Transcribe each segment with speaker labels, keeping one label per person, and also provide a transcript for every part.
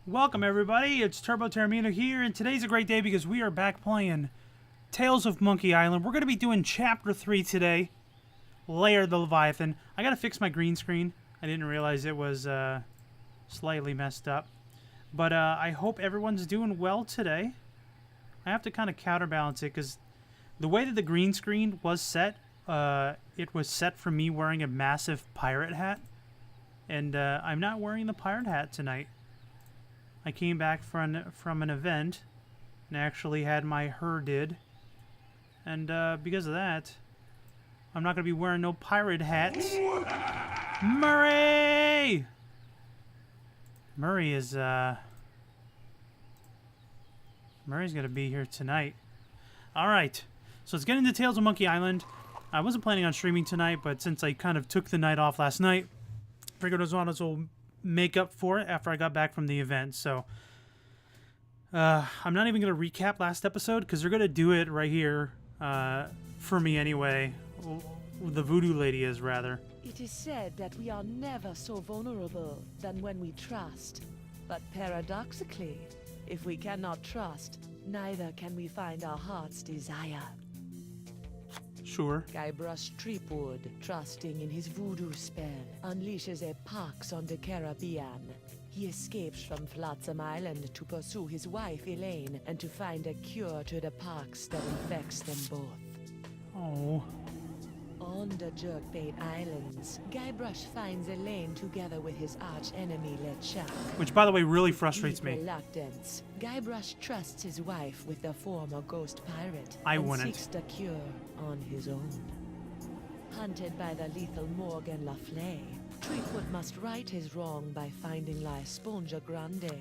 Speaker 1: Welcome everybody, it's Taormino here, and today's a great day because we are back playing Tales of Monkey Island. We're going to be doing Chapter 3 today, Lair the Leviathan. I gotta fix my green screen. I didn't realize it was slightly messed up. But I hope everyone's doing well today. I have to kind of counterbalance it because the way that the green screen was set, it was set for me wearing a massive pirate hat. And I'm not wearing the pirate hat tonight. I came back from an event and actually had my hair did. And because of that, I'm not going to be wearing no pirate hats. Murray! Murray is, Murray's going to be here tonight. Alright, so let's get into Tales of Monkey Island. I wasn't planning on streaming tonight, but since I kind of took the night off last night, figured I was well make up for it after I got back from the event. So I'm not even going to recap last episode because they're going to do it right here for me anyway. The voodoo lady is, rather.
Speaker 2: It is said that we are never so vulnerable than when we trust. But paradoxically, if we cannot trust, neither can we find our heart's desire.
Speaker 1: Sure.
Speaker 2: Guybrush Threepwood, trusting in his voodoo spell, unleashes a pox on the Caribbean. He escapes from Flotsam Island to pursue his wife Elaine and to find a cure to the pox that infects them both.
Speaker 1: Oh.
Speaker 2: On the Jerkbait Islands, Guybrush finds Elaine together with his arch-enemy LeChuck.
Speaker 1: Which, by the way, really frustrates me.
Speaker 2: Reluctance, Guybrush trusts his wife with the former ghost pirate
Speaker 1: and
Speaker 2: seeks the cure on his own. Hunted by the lethal Morgan Le Fay, Threepwood must right his wrong by finding La Esponja Grande.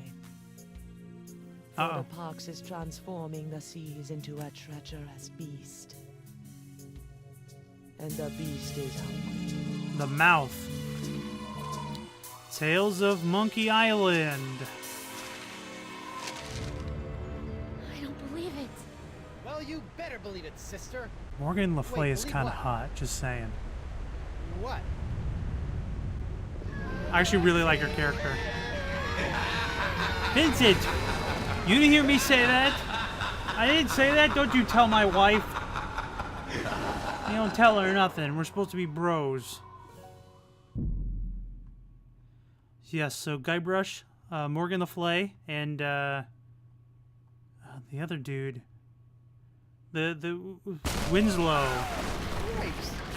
Speaker 2: For the pox is transforming the seas into a treacherous beast. And the beast is hungry.
Speaker 1: The mouth. Tales of Monkey Island.
Speaker 3: I don't believe it.
Speaker 4: Well, you better believe it, sister.
Speaker 1: Morgan Le Fay
Speaker 4: Wait,
Speaker 1: is
Speaker 4: believe
Speaker 1: kind of
Speaker 4: what?
Speaker 1: hot, just saying.
Speaker 4: What?
Speaker 1: I actually really like her character. Vincent! You didn't hear me say that? I didn't say that? Don't you tell my wife. You don't tell her nothing. We're supposed to be bros. Yes, so Guybrush, Morgan Le Fay, and the other dude, the Winslow,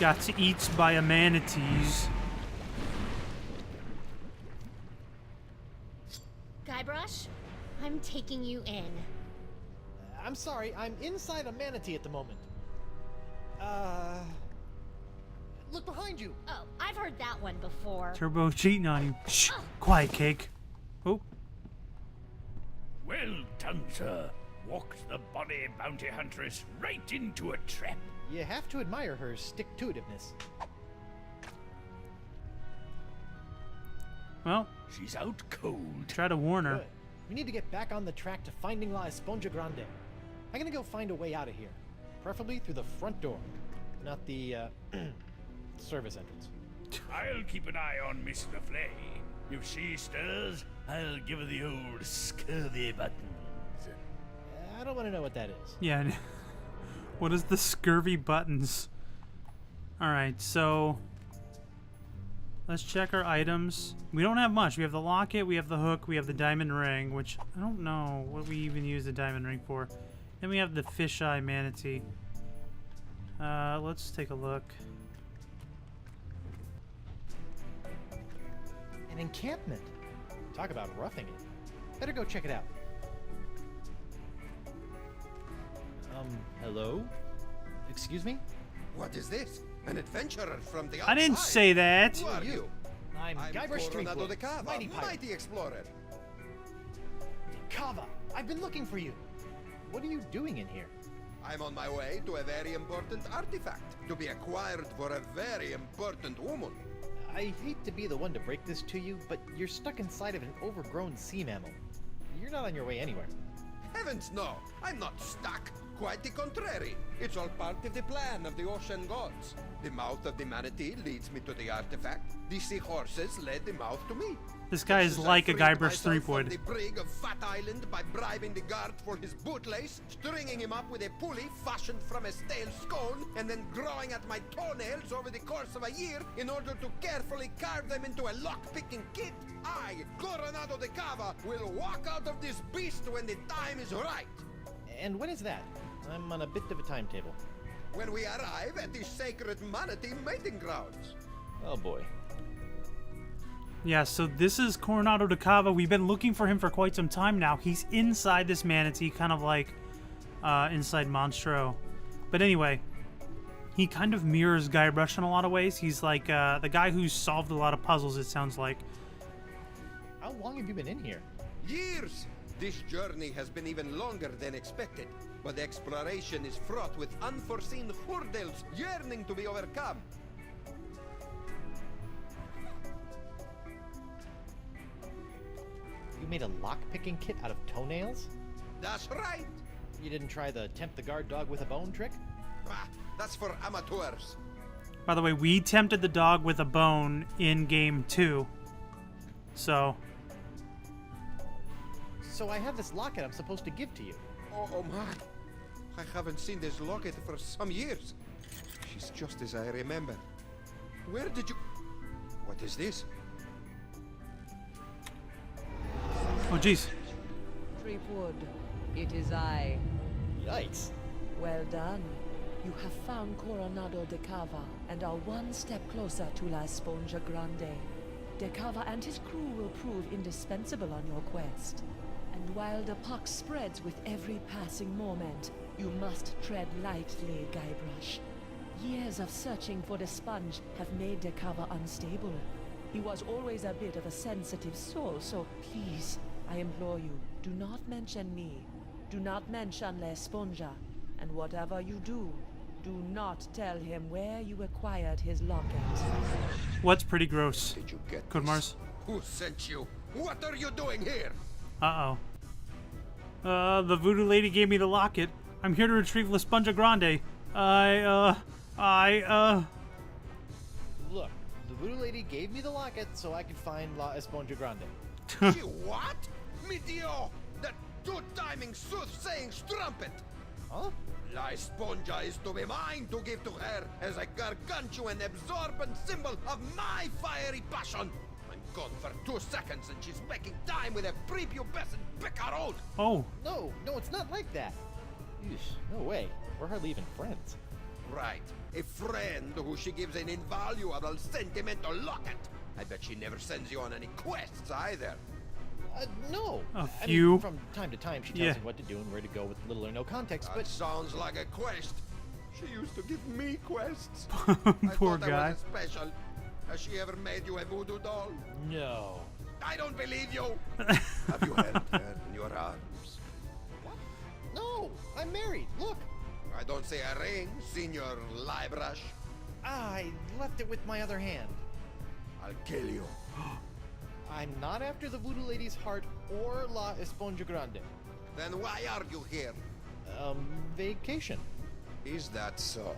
Speaker 1: got eaten by a manatees.
Speaker 3: Guybrush, I'm taking you in.
Speaker 4: I'm sorry, I'm inside a manatee at the moment. Look behind you.
Speaker 3: Oh, I've heard that one before.
Speaker 1: Turbo cheating on you. Shh, quiet, Cake. Oh.
Speaker 5: Well done, sir. Walked the bonny bounty huntress right into a trap.
Speaker 4: You have to admire her stick-to-itiveness.
Speaker 1: Well,
Speaker 5: She's out cold.
Speaker 1: try to warn her.
Speaker 4: Good. We need to get back on the track to finding La Esponja Grande. I'm gonna go find a way out of here. Preferably through the front door, not the, service entrance.
Speaker 5: I'll keep an eye on Miss Le Fay. If she stirs, I'll give her the old scurvy buttons.
Speaker 4: I don't want to know what that is.
Speaker 1: Yeah. What is the scurvy buttons? Alright, so let's check our items. We don't have much. We have the locket, we have the hook, we have the diamond ring, which I don't know what we even use the diamond ring for. Then we have the fisheye manatee. Let's take a look.
Speaker 4: An encampment. Talk about roughing it. Better go check it out. Hello? Excuse me?
Speaker 6: What is this? An adventurer from the outside?
Speaker 1: I didn't say that.
Speaker 6: Who are you?
Speaker 4: I'm Guybrush
Speaker 6: Coronado de
Speaker 4: Threepwood,
Speaker 6: Cava,
Speaker 4: mighty pirate.
Speaker 6: mighty explorer.
Speaker 4: Cava, I've been looking for you. What are you doing in here?
Speaker 6: I'm on my way to a very important artifact to be acquired for a very important woman.
Speaker 4: I hate to be the one to break this to you, but you're stuck inside of an overgrown sea mammal. You're not on your way anywhere.
Speaker 6: Heavens no, I'm not stuck. Quite the contrary. It's all part of the plan of the ocean gods. The mouth of the manatee leads me to the artifact. The seahorses led the mouth to me.
Speaker 1: This guy is
Speaker 6: Just as I
Speaker 1: like a
Speaker 6: freed
Speaker 1: Guybrush
Speaker 6: myself from
Speaker 1: Threepwood.
Speaker 6: the brig of Fat Island by bribing the guard for his bootlace, stringing him up with a pulley fashioned from a stale scone, and then growing at my toenails over the course of a year in order to carefully carve them into a lock-picking kit. I, Coronado de Cava, will walk out of this beast when the time is right.
Speaker 4: And when is that? I'm on a bit of a timetable.
Speaker 6: When we arrive at the sacred manatee mating grounds.
Speaker 4: Oh boy.
Speaker 1: Yeah, so this is Coronado de Cava. We've been looking for him for quite some time now. He's inside this manatee, kind of like inside Monstro. But anyway, he kind of mirrors Guybrush in a lot of ways. He's like the guy who's solved a lot of puzzles, it sounds like.
Speaker 4: How long have you been in here?
Speaker 6: Years! This journey has been even longer than expected, but the exploration is fraught with unforeseen hurdles yearning to be overcome.
Speaker 4: You made a lock-picking kit out of toenails?
Speaker 6: That's right!
Speaker 4: You didn't try the tempt the guard dog with a bone trick?
Speaker 6: Ah, that's for amateurs.
Speaker 1: By the way, we tempted the dog with a bone in game 2. So,
Speaker 4: So I have this locket I'm supposed to give to you.
Speaker 6: Oh my! I haven't seen this locket for some years. She's just as I remember. Where did you... What is this?
Speaker 1: oh jeez.
Speaker 2: Threepwood, it is I.
Speaker 4: Yikes.
Speaker 2: Well done. You have found Coronado de Cava and are one step closer to La Sponja Grande. De Cava and his crew will prove indispensable on your quest. And while the pox spreads with every passing moment, you must tread lightly, Guybrush. Years of searching for the sponge have made De Cava unstable. He was always a bit of a sensitive soul, so please, I implore you, do not mention me. Do not mention La Sponja. And whatever you do, do not tell him where you acquired his locket.
Speaker 1: What's pretty gross?
Speaker 6: Did you get
Speaker 1: Good
Speaker 6: this?
Speaker 1: Mars.
Speaker 6: Who sent you? What are you doing here?
Speaker 1: Uh-oh. The voodoo lady gave me the locket. I'm here to retrieve La Sponja Grande.
Speaker 4: Look, the voodoo lady gave me the locket so I could find La Esponja Grande.
Speaker 6: She what? Mi Dio! That two-timing soothsaying strumpet!
Speaker 4: Huh?
Speaker 6: La Esponja is to be mine to give to her as a gargantuan absorbent symbol of my fiery passion. I'm gone for 2 seconds and she's making time with a prepubescent picarone.
Speaker 1: Oh,
Speaker 4: No, it's not like that. Eesh, no way. We're hardly even friends.
Speaker 6: Right, a friend who she gives an invaluable sentimental locket. I bet she never sends you on any quests either.
Speaker 4: No.
Speaker 1: A
Speaker 4: I
Speaker 1: few.
Speaker 4: mean, from time to time, she tells
Speaker 1: Yeah.
Speaker 4: me what to do and where to go with little or no context,
Speaker 6: That
Speaker 4: but
Speaker 6: sounds like a quest. She used to give me quests.
Speaker 1: poor
Speaker 6: I thought
Speaker 1: guy.
Speaker 6: I was special. Has she ever made you a voodoo doll?
Speaker 4: no.
Speaker 6: I don't believe you. Have you held her in your arms?
Speaker 4: What? No, I'm married. Look.
Speaker 6: I don't say a ring, Senor Liebrush.
Speaker 4: I left it with my other hand.
Speaker 6: I'll kill you.
Speaker 4: I'm not after the voodoo lady's heart or La Esponja Grande.
Speaker 6: Then why are you here?
Speaker 4: Vacation.
Speaker 6: Is that so?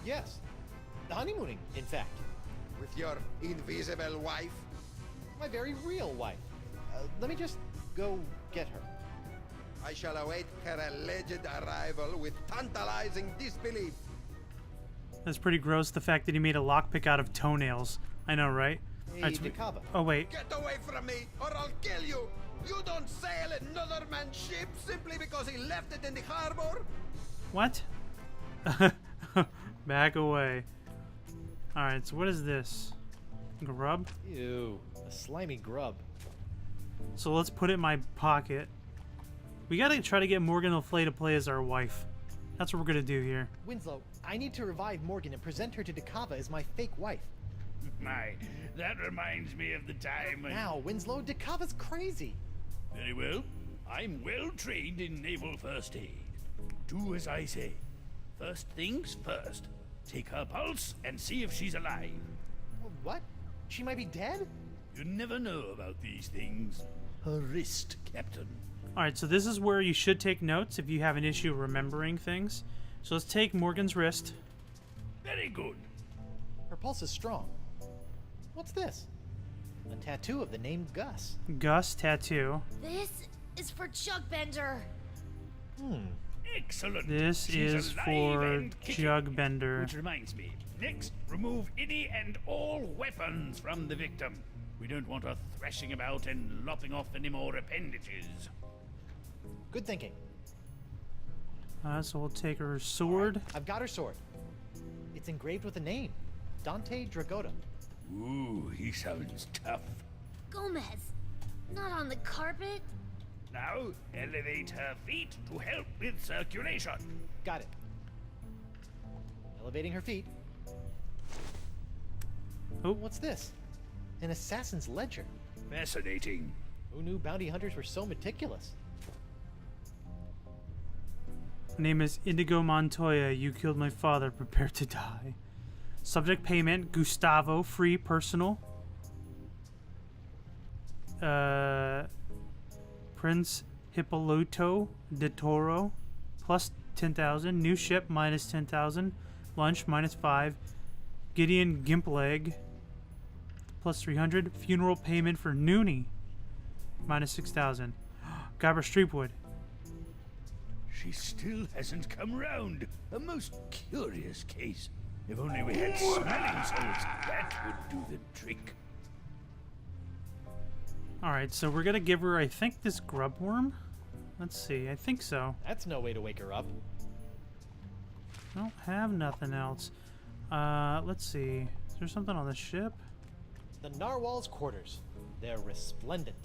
Speaker 4: Yes. Honeymooning, in fact.
Speaker 6: With your invisible wife?
Speaker 4: My very real wife. Let me just go get her.
Speaker 6: I shall await her alleged arrival with tantalizing disbelief.
Speaker 1: That's pretty gross, the fact that he made a lockpick out of toenails. I know, right?
Speaker 4: Hey,
Speaker 1: That's-
Speaker 4: De Cava.
Speaker 1: Oh, wait.
Speaker 6: Get away from me, or I'll kill you! You don't sail another man's ship simply because he left it in the harbor?
Speaker 1: What? Back away. Alright, so what is this? Grub?
Speaker 4: Ew, a slimy grub.
Speaker 1: So let's put it in my pocket. We gotta try to get Morgan Le Fay to play as our wife. That's what we're gonna do here.
Speaker 4: Winslow, I need to revive Morgan and present her to De Cava as my fake wife.
Speaker 5: My, that reminds me of the time when...
Speaker 4: Now, Winslow, De Cava's crazy.
Speaker 5: Very well. I'm well trained in naval first aid. Do as I say. First things first. Take her pulse and see if she's alive.
Speaker 4: What? She might be dead?
Speaker 5: You never know about these things. Her wrist, Captain.
Speaker 1: Alright, so this is where you should take notes if you have an issue remembering things. So let's take Morgan's wrist.
Speaker 5: Very good.
Speaker 4: Her pulse is strong. What's this? A tattoo of the name Gus.
Speaker 1: Gus tattoo.
Speaker 3: This is for Chugbender.
Speaker 5: Excellent.
Speaker 1: This
Speaker 5: She's
Speaker 1: is
Speaker 5: alive
Speaker 1: for
Speaker 5: and kicking.
Speaker 1: Jugbender.
Speaker 5: Which reminds me, next, remove any and all weapons from the victim. We don't want her thrashing about and lopping off any more appendages.
Speaker 4: Good thinking.
Speaker 1: So we'll take her sword.
Speaker 4: I've got her sword. It's engraved with a name. Dante Dragotta.
Speaker 5: Ooh, he sounds tough.
Speaker 3: Gomez, not on the carpet.
Speaker 5: Now, elevate her feet to help with circulation.
Speaker 4: Got it. Elevating her feet.
Speaker 1: Oh.
Speaker 4: What's this? An assassin's ledger.
Speaker 5: Fascinating.
Speaker 4: Who knew bounty hunters were so meticulous?
Speaker 1: My name is Indigo Montoya. You killed my father. Prepare to die. Subject payment, Gustavo, free, personal. Prince Hippolyto de Toro, plus 10,000. New ship, minus 10,000. Lunch, minus 5. Gideon Gimpleg, plus 300. Funeral payment for Noonie, minus 6,000. Gabra Streepwood.
Speaker 5: She still hasn't come round. A most curious case. If only we had smelling salts, that would do the trick.
Speaker 1: Alright, so we're gonna give her, I think, this grub worm? Let's see, I think so.
Speaker 4: That's no way to wake her up.
Speaker 1: I don't have nothing else. Let's see. Is there something on the ship?
Speaker 4: The Narwhal's quarters. They're resplendent.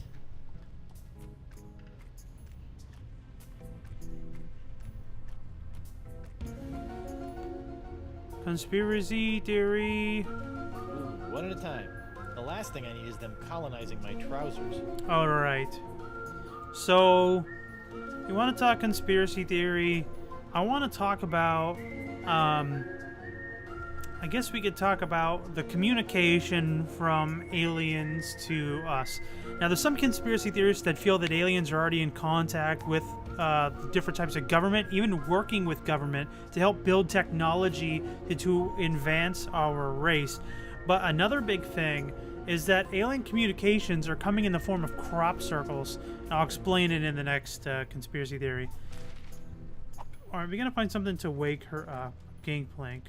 Speaker 1: Conspiracy theory.
Speaker 4: Ooh, one at a time. The last thing I need is them colonizing my trousers.
Speaker 1: Alright. So, you want to talk conspiracy theory? I want to talk about, I guess we could talk about the communication from aliens to us. Now, there's some conspiracy theorists that feel that aliens are already in contact with different types of government, even working with government to help build technology to advance our race. But another big thing is that alien communications are coming in the form of crop circles. I'll explain it in the next conspiracy theory. Alright, we're gonna find something to wake her up. Gangplank.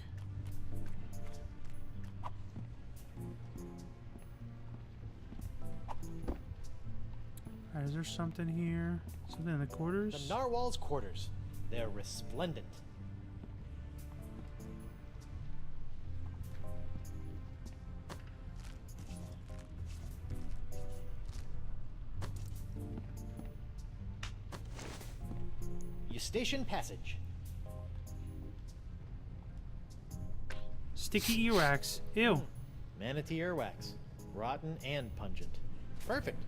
Speaker 1: Alright, is there something here? Something in the quarters?
Speaker 4: The Narwhal's quarters. They're resplendent. Eustachian Passage.
Speaker 1: Sticky earwax. Ew.
Speaker 4: Manatee earwax. Rotten and pungent. Perfect.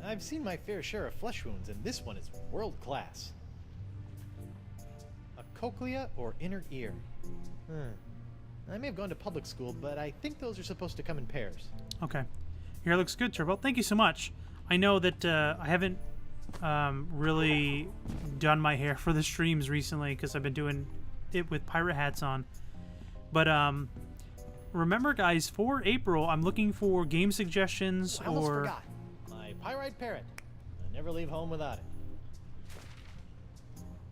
Speaker 4: I've seen my fair share of flesh wounds, and this one is world class. A cochlea or inner ear. I may have gone to public school, but I think those are supposed to come in pairs.
Speaker 1: Okay. Your hair looks good, Turbo. Thank you so much. I know that I haven't really done my hair for the streams recently because I've been doing it with pirate hats on. But remember, guys, for April, I'm looking for game suggestions
Speaker 4: I almost
Speaker 1: or...
Speaker 4: forgot. My pyrite parrot. I never leave home without it.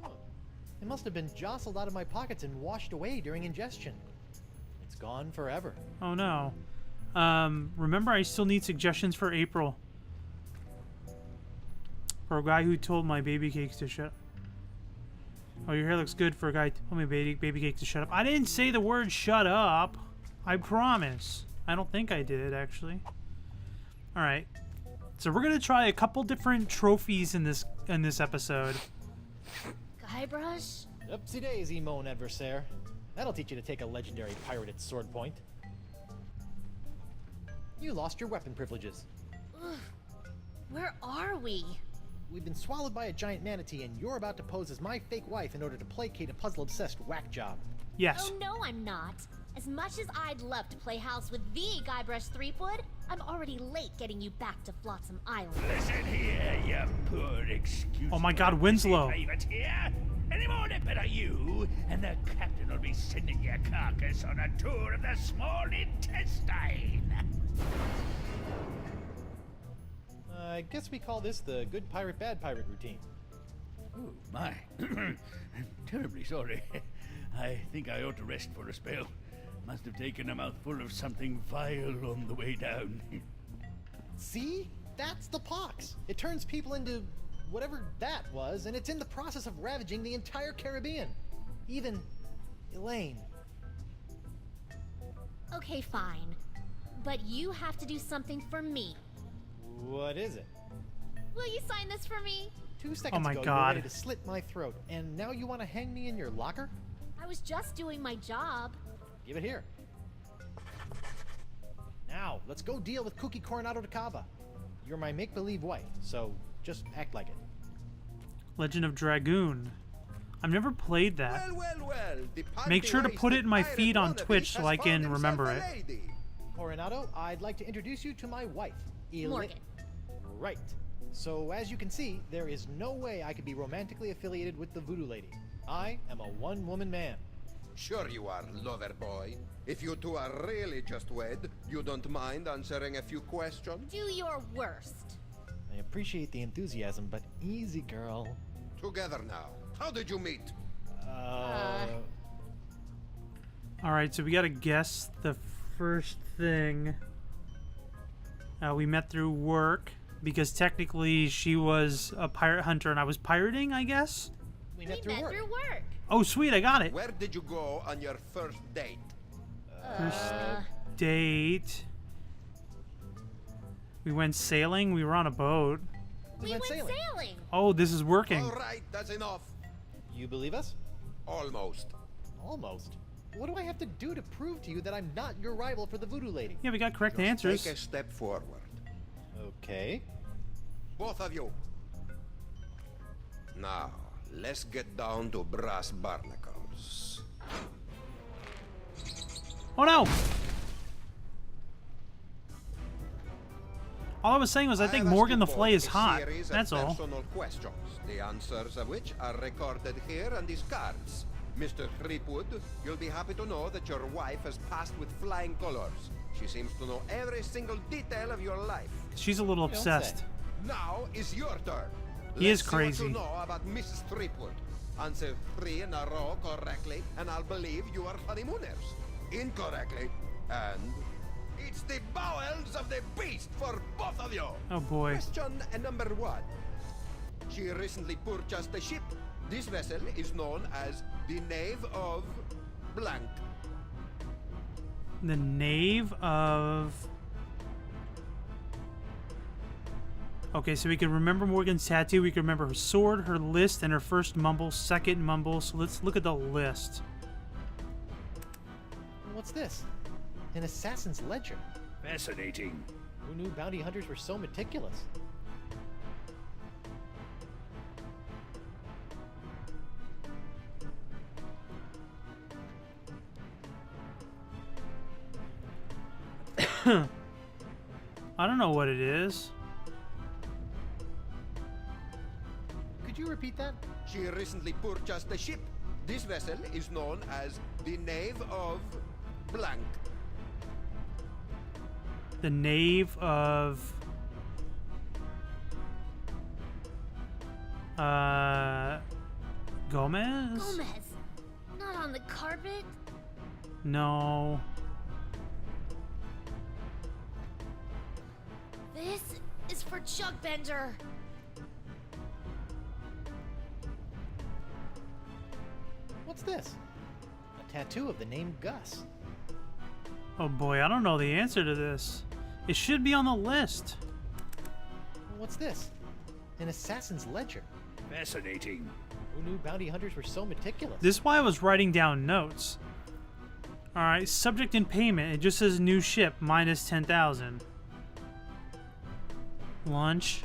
Speaker 4: Huh. It must have been jostled out of my pockets and washed away during ingestion. It's gone forever.
Speaker 1: Oh, no. Remember, I still need suggestions for April. For a guy who told my baby cakes to shut... Oh, your hair looks good for a guy who told my baby cake to shut up. I didn't say the word shut up. I promise. I don't think I did, actually. Alright. So we're going to try a couple different trophies in this episode.
Speaker 3: Guybrush?
Speaker 4: Oopsie daisy, mon adversaire. That'll teach you to take a legendary pirate at sword point. You lost your weapon privileges.
Speaker 3: Ugh. Where are we?
Speaker 4: We've been swallowed by a giant manatee, and you're about to pose as my fake wife in order to placate a puzzle-obsessed whack job.
Speaker 1: Yes.
Speaker 3: Oh no, I'm not. As much as I'd love to play house with the Guybrush Threepwood, I'm already late getting you back to Flotsam Island.
Speaker 5: Listen here, you poor excuse.
Speaker 1: Oh my God, Winslow.
Speaker 5: Private here. Any more nipper are you, and the captain will be sending your carcass on a tour of the small intestine.
Speaker 4: I guess we call this the good pirate, bad pirate routine.
Speaker 5: Oh, my. I'm terribly sorry. I think I ought to rest for a spell. Must have taken a mouthful of something vile on the way down.
Speaker 4: See? That's the pox. It turns people into whatever that was, and it's in the process of ravaging the entire Caribbean. Even Elaine.
Speaker 3: Okay, fine. But you have to do something for me.
Speaker 4: What is it?
Speaker 3: Will you sign this for me?
Speaker 4: 2 seconds
Speaker 1: my
Speaker 4: ago, you
Speaker 1: God.
Speaker 4: were ready to slit my throat, and now you want to hang me in your locker?
Speaker 3: I was just doing my job.
Speaker 4: Give it here. Now, let's go deal with Cookie Coronado de Cava. You're my make-believe wife, so just act like it.
Speaker 1: Legend of Dragoon. I've never played that.
Speaker 6: Well. The
Speaker 1: Make sure to put it in my
Speaker 6: pirate
Speaker 1: feed on
Speaker 6: wannabe
Speaker 1: Twitch so
Speaker 6: has
Speaker 1: I
Speaker 6: found
Speaker 1: can
Speaker 6: himself
Speaker 1: remember
Speaker 6: a
Speaker 1: it.
Speaker 6: lady.
Speaker 4: Coronado, I'd like to introduce you to my wife,
Speaker 3: Morgan.
Speaker 4: Right. So, as you can see, there is no way I could be romantically affiliated with the Voodoo Lady. I am a one-woman man.
Speaker 6: Sure you are, lover boy. If you two are really just wed, you don't mind answering a few questions?
Speaker 3: Do your worst.
Speaker 4: I appreciate the enthusiasm, but easy, girl.
Speaker 6: Together now. How did you meet?
Speaker 1: Alright, so we gotta guess the first thing. We met through work, because technically she was a pirate hunter and I was pirating, I guess?
Speaker 4: We
Speaker 3: We
Speaker 4: met through
Speaker 3: met
Speaker 4: work.
Speaker 3: through work.
Speaker 1: Oh, sweet, I got it.
Speaker 6: Where did you go on your first date?
Speaker 1: First date. We went sailing. We were on a boat.
Speaker 3: We
Speaker 4: went
Speaker 3: went
Speaker 4: sailing.
Speaker 3: sailing.
Speaker 1: Oh, this is working.
Speaker 6: All right, that's enough.
Speaker 4: You believe us?
Speaker 6: Almost.
Speaker 4: Almost. What do I have to do to prove to you that I'm not your rival for the Voodoo Lady?
Speaker 1: Yeah, we got correct
Speaker 6: Just
Speaker 1: answers.
Speaker 6: take a step forward.
Speaker 4: Okay.
Speaker 6: Both of you. Now, let's get down to brass barnacles.
Speaker 1: Oh no! All I was saying was I think
Speaker 6: have asked
Speaker 1: Morgan
Speaker 6: you
Speaker 1: the Flay
Speaker 6: both
Speaker 1: is
Speaker 6: a
Speaker 1: hot.
Speaker 6: series of
Speaker 1: That's all.
Speaker 6: personal questions, the answers of which are recorded here on these cards. Mr. Creepwood, you'll be happy to know that your wife has passed with flying colors. She seems to know every single detail of your life.
Speaker 1: She's a little
Speaker 4: You don't
Speaker 1: obsessed.
Speaker 4: say.
Speaker 6: Now is your turn.
Speaker 1: He is
Speaker 6: Let's see
Speaker 1: crazy.
Speaker 6: what you know about Mrs. Threepwood. Answer 3 in a row correctly, and I'll believe you are honeymooners. Incorrectly, and it's the bowels of the beast for both of you.
Speaker 1: Oh boy.
Speaker 6: Question number 1. She recently purchased a ship. This vessel is known as the Knave of Blank.
Speaker 1: The Knave of... Okay, so we can remember Morgan's tattoo, we can remember her sword, her list, and her first mumble, second mumble. So let's look at the list.
Speaker 4: What's this? An assassin's ledger.
Speaker 5: Fascinating.
Speaker 4: Who knew bounty hunters were so meticulous?
Speaker 1: I don't know what it is.
Speaker 4: Could you repeat that?
Speaker 6: She recently purchased a ship. This vessel is known as the Knave of Blank.
Speaker 1: The Knave of... Gomez?
Speaker 3: Gomez. Not on the carpet.
Speaker 1: No.
Speaker 3: This is for Chugbender.
Speaker 4: What's this? A tattoo of the name Gus.
Speaker 1: Oh boy, I don't know the answer to this. It should be on the list.
Speaker 4: What's this? An assassin's ledger.
Speaker 5: Fascinating.
Speaker 4: Who knew bounty hunters were so meticulous?
Speaker 1: This is why I was writing down notes. Alright, subject and payment. It just says new ship, minus 10,000. Lunch.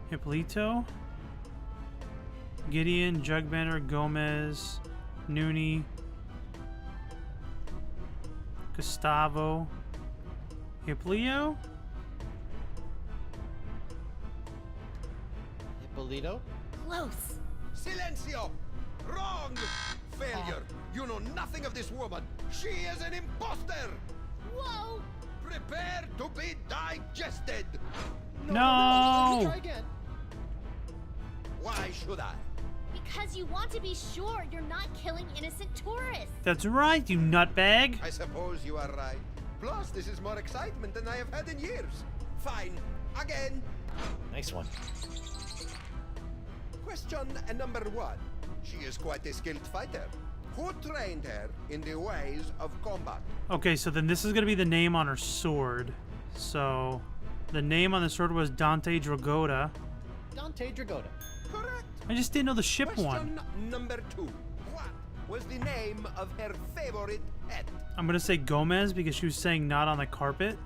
Speaker 1: Hippolito, Gideon, Jugbanner, Gomez, Nooney, Gustavo, Hippolito?
Speaker 4: Hippolito?
Speaker 3: Close.
Speaker 6: Silencio! Wrong! Failure! You know nothing of this woman! She is an imposter!
Speaker 3: Whoa!
Speaker 6: Prepare to be digested!
Speaker 1: No!
Speaker 4: Try again.
Speaker 6: Why should I?
Speaker 3: Because you want to be sure you're not killing innocent tourists.
Speaker 1: That's right, you nutbag.
Speaker 6: I suppose you are right. Plus, this is more excitement than I have had in years. Fine. Again.
Speaker 4: Nice one.
Speaker 6: Question number 1. She is quite a skilled fighter. Who trained her in the ways of combat?
Speaker 1: Okay, so then this is gonna be the name on her sword. So, the name on the sword was Dante Dragotta.
Speaker 4: Dante Dragotta.
Speaker 6: Correct.
Speaker 1: I just didn't know the ship
Speaker 6: Question
Speaker 1: one.
Speaker 6: number 2. What was the name of her favorite pet?
Speaker 1: I'm gonna say Gomez because she was saying not on the carpet.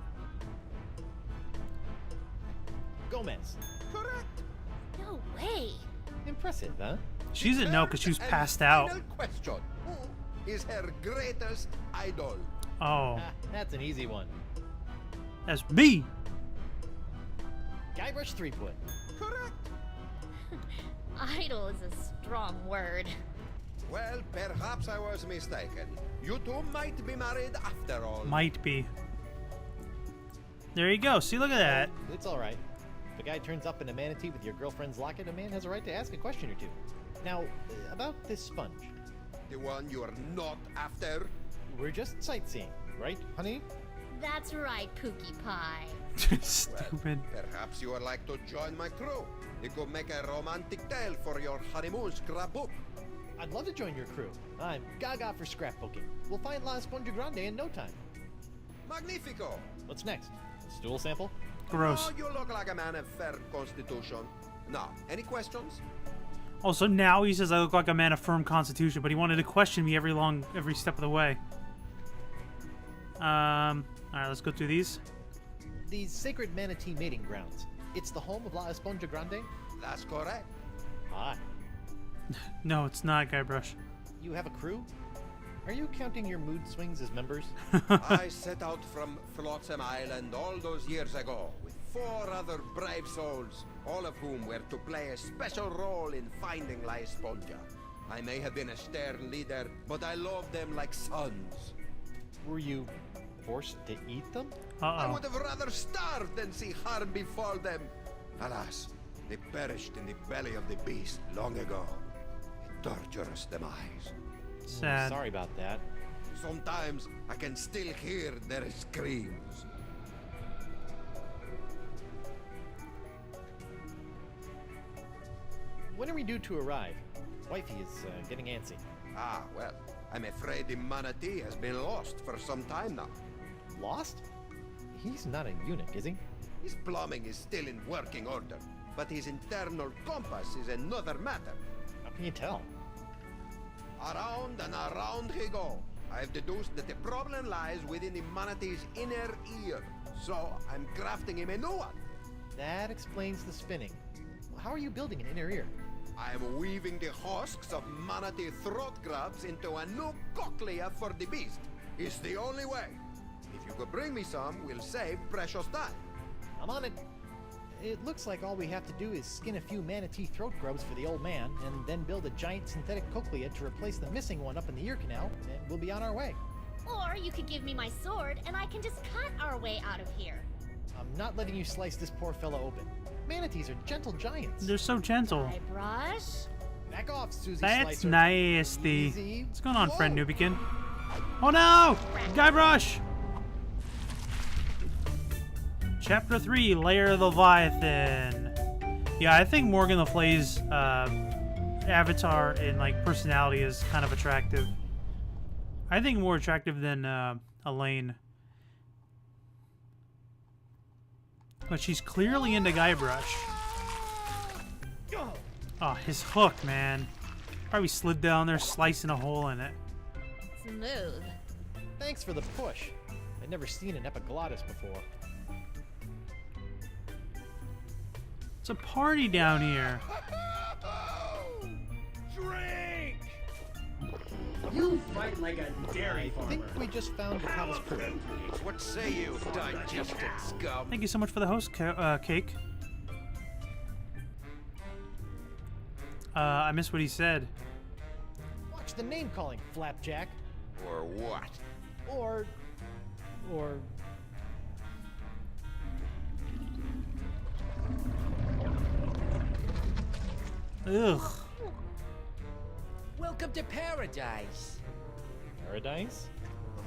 Speaker 4: Gomez.
Speaker 6: Correct.
Speaker 3: No way.
Speaker 4: Impressive, huh?
Speaker 1: She doesn't know because she was
Speaker 6: Third and
Speaker 1: passed out.
Speaker 6: Final question. Who is her greatest idol?
Speaker 1: Oh,
Speaker 4: Ah, that's an easy one.
Speaker 1: that's me.
Speaker 4: Guybrush Threepwood.
Speaker 6: Correct.
Speaker 3: Idol is a strong word.
Speaker 6: Well, perhaps I was mistaken. You two might be married after all.
Speaker 1: Might be. There you go. See, look at that.
Speaker 4: It's all right. If a guy turns up in a manatee with your girlfriend's locket, a man has a right to ask a question or two. Now, about this sponge.
Speaker 6: The one you are not after?
Speaker 4: We're just sightseeing, right, honey?
Speaker 3: That's right, Pookie Pie.
Speaker 1: Stupid.
Speaker 6: Perhaps you would like to join my crew. You could make a romantic tale for your honeymoon scrapbook.
Speaker 4: I'd love to join your crew. I'm gaga for scrapbooking. We'll find La Esponja Grande in no time.
Speaker 6: Magnifico!
Speaker 4: What's next? Stool sample?
Speaker 1: Gross.
Speaker 6: Oh, you look like a man of fair constitution. Now, any questions?
Speaker 1: Also, now he says I look like a man of firm constitution, but he wanted to question me every step of the way. All right, let's go through these.
Speaker 4: These sacred manatee mating grounds. It's the home of La Esponja Grande?
Speaker 6: That's correct.
Speaker 4: Hi.
Speaker 1: No, it's not Guybrush.
Speaker 4: You have a crew? Are you counting your mood swings as members?
Speaker 6: I set out from Flotsam Island all those years ago with 4 other brave souls, all of whom were to play a special role in finding La Esponja. I may have been a stern leader, but I loved them like sons.
Speaker 4: Were you forced to eat them?
Speaker 6: I
Speaker 1: Uh-oh.
Speaker 6: would have rather starved than see harm befall them. Alas, they perished in the belly of the beast long ago. A torturous demise.
Speaker 1: Sad.
Speaker 4: Sorry about that.
Speaker 6: Sometimes I can still hear their screams.
Speaker 4: When are we due to arrive? Wifey is getting antsy.
Speaker 6: Ah, well, I'm afraid the manatee has been lost for some time now.
Speaker 4: Lost? He's not a eunuch, is he?
Speaker 6: His plumbing is still in working order, but his internal compass is another matter.
Speaker 4: How can you tell?
Speaker 6: Around and around he go. I've deduced that the problem lies within the manatee's inner ear, so I'm crafting him a new one.
Speaker 4: That explains the spinning. How are you building an inner ear?
Speaker 6: I'm weaving the husks of manatee throat grubs into a new cochlea for the beast. It's the only way. If you could bring me some, we'll save precious time.
Speaker 4: I'm on it. It looks like all we have to do is skin a few manatee throat grubs for the old man, and then build a giant synthetic cochlea to replace the missing one up in the ear canal, and we'll be on our way.
Speaker 3: Or you could give me my sword and I can just cut our way out of here.
Speaker 4: I'm not letting you slice this poor fellow open. Manatees are gentle giants.
Speaker 1: They're so gentle.
Speaker 3: Guybrush?
Speaker 4: Back off, Susie
Speaker 1: That's
Speaker 4: Slicer.
Speaker 1: nasty.
Speaker 4: Easy.
Speaker 1: What's going on, friend
Speaker 4: Whoa.
Speaker 1: Nubican? Oh no! Guybrush! Chapter 3, Lair of the Leviathan. Yeah, I think Morgan Le Fay's avatar and like personality is kind of attractive. I think more attractive than Elaine. But she's clearly into Guybrush. Oh, his hook, man. Probably slid down there, slicing a hole in it.
Speaker 3: Smooth.
Speaker 4: Thanks for the push. I'd never seen an epiglottis before.
Speaker 1: It's a party down here.
Speaker 5: Drink!
Speaker 7: You fight like a dairy
Speaker 4: I
Speaker 7: farmer.
Speaker 4: think we just found the Kava's crew.
Speaker 6: What say you, digested scum?
Speaker 1: Thank you so much for the host cake. I missed what he said.
Speaker 4: Watch the name calling, Flapjack.
Speaker 6: Or what?
Speaker 4: Or...
Speaker 1: Ugh.
Speaker 8: Welcome to paradise.
Speaker 4: Paradise?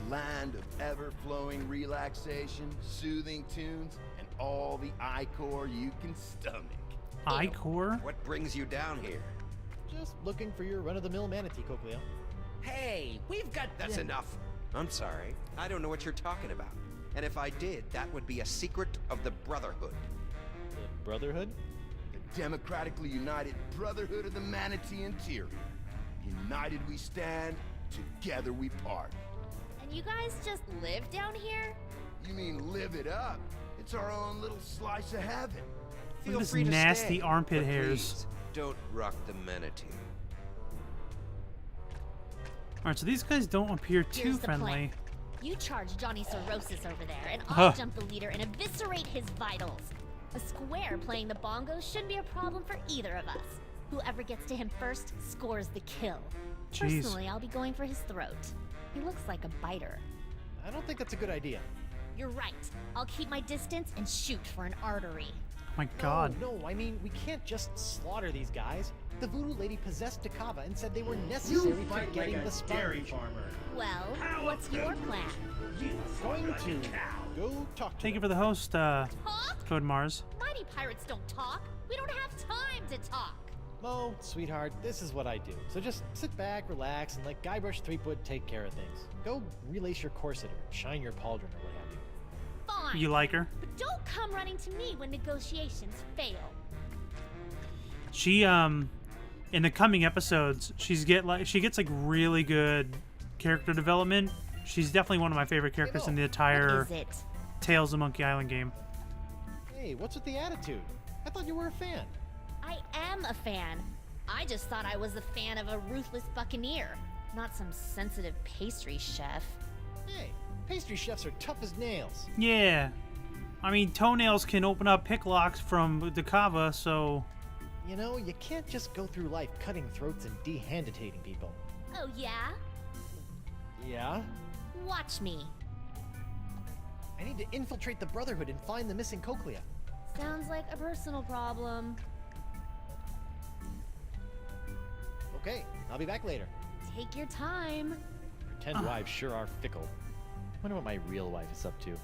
Speaker 9: A land of ever-flowing relaxation, soothing tunes, and all the ichor you can stomach.
Speaker 1: I-core?
Speaker 6: What brings you down here?
Speaker 4: Just looking for your run-of-the-mill manatee, Cochlea.
Speaker 8: Hey, we've got
Speaker 6: That's enough. I'm sorry. I don't know what you're talking about. And if I did, that would be a secret of the Brotherhood.
Speaker 4: The Brotherhood?
Speaker 9: The democratically united brotherhood of the manatee interior. United we stand, together we part.
Speaker 3: And you guys just live down here?
Speaker 9: You mean live it up? It's our own little slice of heaven.
Speaker 1: Look
Speaker 6: Feel
Speaker 1: at this
Speaker 6: free to
Speaker 1: nasty
Speaker 6: stay,
Speaker 1: armpit
Speaker 6: but
Speaker 1: hairs.
Speaker 6: please, don't rock the manatee.
Speaker 1: Alright, so these guys don't appear too
Speaker 3: Here's the
Speaker 1: friendly.
Speaker 3: plan. You charge Johnny Cirrhosis over there, and
Speaker 1: Huh.
Speaker 3: I'll jump the leader and eviscerate his vitals. A square playing the bongos shouldn't be a problem for either of us. Whoever gets to him first scores the kill.
Speaker 1: Jeez.
Speaker 3: Personally, I'll be going for his throat. He looks like a biter.
Speaker 4: I don't think that's a good idea.
Speaker 3: You're right. I'll keep my distance and shoot for an artery.
Speaker 1: Oh my god.
Speaker 4: No, I mean, we can't just slaughter these guys. The voodoo lady possessed Takava and said they were necessary
Speaker 7: You
Speaker 4: for
Speaker 7: fight
Speaker 4: getting
Speaker 7: like
Speaker 4: the
Speaker 7: a dairy
Speaker 4: sponge.
Speaker 7: farmer.
Speaker 3: Well, what's your plan?
Speaker 7: You
Speaker 4: Going
Speaker 7: fight
Speaker 4: to
Speaker 7: like a cow.
Speaker 4: go talk to
Speaker 1: Thank you
Speaker 4: them.
Speaker 1: for the host,
Speaker 3: Talk?
Speaker 1: Code Mars.
Speaker 3: Mighty pirates don't talk. We don't have time to talk.
Speaker 4: Mo, sweetheart, this is what I do. So just sit back, relax, and let Guybrush Threepwood take care of things. Go relace your corset or shine your pauldron or what have you.
Speaker 3: Fine.
Speaker 1: You like her?
Speaker 3: But don't come running to me when negotiations fail.
Speaker 1: She in the coming episodes, she gets like really good character development. She's definitely one of my favorite characters in the entire
Speaker 3: What is it?
Speaker 1: Tales of Monkey Island game.
Speaker 4: Hey, what's with the attitude? I thought you were a fan.
Speaker 3: I am a fan. I just thought I was a fan of a ruthless buccaneer, not some sensitive pastry chef.
Speaker 4: Hey, pastry chefs are tough as nails.
Speaker 1: Yeah. I mean, toenails can open up pick locks from the kava, so...
Speaker 4: You know, you can't just go through life cutting throats and dehanditating people.
Speaker 3: Oh yeah?
Speaker 4: Yeah?
Speaker 3: Watch me.
Speaker 4: I need to infiltrate the Brotherhood and find the missing Cochlea.
Speaker 3: Sounds like a personal problem.
Speaker 4: Okay, I'll be back later.
Speaker 3: Take your time.
Speaker 4: Pretend wives sure are fickle. Wonder what my real wife is up to.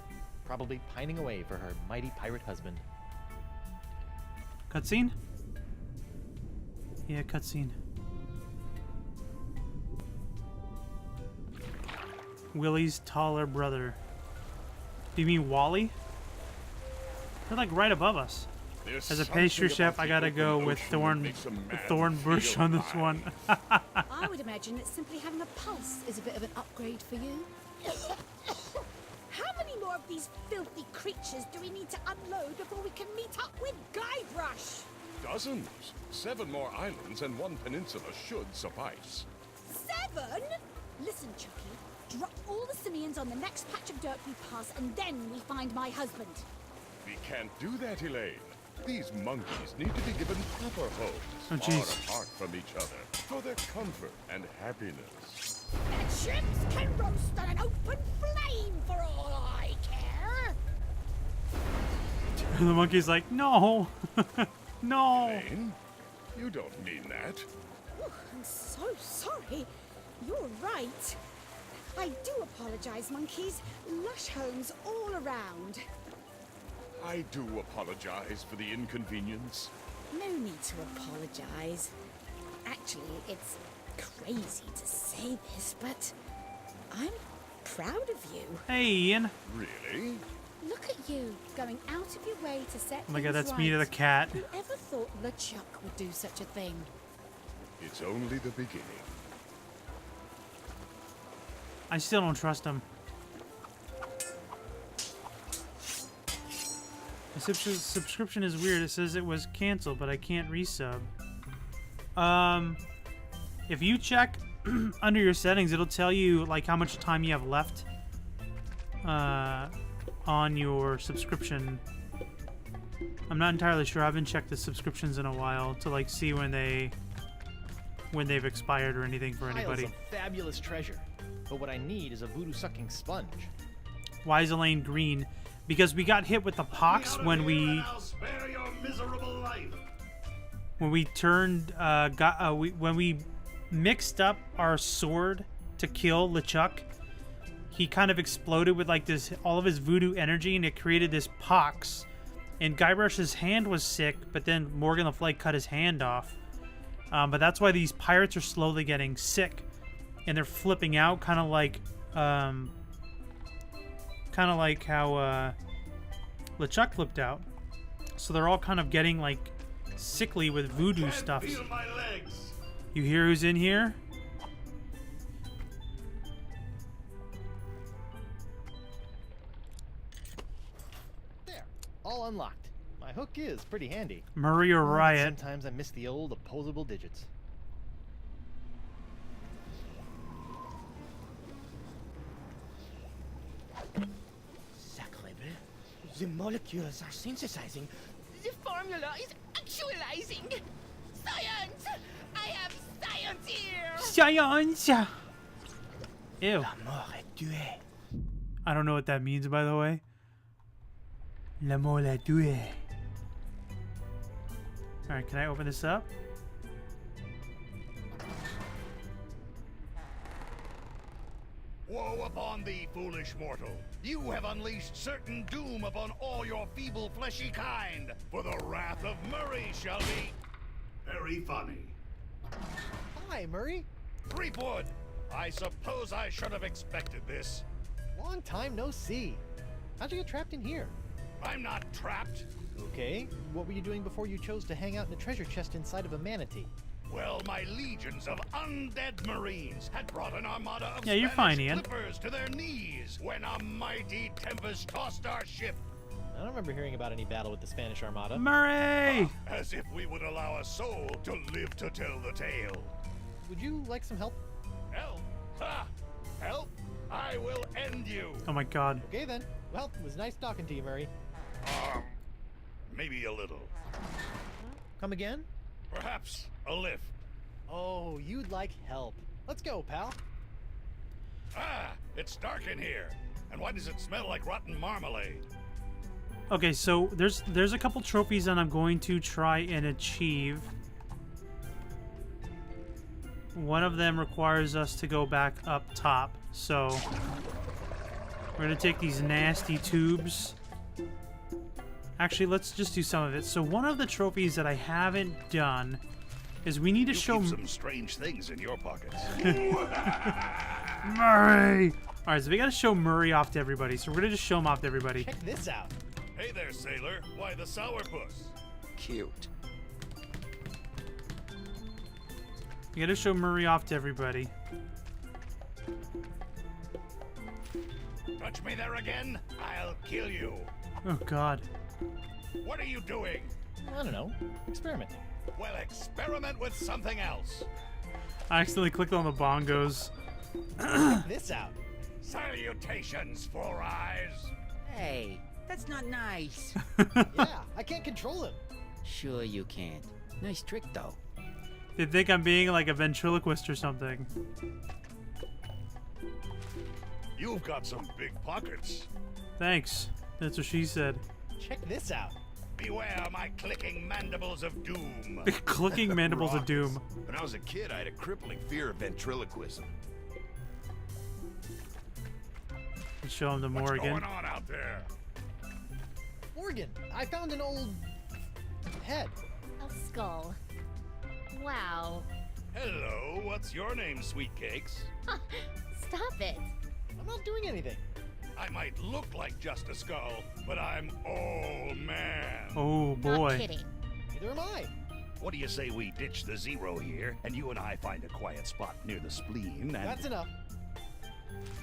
Speaker 4: Probably pining away for her mighty pirate husband.
Speaker 1: Cutscene? Yeah, cutscene. Willie's taller brother. Do you mean Wally? They're like right above us. As a pastry chef, I gotta go with Thornbush on this one.
Speaker 10: I would imagine that simply having a pulse is a bit of an upgrade for you. How many more of these filthy creatures do we need to unload before we can meet up with Guybrush?
Speaker 11: Dozens. 7 more islands and 1 peninsula should suffice.
Speaker 10: 7? Listen, Chucky. Drop all the simians on the next patch of dirt we pass, and then we find my husband.
Speaker 11: We can't do that, Elaine. These monkeys need to be given proper homes,
Speaker 1: Oh,
Speaker 11: far
Speaker 1: jeez.
Speaker 11: apart from each other, for their comfort and happiness.
Speaker 10: And ships can roast on an open flame for all I care.
Speaker 1: The monkey's like, no, no.
Speaker 11: Elaine, you don't mean that.
Speaker 10: Oh, I'm so sorry. You're right. I do apologize, monkeys. Lush homes all around.
Speaker 11: I do apologize for the inconvenience.
Speaker 10: No need to apologize. Actually, it's crazy to say this, but I'm proud of you.
Speaker 1: Hey, Ian.
Speaker 11: Really?
Speaker 10: Look at you, going out of your way to set
Speaker 1: Oh my god,
Speaker 10: things
Speaker 1: that's me to the
Speaker 10: right.
Speaker 1: cat.
Speaker 10: Whoever thought LeChuck would do such a thing?
Speaker 11: It's only the beginning.
Speaker 1: I still don't trust him. The subscription is weird. It says it was canceled, but I can't resub. If you check under your settings, it'll tell you like how much time you have left on your subscription. I'm not entirely sure. I haven't checked the subscriptions in a while to like see when they've expired or anything for anybody.
Speaker 4: Piles of fabulous treasure, but what I need is a voodoo-sucking sponge.
Speaker 1: Why is Elaine green? Because we got hit with the pox when we turned when we mixed up our sword to kill LeChuck. He kind of exploded with like this all of his voodoo energy, and it created this pox. And Guybrush's hand was sick, but then Morgan Le Fay cut his hand off. But that's why these pirates are slowly getting sick, and they're flipping out, kind of like how LeChuck flipped out. So they're all kind of getting like sickly with voodoo stuff. You hear who's in here?
Speaker 4: There, all unlocked. My hook is pretty handy.
Speaker 1: Murray or Riot?
Speaker 4: Sometimes I miss the old opposable digits.
Speaker 8: The molecules are synthesizing. The formula is actualizing. Science! I have science here!
Speaker 1: Science! Ew.
Speaker 8: La mort est tuée.
Speaker 1: I don't know what that means, by the way. La mort est tuée. Alright, can I open this up?
Speaker 5: Woe upon thee, foolish mortal! You have unleashed certain doom upon all your feeble fleshy kind, for the wrath of Murray shall be very funny.
Speaker 4: Hi, Murray.
Speaker 5: Threepwood, I suppose I should have expected this.
Speaker 4: Long time no see. How'd you get trapped in here?
Speaker 5: I'm not trapped.
Speaker 4: Okay, what were you doing before you chose to hang out in a treasure chest inside of a manatee?
Speaker 5: Well, my legions of undead marines had brought an armada of
Speaker 1: you're fine, Ian.
Speaker 5: clippers to their knees when a mighty tempest tossed our ship.
Speaker 4: I don't remember hearing about any battle with the Spanish Armada.
Speaker 1: Murray!
Speaker 5: As if we would allow a soul to live to tell the tale.
Speaker 4: Would you like some help?
Speaker 5: Help? Ha! Help? I will end you.
Speaker 1: Oh my god.
Speaker 4: Okay then. Well, it was nice talking to you, Murray.
Speaker 5: Maybe a little.
Speaker 4: Come again?
Speaker 5: Perhaps a lift.
Speaker 4: Oh, you'd like help. Let's go, pal.
Speaker 5: Ah, it's dark in here. And why does it smell like rotten marmalade?
Speaker 1: Okay, so there's a couple trophies that I'm going to try and achieve. One of them requires us to go back up top, so we're gonna take these nasty tubes. Actually, let's just do some of it. So one of the trophies that I haven't done is we need to show
Speaker 5: keep some strange things in your pockets.
Speaker 1: Murray. All right, so we gotta show Murray off to everybody. So we're gonna just show him off to everybody.
Speaker 4: Check this out.
Speaker 5: Hey there, sailor. Why the sourpuss?
Speaker 6: Cute.
Speaker 1: We gotta show Murray off to everybody.
Speaker 5: Touch me there again, I'll kill you.
Speaker 1: Oh God.
Speaker 5: What are you doing?
Speaker 4: I don't know. Experimenting.
Speaker 5: Well, experiment with something else.
Speaker 1: I accidentally clicked on the bongos.
Speaker 4: Check this out.
Speaker 5: Salutations, Four Eyes.
Speaker 8: Hey, that's not nice.
Speaker 4: Yeah, I can't control him.
Speaker 8: Sure you can't. Nice trick, though.
Speaker 1: They think I'm being like a ventriloquist or something.
Speaker 5: You've got some big pockets.
Speaker 1: Thanks. That's what she said.
Speaker 4: Check this out.
Speaker 5: Beware my clicking mandibles of doom.
Speaker 1: Clicking mandibles of doom.
Speaker 9: When I was a kid, I had a crippling fear of ventriloquism.
Speaker 1: Let's show him the
Speaker 5: What's
Speaker 1: Morgan.
Speaker 5: going on out there?
Speaker 4: Morgan, I found an old head.
Speaker 3: A skull. Wow.
Speaker 5: Hello, what's your name, Sweet Cakes?
Speaker 3: Stop it.
Speaker 4: I'm not doing anything.
Speaker 5: I might look like just a skull, but I'm all man.
Speaker 1: Oh boy.
Speaker 3: Not kidding.
Speaker 4: Neither am I.
Speaker 5: What do you say we ditch the zero here, and you and I find a quiet spot near the spleen, and...
Speaker 4: That's enough.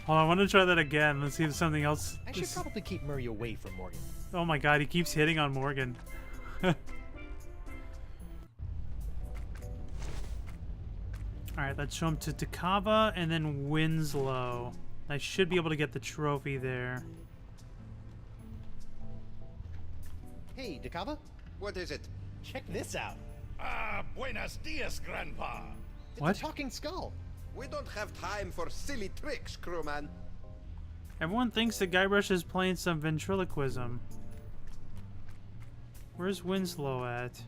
Speaker 1: Hold on, I want to try that again. Let's see if something else.
Speaker 4: I should probably keep Murray away from Morgan.
Speaker 1: Oh my god, he keeps hitting on Morgan. Alright, let's show him to Takava and then Winslow. I should be able to get the trophy there.
Speaker 4: Hey, Dakava,
Speaker 6: What is it?
Speaker 4: check this out.
Speaker 5: Ah, buenos dias, Grandpa.
Speaker 4: It's
Speaker 1: What?
Speaker 4: a talking skull.
Speaker 6: We don't have time for silly tricks, crewman.
Speaker 1: Everyone thinks that Guybrush is playing some ventriloquism. Where's Winslow at?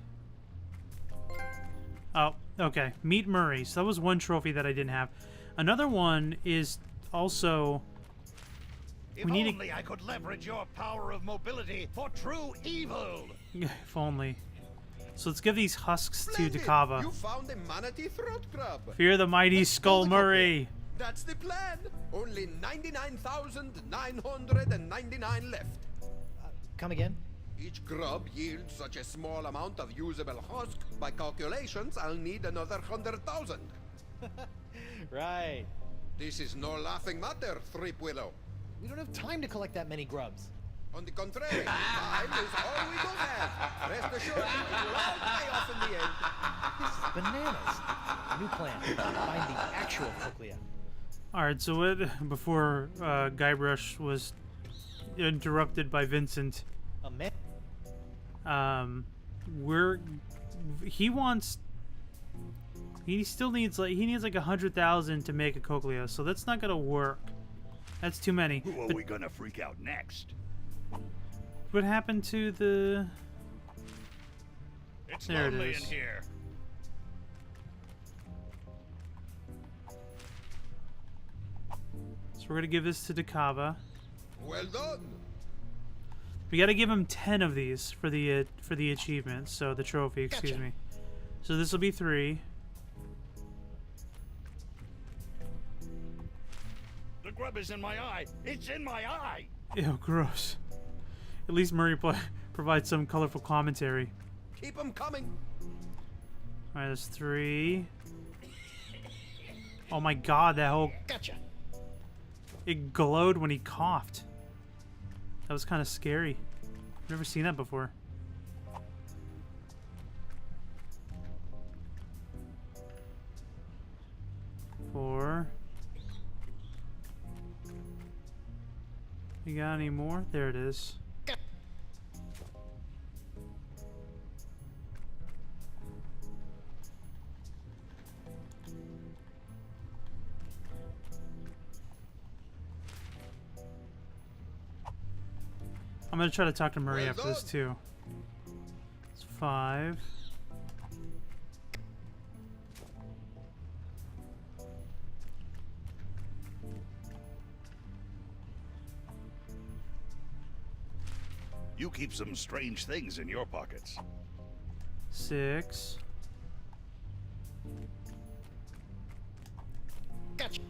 Speaker 1: Oh, okay. Meet Murray. So that was one trophy that I didn't have. Another one is also...
Speaker 5: If
Speaker 1: We need
Speaker 5: only I could leverage your power of mobility for true evil.
Speaker 1: if only. So let's give these husks to
Speaker 6: Splendid!
Speaker 1: Dakava.
Speaker 6: You found a manatee throat crab.
Speaker 1: Fear the mighty
Speaker 6: Let's
Speaker 1: Skull
Speaker 6: build a copy.
Speaker 1: Murray.
Speaker 6: That's the plan. Only 99,999 left.
Speaker 4: Come again?
Speaker 6: Each grub yields such a small amount of usable husk. By calculations, I'll need another 100,000.
Speaker 4: Right.
Speaker 6: This is no laughing matter, Threep Willow.
Speaker 4: We don't have time to collect that many grubs.
Speaker 6: On the contrary, time is all we will have. Rest assured, it will all pay off in the end.
Speaker 4: This is bananas. New plan. Find the actual cochlea.
Speaker 1: Alright, so what, before Guybrush was interrupted by Vincent,
Speaker 4: A man.
Speaker 1: he still needs like 100,000 to make a cochlea, so that's not gonna work. That's too many.
Speaker 5: Who are
Speaker 1: But
Speaker 5: we gonna freak out next?
Speaker 1: what happened to the...
Speaker 5: It's
Speaker 1: There it
Speaker 5: lonely
Speaker 1: is.
Speaker 5: in here.
Speaker 1: So we're gonna give this to Dakava.
Speaker 6: Well done.
Speaker 1: We gotta give him 10 of these for the achievement, so the trophy, excuse
Speaker 4: Gotcha.
Speaker 1: me. So this will be 3.
Speaker 5: The grub is in my eye. It's in my eye.
Speaker 1: Ew, gross. At least Murray provides some colorful commentary.
Speaker 6: Keep 'em coming.
Speaker 1: Alright, that's 3. Oh my god, that whole...
Speaker 4: Gotcha.
Speaker 1: It glowed when he coughed. That was kind of scary. Never seen that before. Four. You got any more? There it is. I'm gonna try to talk to Murray
Speaker 6: Well
Speaker 1: after this
Speaker 6: done.
Speaker 1: too. It's 5.
Speaker 5: You keep some strange things in your pockets.
Speaker 1: 6.
Speaker 4: Gotcha.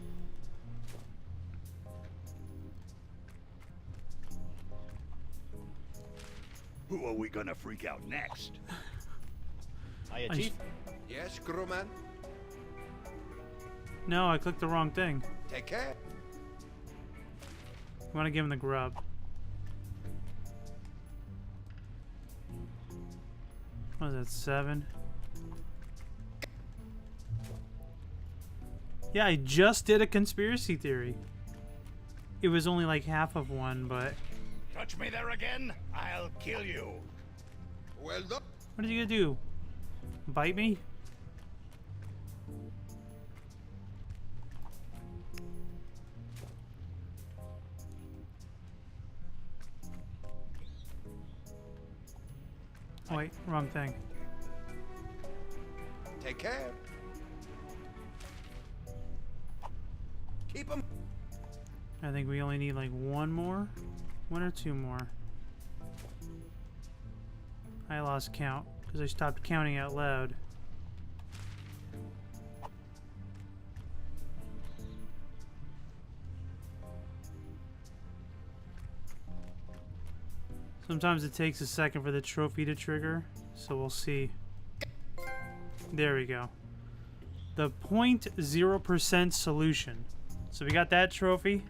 Speaker 5: Who are we gonna freak out next?
Speaker 4: Hiya,
Speaker 1: I
Speaker 4: Chief.
Speaker 6: Yes, crewman.
Speaker 1: No, I clicked the wrong thing.
Speaker 6: Take care.
Speaker 1: I want to give him the grub. What is that, 7? Yeah, I just did a conspiracy theory. It was only like half of one, but...
Speaker 5: Touch me there again, I'll kill you.
Speaker 6: Well done.
Speaker 1: What are you gonna do? Bite me? Oh, wait, wrong thing.
Speaker 6: Take care. Keep 'em.
Speaker 1: I think we only need like one more? 1 or 2 more? I lost count because I stopped counting out loud. Sometimes it takes a second for the trophy to trigger, so we'll see. There we go. The 0.0% solution. So we got that trophy.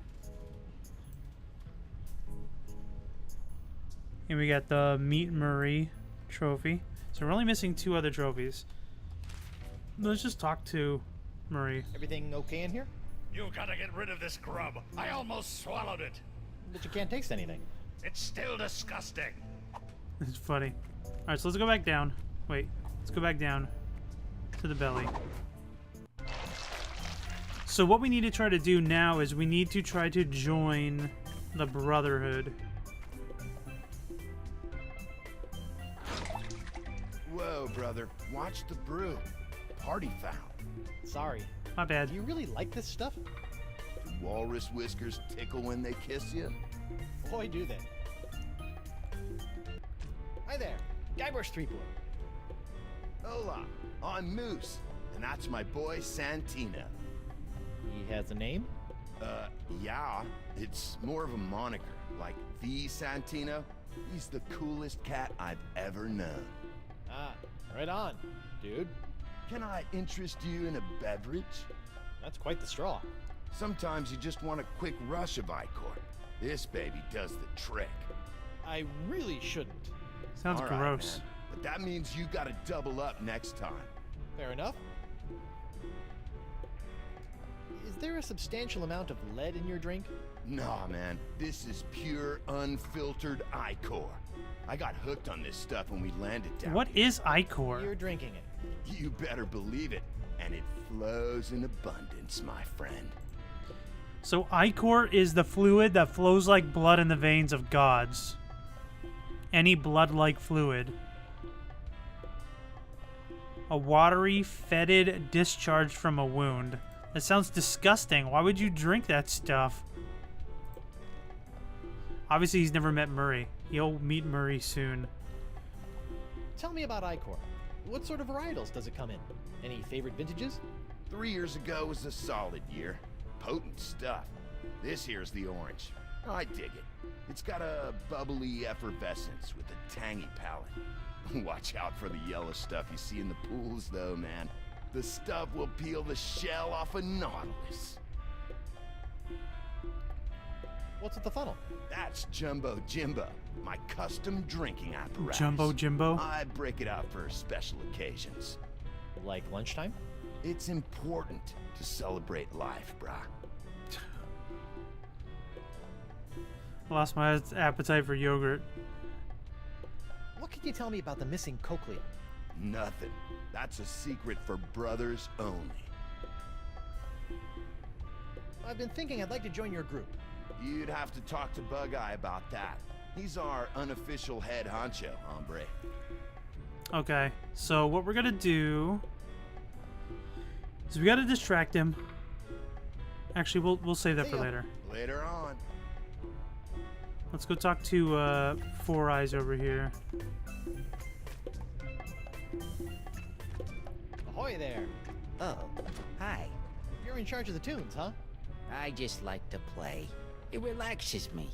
Speaker 1: And we got the Meet Murray trophy. So we're only missing 2 other trophies. Let's just talk to Murray.
Speaker 4: Everything okay in here?
Speaker 5: You gotta get rid of this grub. I almost swallowed it.
Speaker 4: But you can't taste anything.
Speaker 5: It's still disgusting.
Speaker 1: It's funny. Alright, so let's go back down. Wait, let's go back down to the belly. So what we need to try to do now is we need to try to join the Brotherhood.
Speaker 9: Whoa, brother. Watch the brew. Party foul.
Speaker 4: Sorry.
Speaker 1: My bad.
Speaker 4: Do you really like this stuff?
Speaker 9: Do walrus whiskers tickle when they kiss you?
Speaker 4: Boy, do they. Hi there. Guybrush Threepwood.
Speaker 9: Hola, I'm Moose, and that's my boy Santino.
Speaker 4: He has a name?
Speaker 9: Yeah, it's more of a moniker, like the Santino. He's the coolest cat I've ever known.
Speaker 4: Ah, right on, dude.
Speaker 9: Can I interest you in a beverage?
Speaker 4: That's quite the straw.
Speaker 9: Sometimes you just want a quick rush of Icor. This baby does the trick.
Speaker 4: I really shouldn't.
Speaker 1: Sounds
Speaker 9: All right,
Speaker 1: gross.
Speaker 9: man. But that means you gotta double up next time.
Speaker 4: Fair enough. Is there a substantial amount of lead in your drink?
Speaker 9: Nah, man. This is pure, unfiltered Icor. I got hooked on this stuff when we landed down
Speaker 1: What
Speaker 9: here.
Speaker 1: is Icor?
Speaker 4: You're drinking it.
Speaker 9: You better believe it. And it flows in abundance, my friend.
Speaker 1: So Icor is the fluid that flows like blood in the veins of gods. Any blood-like fluid. A watery, fetid discharge from a wound. That sounds disgusting. Why would you drink that stuff? Obviously, he's never met Murray. He'll meet Murray soon.
Speaker 4: Tell me about Icor. What sort of varietals does it come in? Any favorite vintages?
Speaker 9: 3 years ago was a solid year. Potent stuff. This here's the orange. I dig it. It's got a bubbly effervescence with a tangy palate. Watch out for the yellow stuff you see in the pools, though, man. The stuff will peel the shell off a nautilus.
Speaker 4: What's at the funnel?
Speaker 9: That's Jumbo Jimbo, my custom drinking apparatus.
Speaker 1: Jumbo Jimbo?
Speaker 9: I break it out for special occasions.
Speaker 4: Like lunchtime?
Speaker 9: It's important to celebrate life, brah.
Speaker 1: Lost my appetite for yogurt.
Speaker 4: What can you tell me about the missing cochlea?
Speaker 9: Nothing. That's a secret for brothers only.
Speaker 4: I've been thinking I'd like to join your group.
Speaker 9: You'd have to talk to Bug Eye about that. He's our unofficial head honcho, hombre.
Speaker 1: Okay, so what we're gonna do is we gotta distract him. Actually, we'll save that
Speaker 4: See
Speaker 1: for
Speaker 4: ya.
Speaker 1: later.
Speaker 9: Later on.
Speaker 1: Let's go talk to Four Eyes over here.
Speaker 4: Ahoy there!
Speaker 8: Oh, hi.
Speaker 4: You're in charge of the tunes, huh?
Speaker 8: I just like to play. It relaxes me.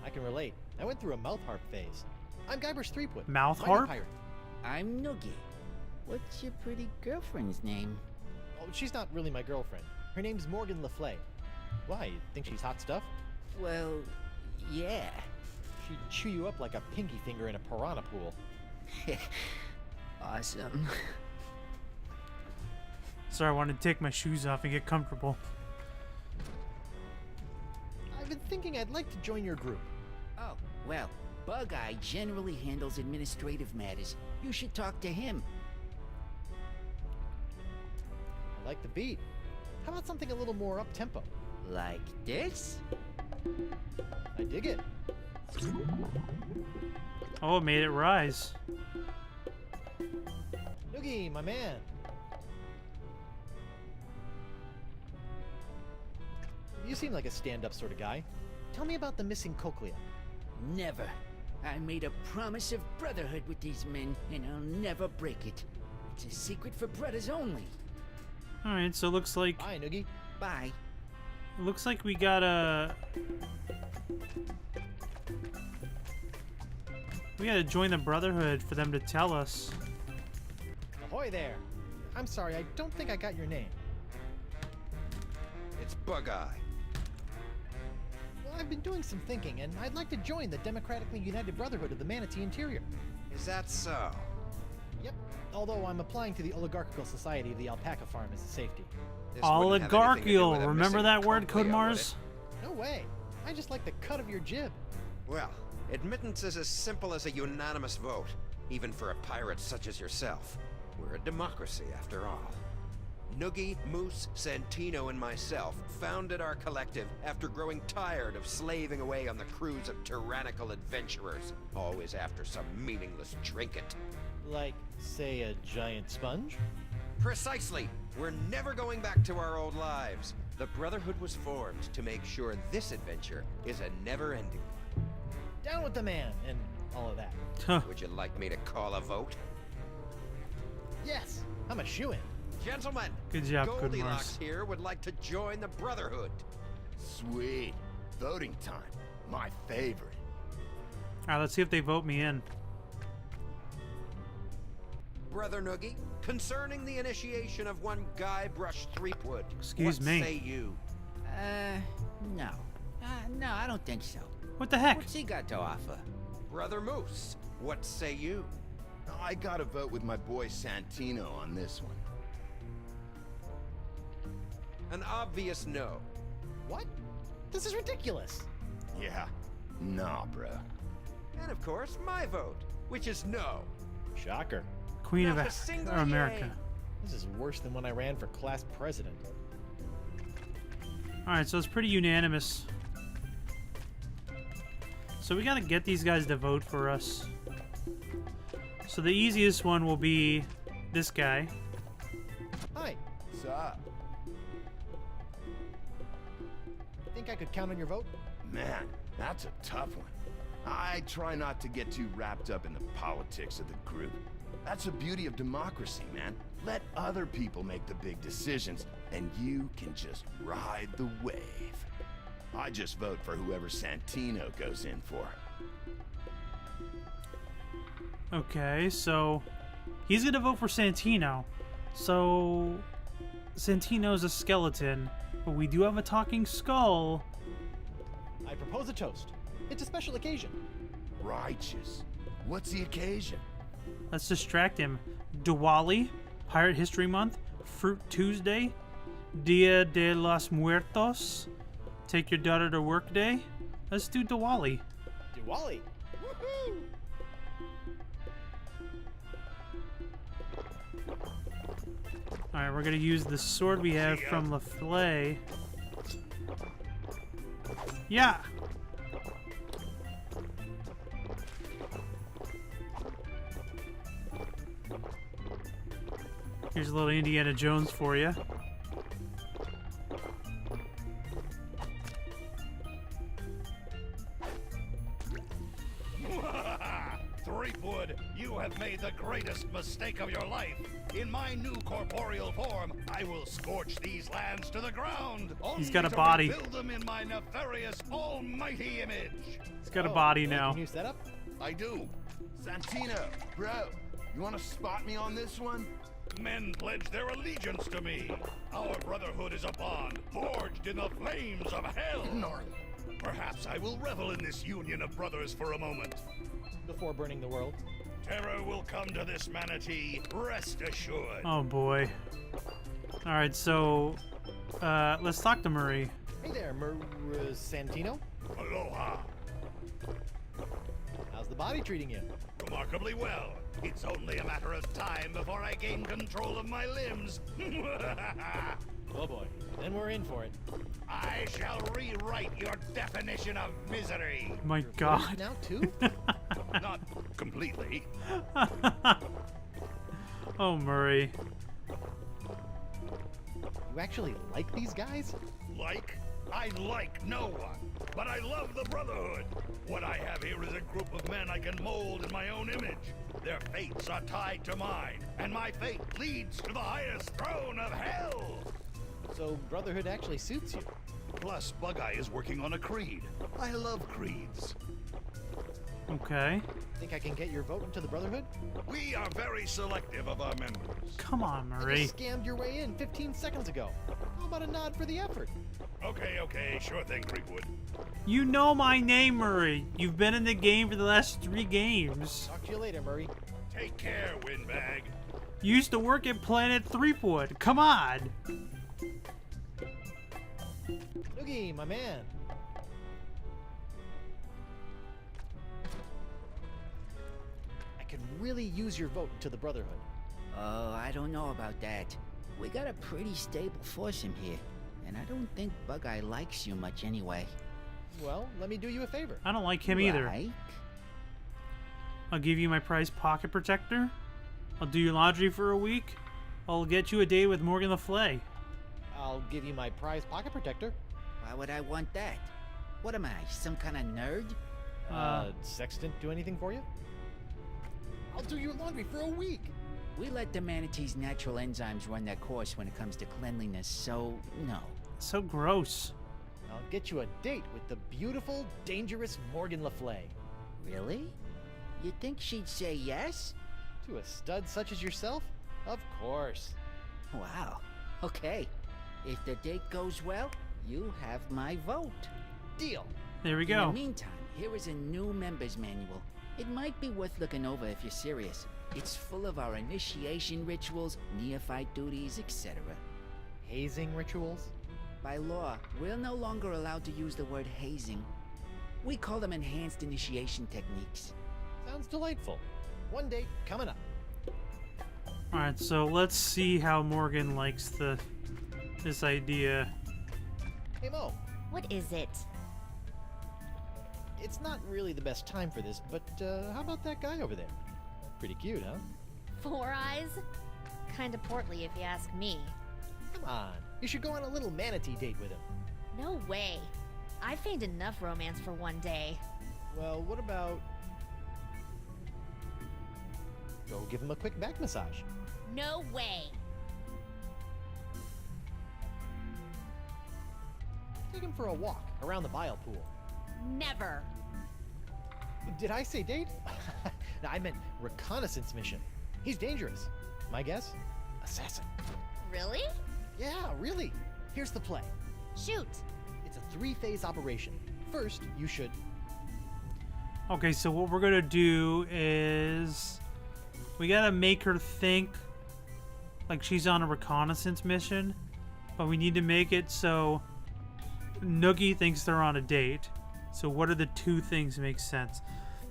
Speaker 4: I can relate. I went through a mouth harp phase. I'm Guybrush Threepwood.
Speaker 1: Mouth
Speaker 4: mighty
Speaker 1: harp?
Speaker 4: pirate.
Speaker 8: I'm Noogie. What's your pretty girlfriend's name?
Speaker 4: Oh, she's not really my girlfriend. Her name's Morgan LaFlay. Why, you think she's hot stuff?
Speaker 8: Well, yeah.
Speaker 4: She'd chew you up like a pinky finger in a piranha pool.
Speaker 8: Awesome.
Speaker 1: Sorry, I wanted to take my shoes off and get comfortable.
Speaker 4: I've been thinking I'd like to join your group.
Speaker 8: Oh, well, Bug Eye generally handles administrative matters. You should talk to him.
Speaker 4: I like the beat. How about something a little more up-tempo?
Speaker 8: Like this?
Speaker 4: I dig it.
Speaker 1: Oh, it made it rise.
Speaker 4: Noogie, my man. You seem like a stand-up sort of guy. Tell me about the missing cochlea.
Speaker 8: Never. I made a promise of brotherhood with these men, and I'll never break it. It's a secret for brothers only.
Speaker 1: Alright, so it looks like
Speaker 4: Bye, Noogie.
Speaker 8: Bye.
Speaker 1: we gotta join the Brotherhood for them to tell us.
Speaker 4: Ahoy there. I'm sorry, I don't think I got your name.
Speaker 6: It's Bug Eye.
Speaker 4: I've been doing some thinking, and I'd like to join the Democratically United Brotherhood of the Manatee Interior.
Speaker 6: Is that so?
Speaker 4: Yep. Although I'm applying to the Oligarchical Society of the Alpaca Farm as a safety.
Speaker 6: This wouldn't have anything to do
Speaker 1: Oligarchical.
Speaker 6: with a
Speaker 1: Remember
Speaker 6: missing
Speaker 1: that word,
Speaker 6: cochlea, would
Speaker 1: Codemars?
Speaker 6: it?
Speaker 4: No way. I just like the cut of your jib.
Speaker 6: Well, admittance is as simple as a unanimous vote, even for a pirate such as yourself. We're a democracy, after all. Noogie, Moose, Santino, and myself founded our collective after growing tired of slaving away on the crews of tyrannical adventurers, always after some meaningless trinket.
Speaker 4: Like, say, a giant sponge?
Speaker 6: Precisely! We're never going back to our old lives. The Brotherhood was formed to make sure this adventure is a never-ending one.
Speaker 4: Down with the man, and all of that.
Speaker 1: Huh.
Speaker 6: Would you like me to call a vote?
Speaker 4: Yes, I'm a shoo-in.
Speaker 6: Gentlemen,
Speaker 1: Good job,
Speaker 6: Goldilocks
Speaker 1: Codemars.
Speaker 6: here would like to join the Brotherhood.
Speaker 9: Sweet. Voting time. My favorite.
Speaker 1: Alright, let's see if they vote me in.
Speaker 6: Brother Noogie, concerning the initiation of one Guybrush Threepwood,
Speaker 1: Excuse
Speaker 6: what
Speaker 1: me.
Speaker 6: say you?
Speaker 8: No. No, I don't think so.
Speaker 1: What the heck?
Speaker 8: What's he got to offer?
Speaker 6: Brother Moose, what say you?
Speaker 9: I gotta vote with my boy Santino on this one.
Speaker 6: An obvious no.
Speaker 4: What? This is ridiculous.
Speaker 9: Yeah. Nah, bro.
Speaker 6: And of course, my vote, which is no.
Speaker 4: Shocker.
Speaker 1: Queen
Speaker 6: Not
Speaker 1: of
Speaker 6: a single
Speaker 1: America.
Speaker 6: yay.
Speaker 4: This is worse than when I ran for class president.
Speaker 1: Alright, so it's pretty unanimous. So we gotta get these guys to vote for us. So the easiest one will be this guy.
Speaker 4: Hi.
Speaker 9: What's up?
Speaker 4: Think I could count on your vote?
Speaker 9: Man, that's a tough one. I try not to get too wrapped up in the politics of the group. That's the beauty of democracy, man. Let other people make the big decisions, and you can just ride the wave. I just vote for whoever Santino goes in for.
Speaker 1: Okay, so he's gonna vote for Santino. So Santino's a skeleton, but we do have a talking skull.
Speaker 4: I propose a toast. It's a special occasion.
Speaker 9: Righteous. What's the occasion?
Speaker 1: Let's distract him. Diwali, Pirate History Month, Fruit Tuesday, Dia de los Muertos, Take Your Daughter to Work Day. Let's do Diwali.
Speaker 4: Diwali. Woohoo!
Speaker 1: Alright, we're gonna use the sword we have from LaFleur. Yeah! Here's a little Indiana Jones for you.
Speaker 5: Threepwood, you have made the greatest mistake of your life. In my new corporeal form, I will scorch these lands to the ground.
Speaker 1: He's got a
Speaker 5: only to
Speaker 1: body.
Speaker 5: rebuild them in my nefarious, almighty image.
Speaker 1: He's got a body
Speaker 4: you like
Speaker 1: now.
Speaker 4: your new setup?
Speaker 9: I do. Santino, bro, you want to spot me on this one?
Speaker 5: Men pledge their allegiance to me. Our brotherhood is a bond forged in the flames of hell.
Speaker 9: Gnarly.
Speaker 5: Perhaps I will revel in this union of brothers for a moment.
Speaker 4: Before burning the world.
Speaker 5: Terror will come to this manatee, rest assured.
Speaker 1: Oh boy. Alright, so let's talk to Murray.
Speaker 4: Hey there, Santino.
Speaker 5: Aloha.
Speaker 4: How's the body treating you?
Speaker 5: Remarkably well. It's only a matter of time before I gain control of my limbs.
Speaker 4: Oh boy. Then we're in for it.
Speaker 5: I shall rewrite your definition of misery.
Speaker 1: My God.
Speaker 4: Now too?
Speaker 5: Not completely.
Speaker 1: Oh, Murray.
Speaker 4: You actually like these guys?
Speaker 5: Like? I like no one, but I love the Brotherhood. What I have here is a group of men I can mold in my own image. Their fates are tied to mine, and my fate leads to the highest throne of hell.
Speaker 4: So Brotherhood actually suits you.
Speaker 5: Plus, Bug-Eye is working on a creed. I love creeds.
Speaker 1: Okay.
Speaker 4: Think I can get your vote into the Brotherhood?
Speaker 5: We are very selective of our members.
Speaker 1: Come on,
Speaker 4: I
Speaker 1: Murray.
Speaker 4: just scammed your way in 15 seconds ago.
Speaker 5: Who
Speaker 4: about a nod for the effort?
Speaker 5: Okay, sure thing, Creekwood.
Speaker 1: You know my name, Murray. You've been in the game for the last 3 games.
Speaker 4: Talk to you later, Murray.
Speaker 5: Take care, Windbag.
Speaker 1: You used to work at Planet Threepwood. Come on.
Speaker 4: Noogie, my man. I could really use your vote to the Brotherhood.
Speaker 8: Oh, I don't know about that. We got a pretty stable force in here, and I don't think Bug-Eye likes you much anyway.
Speaker 4: Well, let me do you a favor.
Speaker 1: I don't like him either.
Speaker 8: Right?
Speaker 1: I'll give you my prized pocket protector. I'll do your laundry for a week. I'll get you a date with Morgan Le Fay.
Speaker 4: I'll give you my prize pocket protector.
Speaker 8: Why would I want that? What am I, some kind of nerd?
Speaker 4: Sextant do anything for you? I'll do your laundry for a week.
Speaker 8: We let the manatee's natural enzymes run their course when it comes to cleanliness, so no.
Speaker 1: So gross.
Speaker 4: I'll get you a date with the beautiful, dangerous Morgan Le Fay.
Speaker 8: Really? You think she'd say yes?
Speaker 4: To a stud such as yourself? Of course.
Speaker 8: Wow. Okay. If the date goes well, you have my vote.
Speaker 4: Deal.
Speaker 1: There we
Speaker 8: In
Speaker 1: go.
Speaker 8: the meantime, here is a new member's manual. It might be worth looking over if you're serious. It's full of our initiation rituals, neophyte duties, etc.
Speaker 4: Hazing rituals?
Speaker 8: By law, we're no longer allowed to use the word hazing. We call them enhanced initiation techniques.
Speaker 4: Sounds delightful. One date coming up.
Speaker 1: Alright, so let's see how Morgan likes this idea.
Speaker 4: Hey, Mo.
Speaker 3: What is it?
Speaker 4: It's not really the best time for this, but how about that guy over there? Pretty cute, huh?
Speaker 3: 4 Eyes? Kinda portly if you ask me.
Speaker 4: Come on. You should go on a little manatee date with him.
Speaker 3: No way. I feigned enough romance for one day.
Speaker 4: Well, what about... Go give him a quick back massage.
Speaker 3: No way.
Speaker 4: Take him for a walk around the bile pool.
Speaker 3: Never.
Speaker 4: Did I say date? No, I meant reconnaissance mission. He's dangerous. My guess? Assassin.
Speaker 3: Really?
Speaker 4: Yeah, really. Here's the play.
Speaker 3: Shoot.
Speaker 4: It's a 3-phase operation. First, you should...
Speaker 1: Okay, so what we're gonna do is we gotta make her think like she's on a reconnaissance mission, but we need to make it so Noogie thinks they're on a date. So what are the 2 things that make sense?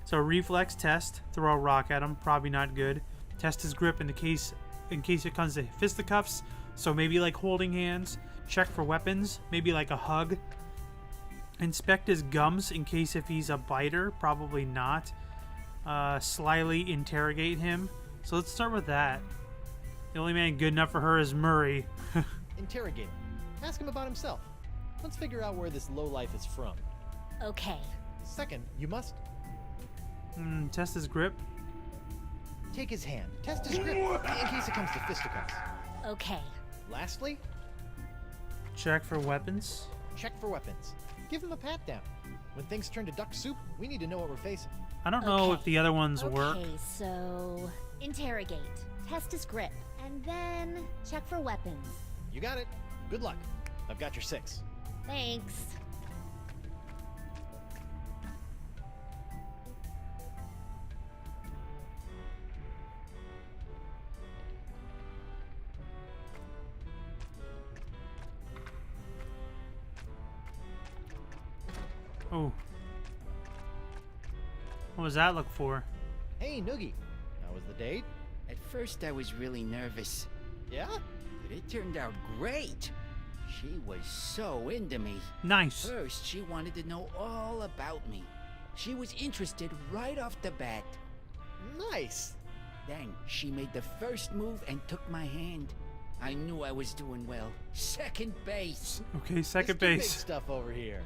Speaker 1: So reflex test, throw a rock at him, probably not good. Test his grip in case it comes to fisticuffs, so maybe like holding hands. Check for weapons, maybe like a hug. Inspect his gums in case if he's a biter, probably not. Slyly interrogate him. So let's start with that. The only man good enough for her is Murray.
Speaker 4: Interrogate him. Ask him about himself. Let's figure out where this lowlife is from.
Speaker 3: Okay.
Speaker 4: Second, you must...
Speaker 1: Test his grip.
Speaker 4: Take his hand. Test his grip in case it comes to fisticuffs.
Speaker 3: Okay.
Speaker 4: Lastly,
Speaker 1: Check for weapons.
Speaker 4: check for weapons. Give him a pat down. When things turn to duck soup, we need to know what we're facing.
Speaker 1: I don't know if
Speaker 3: Okay.
Speaker 1: the other ones work.
Speaker 3: Okay, so interrogate, test his grip, and then check for weapons.
Speaker 4: You got it. Good luck. I've got your 6.
Speaker 3: Thanks.
Speaker 1: Oh. What was that look for?
Speaker 4: Hey, Noogie. How was the date?
Speaker 8: At first I was really nervous,
Speaker 4: Yeah?
Speaker 8: but it turned out great. She was so into me.
Speaker 1: Nice.
Speaker 8: First, she wanted to know all about me. She was interested right off the bat.
Speaker 4: Nice.
Speaker 8: Then she made the first move and took my hand. I knew I was doing well. Second base.
Speaker 1: Okay, second
Speaker 4: Mr. Big
Speaker 1: base.
Speaker 4: stuff over here.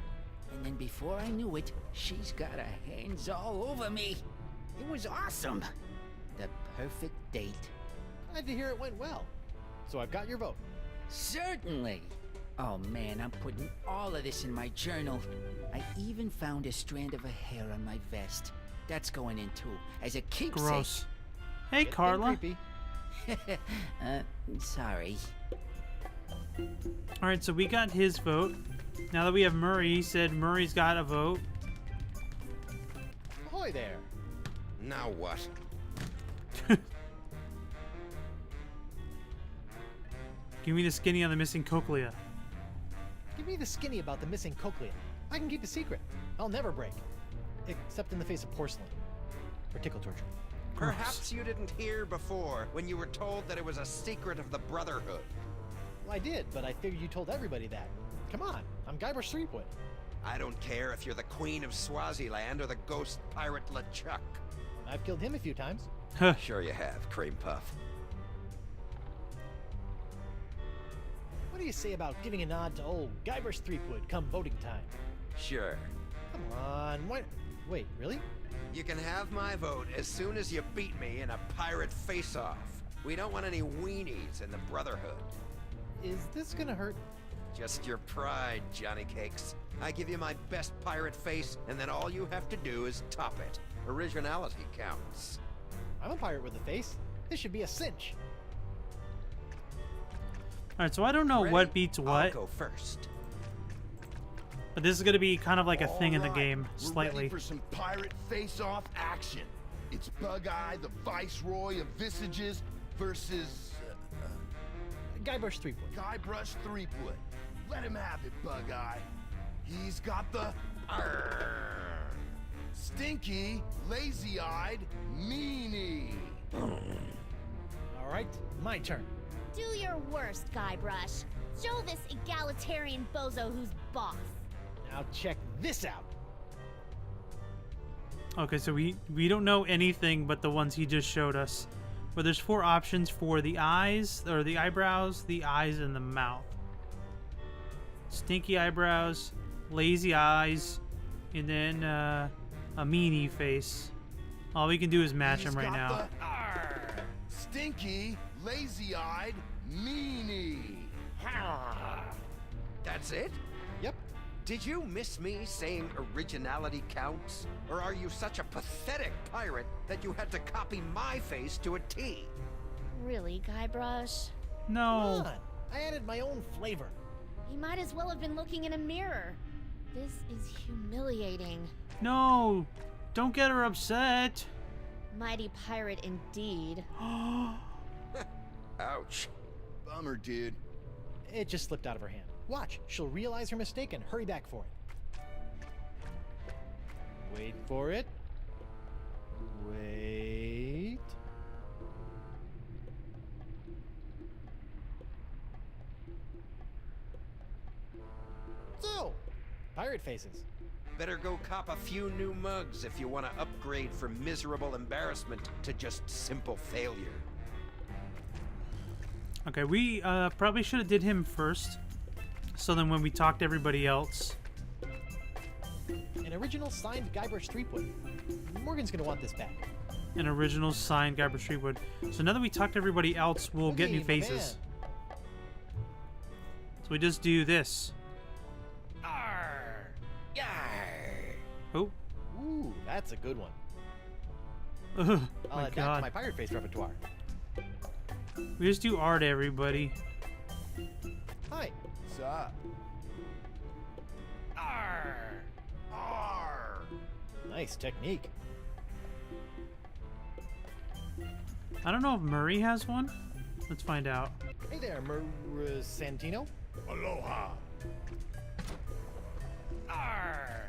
Speaker 8: And then before I knew it, she's got her hands all over me. It was awesome. The perfect date.
Speaker 4: Glad to hear it went well. So I've got your vote.
Speaker 8: Certainly. Oh man, I'm putting all of this in my journal. I even found a strand of her hair on my vest. That's going in too, as a keepsake.
Speaker 1: Gross. Hey,
Speaker 4: Getting
Speaker 1: Carla.
Speaker 4: creepy.
Speaker 8: Sorry.
Speaker 1: Alright, so we got his vote. Now that we have Murray, he said Murray's got a vote.
Speaker 4: Ahoy there.
Speaker 6: Now what?
Speaker 1: Give me the skinny on the missing cochlea.
Speaker 4: Give me the skinny about the missing cochlea. I can keep a secret. I'll never break. Except in the face of porcelain. Or tickle torture.
Speaker 6: Perhaps you didn't hear before when you were told that it was a secret of the Brotherhood.
Speaker 4: Well, I did, but I figured you told everybody that. Come on, I'm Guybrush Threepwood.
Speaker 6: I don't care if you're the Queen of Swaziland or the ghost pirate LeChuck.
Speaker 4: I've killed him a few times.
Speaker 6: Sure you have, Cream Puff.
Speaker 4: What do you say about giving a nod to old Guybrush Threepwood come voting time?
Speaker 6: Sure.
Speaker 4: Come on, what? Wait, really?
Speaker 6: You can have my vote as soon as you beat me in a pirate face-off. We don't want any weenies in the Brotherhood.
Speaker 4: Is this gonna hurt?
Speaker 6: Just your pride, Johnny Cakes. I give you my best pirate face, and then all you have to do is top it. Originality counts.
Speaker 4: I'm a pirate with a face. This should be a cinch.
Speaker 1: Alright, so I don't know what beats
Speaker 6: I'll
Speaker 1: what,
Speaker 6: go first.
Speaker 1: but this is going to be kind of like a thing in the
Speaker 9: All
Speaker 1: game,
Speaker 9: right, we're
Speaker 1: slightly.
Speaker 9: ready for some pirate face-off action. It's Bug-Eye, the Viceroy of Visages, versus
Speaker 4: Guybrush Threepwood.
Speaker 9: Guybrush Threepwood. Let him have it, Bug-Eye. He's got the stinky, lazy-eyed meanie.
Speaker 4: All right, my turn.
Speaker 3: Do your worst, Guybrush. Show this egalitarian bozo who's boss.
Speaker 4: Now check this out.
Speaker 1: Okay, so we don't know anything but the ones he just showed us. But there's 4 options for the eyes, or the eyebrows, the eyes, and the mouth. Stinky eyebrows, lazy eyes, and then a meanie face. All we can do is match him right now.
Speaker 9: The stinky, lazy-eyed meanie.
Speaker 6: That's it?
Speaker 4: Yep.
Speaker 6: Did you miss me saying originality counts? Or are you such a pathetic pirate that you had to copy my face to a T?
Speaker 3: Really, Guybrush?
Speaker 1: No.
Speaker 4: Come on. I added my own flavor.
Speaker 3: He might as well have been looking in a mirror. This is humiliating.
Speaker 1: No. Don't get her upset.
Speaker 3: Mighty pirate indeed.
Speaker 6: Ouch.
Speaker 9: Bummer, dude.
Speaker 4: It just slipped out of her hand. Watch, she'll realize her mistake and hurry back for it. Wait for it. Wait. So, pirate faces.
Speaker 6: Better go cop a few new mugs if you want to upgrade from miserable embarrassment to just simple failure.
Speaker 1: Okay, we probably should have did him first. So then when we talk to everybody else.
Speaker 4: An original signed Guybrush Threepwood. Morgan's gonna want this back.
Speaker 1: An original signed Guybrush Threepwood. So now that we talked to everybody else, we'll get new
Speaker 4: Okay, my
Speaker 1: faces.
Speaker 4: man.
Speaker 1: So we just do this.
Speaker 6: Arr! Yar!
Speaker 1: Oh.
Speaker 4: Ooh, that's a good one.
Speaker 1: Ugh,
Speaker 4: I'll
Speaker 1: my
Speaker 4: add that to
Speaker 1: God.
Speaker 4: my pirate face repertoire.
Speaker 1: We just do R to everybody.
Speaker 4: Hi.
Speaker 9: What's up?
Speaker 6: Arr!
Speaker 9: Arr!
Speaker 4: Nice technique.
Speaker 1: I don't know if Murray has one. Let's find out.
Speaker 4: Hey there, Santino.
Speaker 5: Aloha.
Speaker 6: Arr!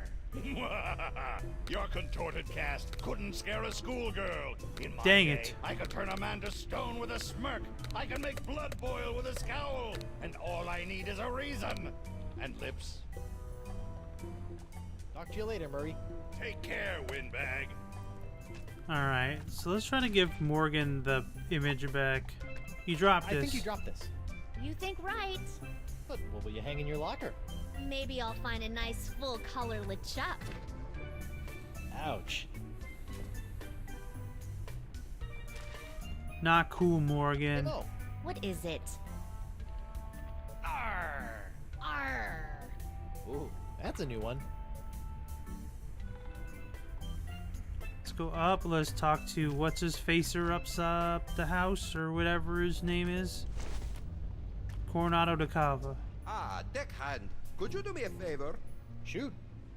Speaker 5: Your contorted cast couldn't scare a schoolgirl. In my
Speaker 1: Dang
Speaker 5: day,
Speaker 1: it.
Speaker 5: I could turn a man to stone with a smirk. I can make blood boil with a scowl. And all I need is a reason. And lips.
Speaker 4: Talk to you later, Murray.
Speaker 5: Take care, windbag.
Speaker 1: Alright, so let's try to give Morgan the image back. You dropped
Speaker 4: I
Speaker 1: this.
Speaker 4: think you dropped this.
Speaker 3: You think right.
Speaker 4: But what will you hang in your locker?
Speaker 3: Maybe I'll find a nice full-color LeChuck.
Speaker 4: Ouch.
Speaker 1: Not cool, Morgan.
Speaker 4: Hey, Mo.
Speaker 3: What is it?
Speaker 6: Arr!
Speaker 3: Arr!
Speaker 4: Ooh, that's a new one.
Speaker 1: Let's go up. Let's talk to what's his facer up the house or whatever his name is. Coronado de Cava.
Speaker 6: Ah, deckhand, could you do me a favor?
Speaker 4: Shoot.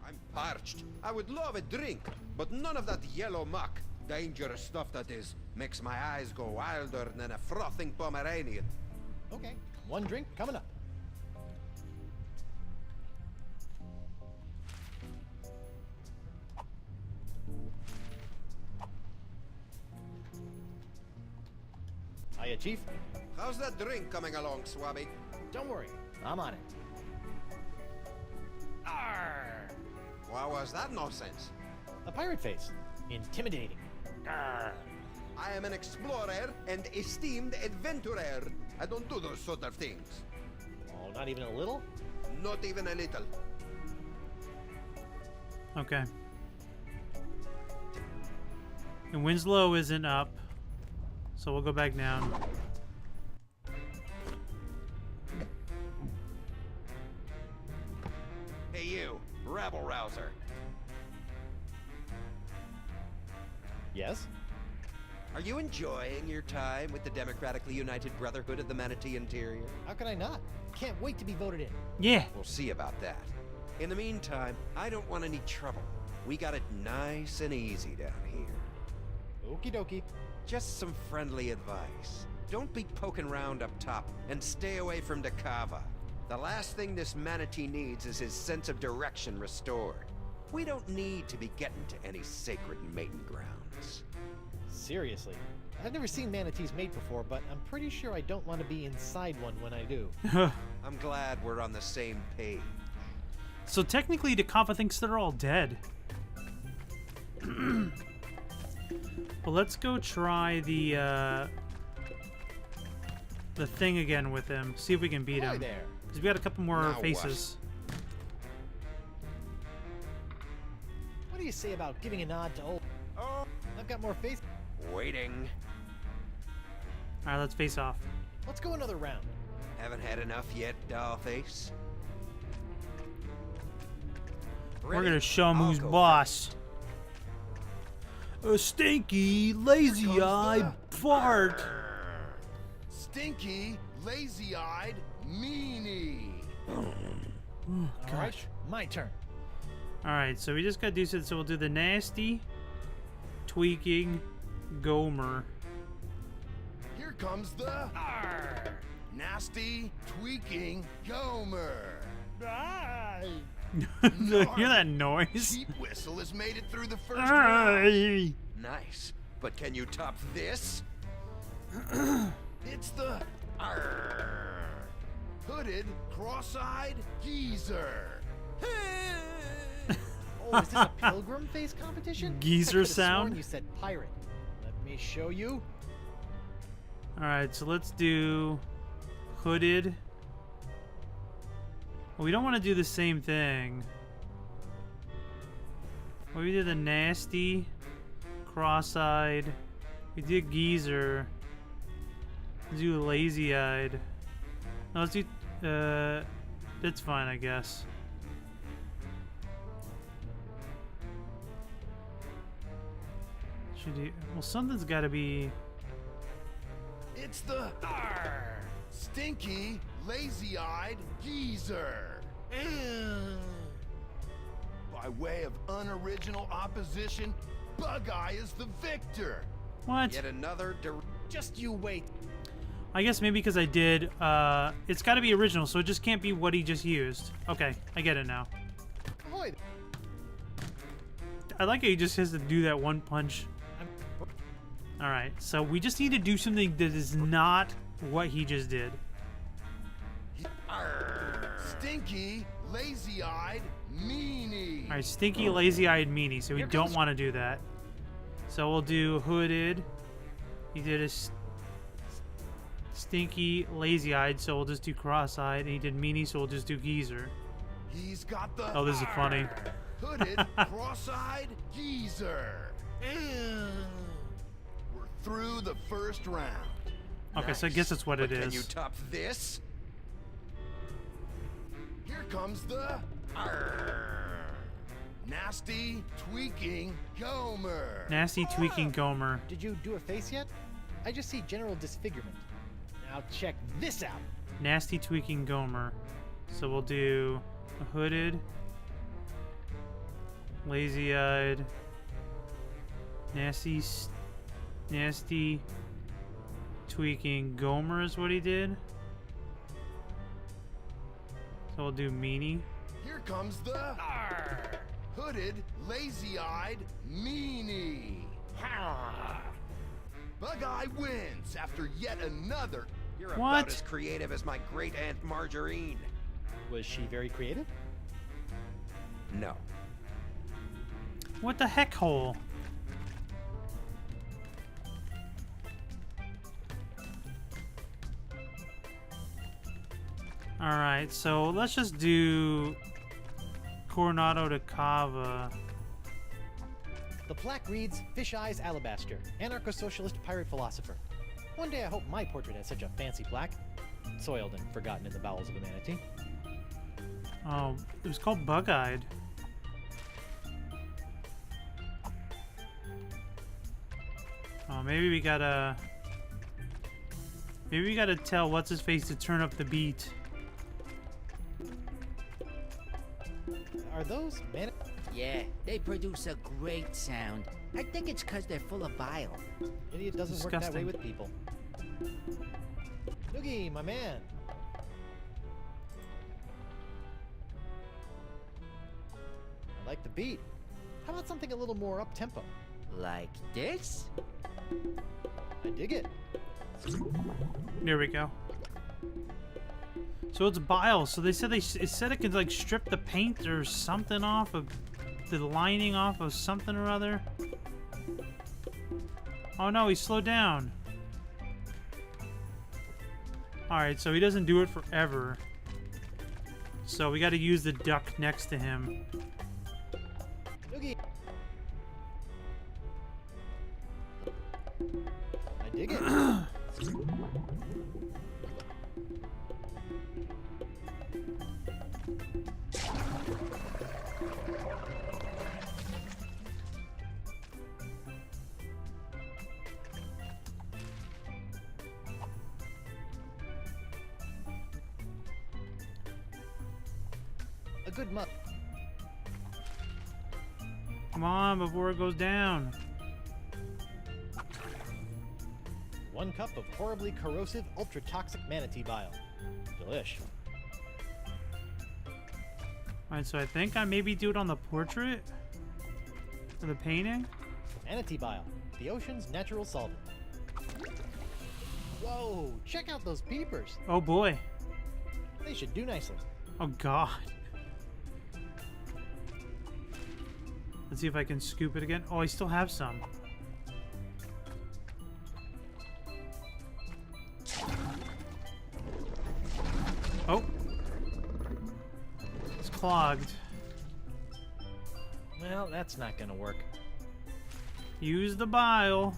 Speaker 6: I'm parched. I would love a drink, but none of that yellow muck. Dangerous stuff that is. Makes my eyes go wilder than a frothing Pomeranian.
Speaker 4: Okay, one drink coming up. Hiya, Chief.
Speaker 6: How's that drink coming along, Swabby?
Speaker 4: Don't worry, I'm on it. Arr!
Speaker 6: What was that nonsense?
Speaker 4: A pirate face. Intimidating. Arr!
Speaker 6: I am an explorer and esteemed adventurer. I don't do those sort of things.
Speaker 4: Oh, not even a little?
Speaker 6: Not even a little.
Speaker 1: Okay. And Winslow isn't up, so we'll go back down.
Speaker 6: Hey you, rabble-rouser.
Speaker 4: Yes?
Speaker 6: Are you enjoying your time with the Democratically United Brotherhood of the Manatee Interior?
Speaker 4: How could I not? Can't wait to be voted in.
Speaker 1: Yeah.
Speaker 6: We'll see about that. In the meantime, I don't want any trouble. We got it nice and easy down here.
Speaker 4: Okie dokie.
Speaker 6: Just some friendly advice. Don't be poking around up top, and stay away from Dakava. The last thing this manatee needs is his sense of direction restored. We don't need to be getting to any sacred mating grounds.
Speaker 4: Seriously. I've never seen manatees mate before, but I'm pretty sure I don't want to be inside one when I do.
Speaker 6: I'm glad we're on the same page.
Speaker 1: So technically, Dakava thinks they're all dead. Well, let's go try the thing again with him. See if we can beat
Speaker 4: Hi
Speaker 1: him.
Speaker 4: there.
Speaker 1: Because we got a couple more
Speaker 6: Now what?
Speaker 1: faces.
Speaker 4: What do you say about giving a nod to old...
Speaker 6: Oh,
Speaker 4: I've got more faces.
Speaker 6: waiting.
Speaker 1: All right, let's face off.
Speaker 4: Let's go another round.
Speaker 6: Haven't had enough yet, dollface?
Speaker 1: We're gonna show him who's boss. A stinky, lazy-eyed fart.
Speaker 9: Stinky, lazy-eyed meanie.
Speaker 4: All right, my turn.
Speaker 1: All right, so we just gotta do something. So we'll do the nasty, tweaking, Gomer.
Speaker 9: Here comes the nasty, tweaking Gomer.
Speaker 1: You hear that noise?
Speaker 9: Cheap whistle has made it through the first round.
Speaker 1: Ay.
Speaker 6: Nice. But can you top this?
Speaker 9: It's the hooded, cross-eyed geezer.
Speaker 4: Oh, is this a pilgrim face competition?
Speaker 1: Geezer
Speaker 4: I could've
Speaker 1: sound?
Speaker 4: sworn you said pirate. Let me show you.
Speaker 1: All right, so let's do hooded. Well, we don't want to do the same thing. Well, we did the nasty, cross-eyed. We did geezer. Let's do lazy-eyed. No, let's do. That's fine, I guess. Should do. Well, something's got to be.
Speaker 9: It's the stinky, lazy-eyed geezer. By way of unoriginal opposition, Bug-Eye is the victor.
Speaker 1: What?
Speaker 6: Yet another
Speaker 4: Just you wait.
Speaker 1: I guess maybe because I did. It's got to be original, so it just can't be what he just used. Okay, I get it now.
Speaker 4: Ahoy.
Speaker 1: I like how he just has to do that one punch. Alright, so we just need to do something that is not what he just did.
Speaker 9: Stinky, lazy-eyed meanie.
Speaker 1: Alright, stinky, lazy-eyed meanie, so we don't want to do that. So we'll do hooded. He did a stinky, lazy-eyed, so we'll just do cross-eyed. And he did meanie, so we'll just do geezer.
Speaker 9: He's got the
Speaker 1: Oh, this is funny.
Speaker 9: hooded, cross-eyed geezer. We're through the first round.
Speaker 1: Okay, so I guess that's what it
Speaker 6: Can you
Speaker 1: is.
Speaker 6: top this?
Speaker 9: Here comes the nasty, tweaking Gomer.
Speaker 1: Nasty, tweaking Gomer.
Speaker 4: Did you do a face yet? I just see general disfigurement. Now check this out.
Speaker 1: Nasty Tweaking Gomer. So we'll do a hooded, lazy-eyed, nasty Tweaking Gomer is what he did. So we'll do meanie.
Speaker 9: Here comes the hooded, lazy-eyed meanie. Bug-Eye wins after yet another.
Speaker 6: You're
Speaker 1: What?
Speaker 6: about as creative as my great aunt Margarine.
Speaker 4: Was she very creative?
Speaker 6: No.
Speaker 1: What the heck hole? Alright, so let's just do Coronado de Cava.
Speaker 4: The plaque reads, Fish Eyes Alabaster, anarcho-socialist pirate philosopher. One day I hope my portrait has such a fancy plaque. Soiled and forgotten in the bowels of a manatee.
Speaker 1: Oh, it was called Bug-Eyed. Oh, maybe we gotta tell what's-his-face to turn up the beat.
Speaker 4: Are those
Speaker 8: Yeah, they produce a great sound. I think it's because they're full of bile.
Speaker 4: Idiot doesn't work that way
Speaker 1: Disgusting.
Speaker 4: with people. Noogie, my man. I like the beat. How about something a little more up-tempo?
Speaker 8: Like this?
Speaker 4: I dig it.
Speaker 1: There we go. So it's bile. So they said it said it could like strip the paint or something off of the lining off of something or other. Oh no, he slowed down. Alright, so he doesn't do it forever. So we got to use the duck next to him.
Speaker 4: Noogie. I dig it. A good month.
Speaker 1: Come on, before it goes down.
Speaker 4: 1 cup of horribly corrosive, ultra-toxic manatee bile. Delish.
Speaker 1: Alright, so I think I maybe do it on the portrait? For the painting?
Speaker 4: Manatee bile, the ocean's natural solvent. Whoa, check out those peepers.
Speaker 1: Oh boy.
Speaker 4: They should do nicely.
Speaker 1: Oh god. Let's see if I can scoop it again. Oh, I still have some. Oh. It's clogged.
Speaker 4: Well, that's not gonna work.
Speaker 1: Use the bile.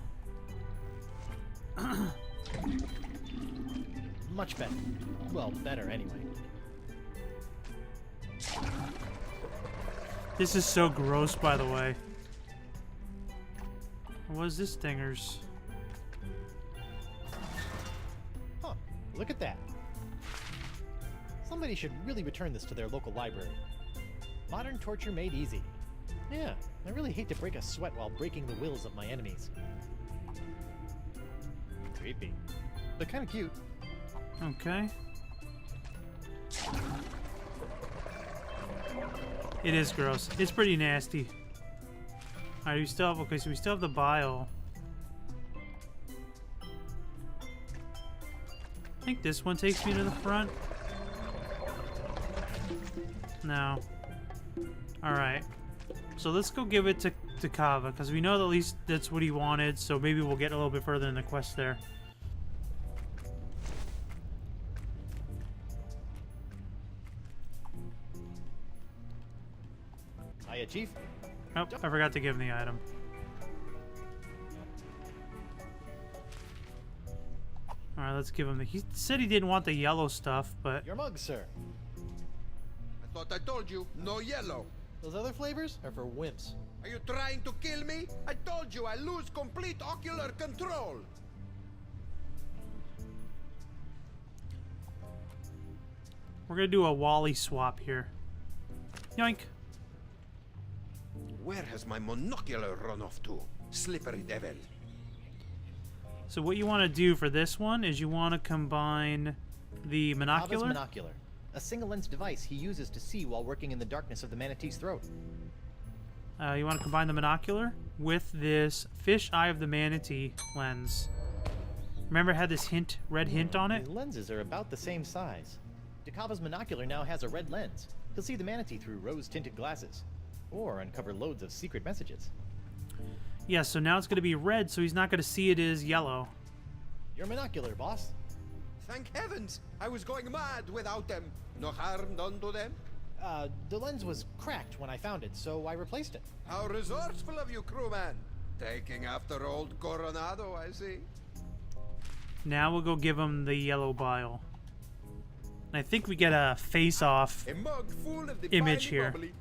Speaker 4: Much better. Well, better anyway.
Speaker 1: This is so gross, by the way. What is this dinger's?
Speaker 4: Huh, look at that. Somebody should really return this to their local library. Modern torture made easy. Yeah, I really hate to break a sweat while breaking the wills of my enemies. Creepy. But kind of cute.
Speaker 1: Okay. It is gross. It's pretty nasty. Alright, we still have... Okay, so we still have the bile. I think this one takes me to the front. No. Alright. So let's go give it to Kava, because we know that at least that's what he wanted, so maybe we'll get a little bit further in the quest there.
Speaker 4: Hiya, Chief.
Speaker 1: Oh, I forgot to give him the item. Alright, let's give him the... He said he didn't want the yellow stuff, but...
Speaker 4: Your mug, sir.
Speaker 6: I thought I told you, no yellow.
Speaker 4: Those other flavors are for wimps.
Speaker 6: Are you trying to kill me? I told you I lose complete ocular control.
Speaker 1: We're gonna do a Wally swap here. Yoink.
Speaker 6: Where has my monocular run off to? Slippery devil.
Speaker 1: So what you want to do for this one is you want to combine the
Speaker 4: Lava's
Speaker 1: monocular.
Speaker 4: monocular. A single-lens device he uses to see while working in the darkness of the manatee's throat.
Speaker 1: You want to combine the monocular with this fish eye of the manatee lens. Remember it had this hint, red hint on it?
Speaker 4: The lenses are about the same size. Dakava's monocular now has a red lens. He'll see the manatee through rose-tinted glasses. Or uncover loads of secret messages.
Speaker 1: Yeah, so now it's going to be red, so he's not going to see it as yellow.
Speaker 4: Your monocular, boss.
Speaker 6: Thank heavens! I was going mad without them. No harm done to them.
Speaker 4: The lens was cracked when I found it, so I replaced it.
Speaker 6: How resourceful of you, crewman. Taking after old Coronado, I see.
Speaker 1: Now we'll go give him the yellow bile. And I think we get a face-off
Speaker 6: A mug full of the
Speaker 1: image
Speaker 6: finely
Speaker 1: here.
Speaker 6: bubbly.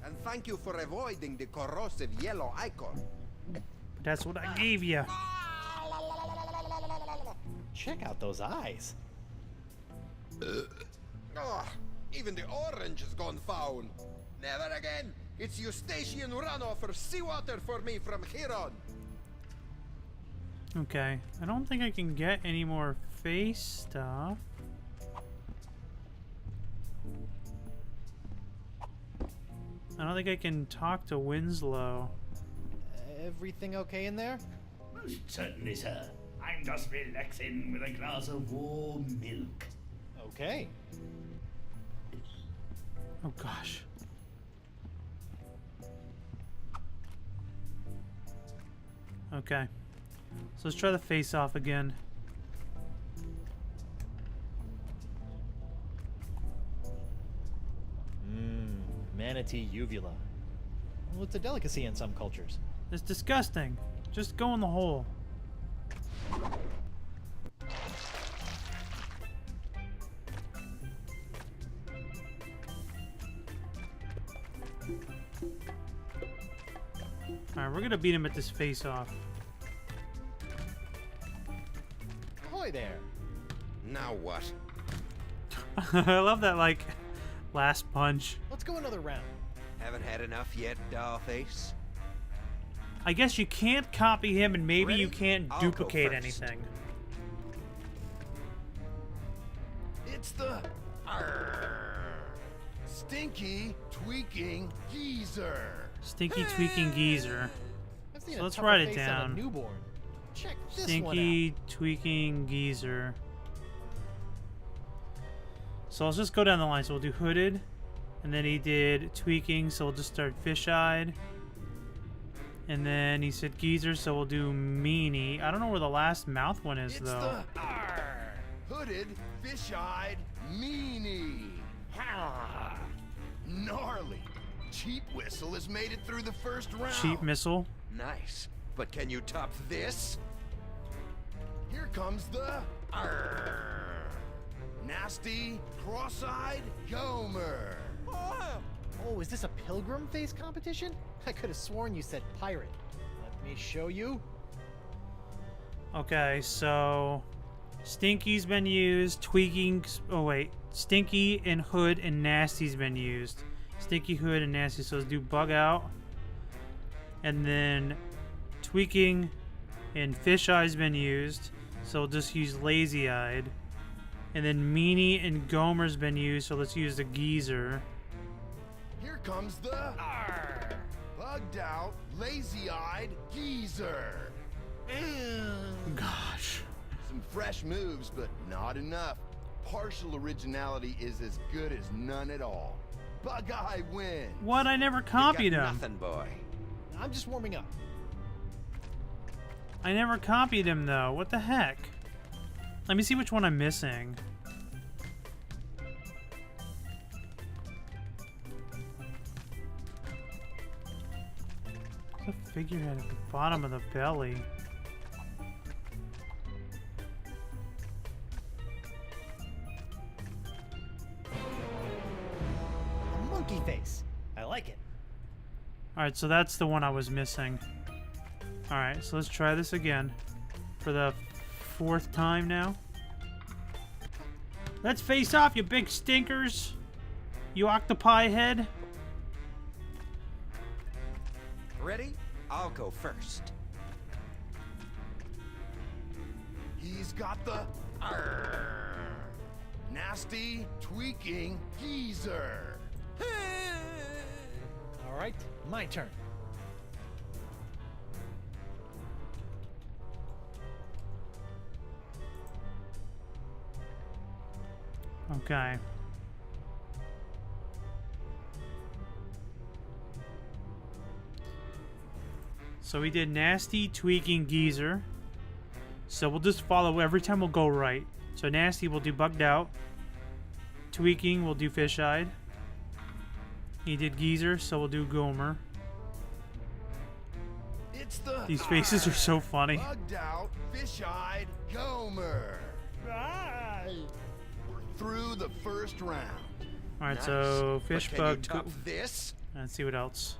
Speaker 6: And thank you for avoiding the corrosive yellow icon.
Speaker 1: That's what I gave you.
Speaker 4: Check out those eyes.
Speaker 6: Oh, even the orange has gone foul. Never again. It's Eustachian runoff or seawater for me from here on.
Speaker 1: Okay, I don't think I can get any more face stuff. I don't think I can talk to Winslow.
Speaker 4: Everything okay in there?
Speaker 5: Most certainly, sir. I'm just relaxing with a glass of warm milk.
Speaker 4: Okay.
Speaker 1: Oh gosh. Okay. So let's try the face off again.
Speaker 4: Manatee uvula. Well, it's a delicacy in some cultures.
Speaker 1: It's disgusting. Just go in the hole. Alright, we're gonna beat him at this face off.
Speaker 4: Ahoy there!
Speaker 6: Now what?
Speaker 1: I love that, like, last punch.
Speaker 4: Let's go another round.
Speaker 6: Haven't had enough yet, dollface?
Speaker 1: I guess you can't copy him, and maybe
Speaker 6: Ready?
Speaker 1: you can't
Speaker 6: I'll go
Speaker 1: duplicate
Speaker 6: first.
Speaker 1: anything.
Speaker 9: It's the stinky tweaking geezer.
Speaker 1: Stinky tweaking geezer.
Speaker 4: I've seen
Speaker 1: So
Speaker 4: a
Speaker 1: let's
Speaker 4: tougher
Speaker 1: write it
Speaker 4: face on
Speaker 1: down.
Speaker 4: a newborn. Check this one
Speaker 1: Stinky tweaking geezer. So let's just go down the line. So we'll do hooded, and then he did tweaking, so we'll just start fish-eyed. And then he said geezer, so we'll do meanie. I don't know where the last mouth one is,
Speaker 9: It's
Speaker 1: though.
Speaker 9: the hooded, fish-eyed meanie. Ha! Gnarly. Cheap Whistle has made it through the first round.
Speaker 1: Cheap missile.
Speaker 6: Nice. But can you top this?
Speaker 9: Here comes the nasty, cross-eyed Gomer.
Speaker 4: Oh, is this a pilgrim face competition? I could have sworn you said pirate. Let me show you.
Speaker 1: Okay, so Stinky's been used. Tweaking. Oh wait, Stinky and Hood and Nasty's been used. Stinky, Hood, and Nasty. So let's do bug out, and then tweaking and fish eye's been used. So we'll just use lazy eyed, and then meanie and Gomer's been used. So let's use the geezer.
Speaker 9: Here comes the bugged out, lazy-eyed geezer.
Speaker 1: Gosh.
Speaker 9: Some fresh moves, but not enough. Partial originality is as good as none at all. Bug-eye wins.
Speaker 1: What? I never
Speaker 6: You
Speaker 1: copied
Speaker 6: got
Speaker 1: him.
Speaker 6: nothing, boy.
Speaker 4: I'm just warming up.
Speaker 1: I never copied him though. What the heck? Let me see which one I'm missing. There's a figurehead at the bottom of the belly.
Speaker 4: A monkey face. I like it.
Speaker 1: Alright, so that's the one I was missing. Alright, so let's try this again. For the 4th time now. Let's face off, you big stinkers. You octopi head.
Speaker 6: Ready? I'll go first.
Speaker 9: He's got the nasty tweaking geezer.
Speaker 4: All right, my turn.
Speaker 1: Okay. So we did nasty, tweaking, geezer. So we'll just follow every time we'll go right. So nasty we'll do bugged out. Tweaking we'll do fish-eyed. He did geezer, so we'll do Gomer.
Speaker 9: It's the
Speaker 1: These faces are so funny.
Speaker 9: bugged out, fish-eyed Gomer. We're through the first round.
Speaker 1: Alright,
Speaker 6: Nice.
Speaker 1: so
Speaker 6: But
Speaker 1: fish,
Speaker 6: can
Speaker 1: bug,
Speaker 6: you top this?
Speaker 1: let's see what else.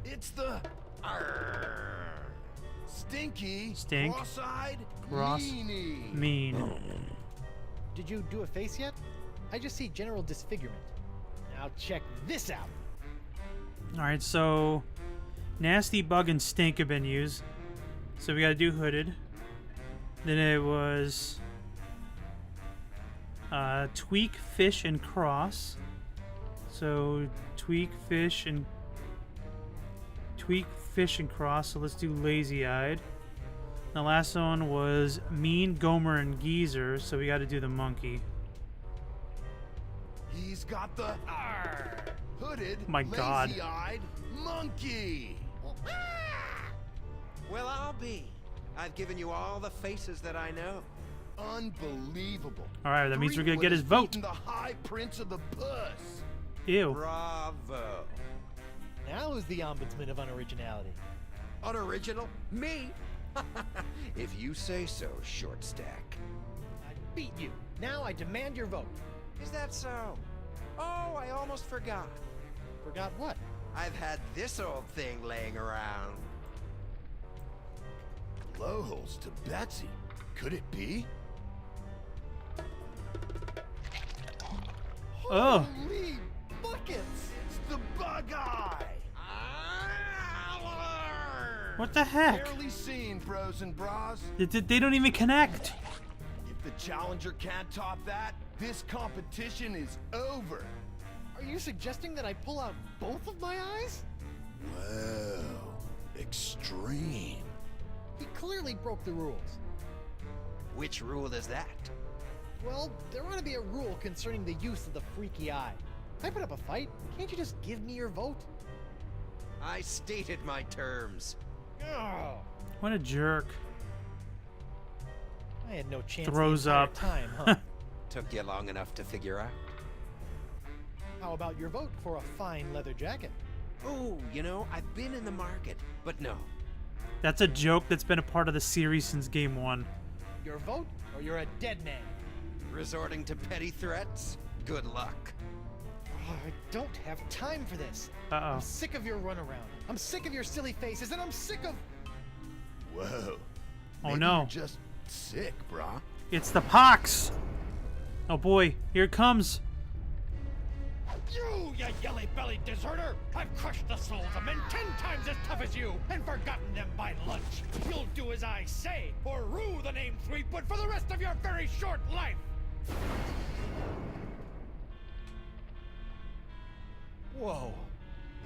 Speaker 9: It's the stinky,
Speaker 1: Stink.
Speaker 9: cross-eyed,
Speaker 1: Cross.
Speaker 9: meanie.
Speaker 1: Mean.
Speaker 4: Did you do a face yet? I just see general disfigurement. Now check this out.
Speaker 1: Alright, so nasty, bug, and stink have been used. So we gotta do hooded. Then it was tweak, fish, and cross. So tweak, fish, and cross. So let's do lazy-eyed. The last one was mean, Gomer, and geezer. So we gotta do the monkey.
Speaker 9: He's got the hooded,
Speaker 1: My God.
Speaker 9: lazy-eyed monkey.
Speaker 6: Well, I'll be. I've given you all the faces that I know.
Speaker 9: Unbelievable.
Speaker 1: Alright, that means we're gonna
Speaker 9: Threepwood
Speaker 1: get his
Speaker 9: has
Speaker 1: vote.
Speaker 9: beaten the high prince of the puss.
Speaker 1: Ew.
Speaker 6: Bravo.
Speaker 4: Now who's the ombudsman of unoriginality?
Speaker 6: Unoriginal? Me? If you say so, short stack.
Speaker 4: I beat you. Now I demand your vote.
Speaker 6: Is that so? Oh, I almost forgot.
Speaker 4: Forgot what?
Speaker 6: I've had this old thing laying around.
Speaker 9: Blowholes to Betsy. Could it be?
Speaker 1: Oh.
Speaker 9: Holy buckets! It's the bug eye!
Speaker 1: What the heck?
Speaker 9: Barely seen, bros and bras.
Speaker 1: They don't even connect.
Speaker 9: If the challenger can't top that, this competition is over.
Speaker 4: Are you suggesting that I pull out both of my eyes?
Speaker 9: Well, extreme.
Speaker 4: He clearly broke the rules.
Speaker 6: Which rule is that?
Speaker 4: Well, there ought to be a rule concerning the use of the freaky eye. I put up a fight. Can't you just give me your vote?
Speaker 6: I stated my terms.
Speaker 4: Oh,
Speaker 1: What a jerk.
Speaker 4: I had no chance.
Speaker 1: Throws
Speaker 4: the entire
Speaker 1: up.
Speaker 4: time, huh?
Speaker 6: Took you long enough to figure out.
Speaker 4: How about your vote for a fine leather jacket?
Speaker 6: Oh, you know, I've been in the market, but no.
Speaker 1: That's a joke that's been a part of the series since game 1.
Speaker 4: Your vote, or you're a dead man?
Speaker 6: Resorting to petty threats? Good luck.
Speaker 4: Oh, I don't have time for this.
Speaker 1: Uh-oh.
Speaker 4: I'm sick of your runaround. I'm sick of your silly faces, and I'm sick of...
Speaker 9: Whoa.
Speaker 1: Oh
Speaker 9: Maybe
Speaker 1: no.
Speaker 9: You're just sick, brah.
Speaker 1: It's the pox. Oh boy, here it comes.
Speaker 12: You yelly-bellied deserter! I've crushed the souls of men 10 times as tough as you, and forgotten them by lunch. You'll do as I say, or rue the name Threepwood for the rest of your very short life!
Speaker 4: Whoa.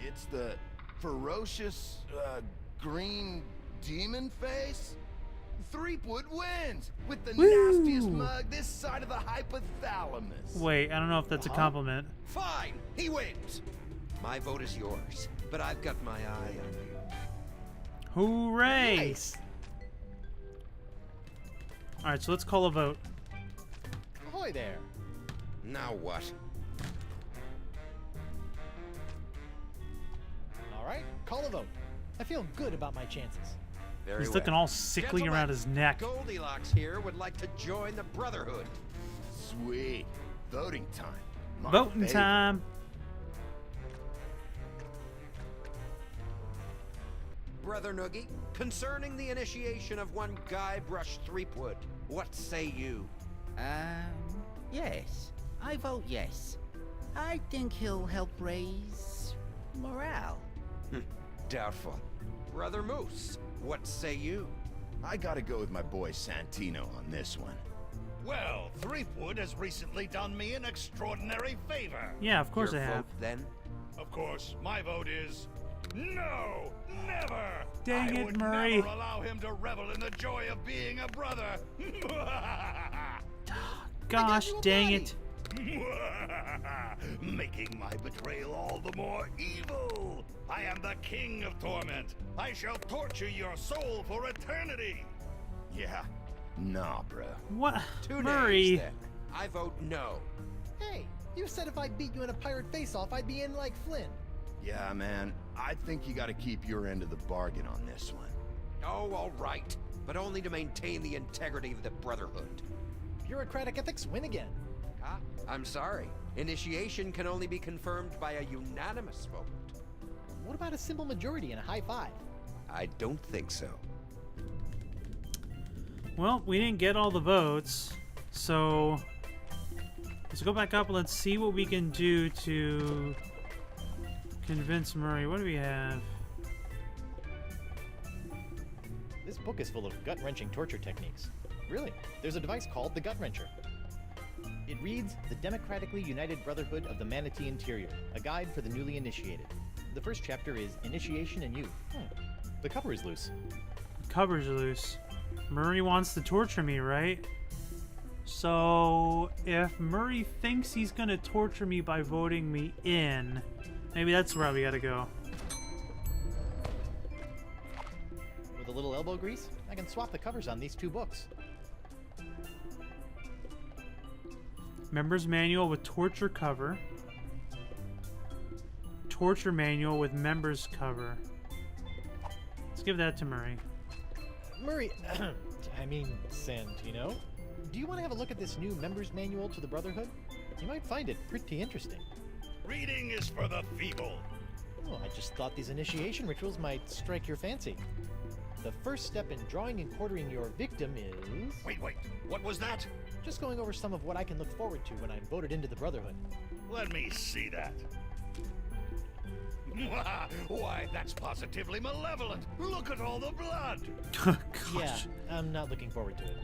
Speaker 9: It's the ferocious, green demon face? Threepwood wins with the
Speaker 1: Woo!
Speaker 9: nastiest mug this side of the hypothalamus.
Speaker 1: Wait, I don't know if that's a compliment.
Speaker 6: Fine, he wins. My vote is yours, but I've got my eye on you.
Speaker 1: Hooray!
Speaker 4: Nice.
Speaker 1: Alright, so let's call a vote.
Speaker 4: Ahoy there.
Speaker 6: Now what?
Speaker 4: All right, call a vote. I feel good about my chances.
Speaker 6: Very
Speaker 1: He's
Speaker 6: well.
Speaker 1: looking all sickly
Speaker 6: Gentlemen,
Speaker 1: around his neck.
Speaker 6: Goldilocks here would like to join the Brotherhood.
Speaker 9: Sweet. Voting time. My
Speaker 1: Voting
Speaker 9: favorite.
Speaker 1: time.
Speaker 6: Brother Noogie, concerning the initiation of one Guybrush Threepwood, what say you?
Speaker 8: Yes. I vote yes. I think he'll help raise morale.
Speaker 6: Doubtful. Brother Moose, what say you?
Speaker 9: I gotta go with my boy Santino on this one.
Speaker 5: Well, Threepwood has recently done me an extraordinary favor.
Speaker 1: Yeah, of course
Speaker 6: Your
Speaker 1: I have.
Speaker 6: vote, then?
Speaker 5: Of course, my vote is no, never.
Speaker 1: Dang
Speaker 5: I
Speaker 1: it,
Speaker 5: would
Speaker 1: Murray.
Speaker 5: never allow him to revel in the joy of being a brother.
Speaker 1: Gosh, dang it.
Speaker 5: Making my betrayal all the more evil. I am the king of torment. I shall torture your soul for eternity.
Speaker 9: Yeah. Nah, bro.
Speaker 1: What?
Speaker 6: Two
Speaker 1: Murray.
Speaker 6: nays, then. I vote no.
Speaker 4: Hey, you said if I beat you in a pirate face-off, I'd be in like Flynn.
Speaker 9: Yeah, man. I think you gotta keep your end of the bargain on this one.
Speaker 6: Oh, all right. But only to maintain the integrity of the Brotherhood.
Speaker 4: Bureaucratic ethics win again.
Speaker 6: Ah, I'm sorry. Initiation can only be confirmed by a unanimous vote.
Speaker 4: What about a simple majority and a high five?
Speaker 6: I don't think so.
Speaker 1: Well, we didn't get all the votes, so let's go back up and let's see what we can do to convince Murray. What do we have?
Speaker 4: This book is full of gut-wrenching torture techniques. Really, there's a device called the Gut Wrencher. It reads, The Democratically United Brotherhood of the Manatee Interior, a guide for the newly initiated. The first chapter is Initiation and Youth. The cover is loose.
Speaker 1: The cover's loose. Murray wants to torture me, right? So, if Murray thinks he's gonna torture me by voting me in, maybe that's where we gotta go.
Speaker 4: With a little elbow grease, I can swap the covers on these two books.
Speaker 1: Members Manual with Torture cover. Torture Manual with Members cover. Let's give that to Murray.
Speaker 4: Murray, I mean Santino, do you want to have a look at this new Members Manual to the Brotherhood? You might find it pretty interesting.
Speaker 5: Reading is for the feeble.
Speaker 4: Oh, I just thought these initiation rituals might strike your fancy. The first step in drawing and quartering your victim is...
Speaker 5: Wait, what was that?
Speaker 4: Just going over some of what I can look forward to when I'm voted into the Brotherhood.
Speaker 5: Let me see that. Why, that's positively malevolent. Look at all the blood.
Speaker 1: Gosh.
Speaker 4: Yeah, I'm not looking forward to it.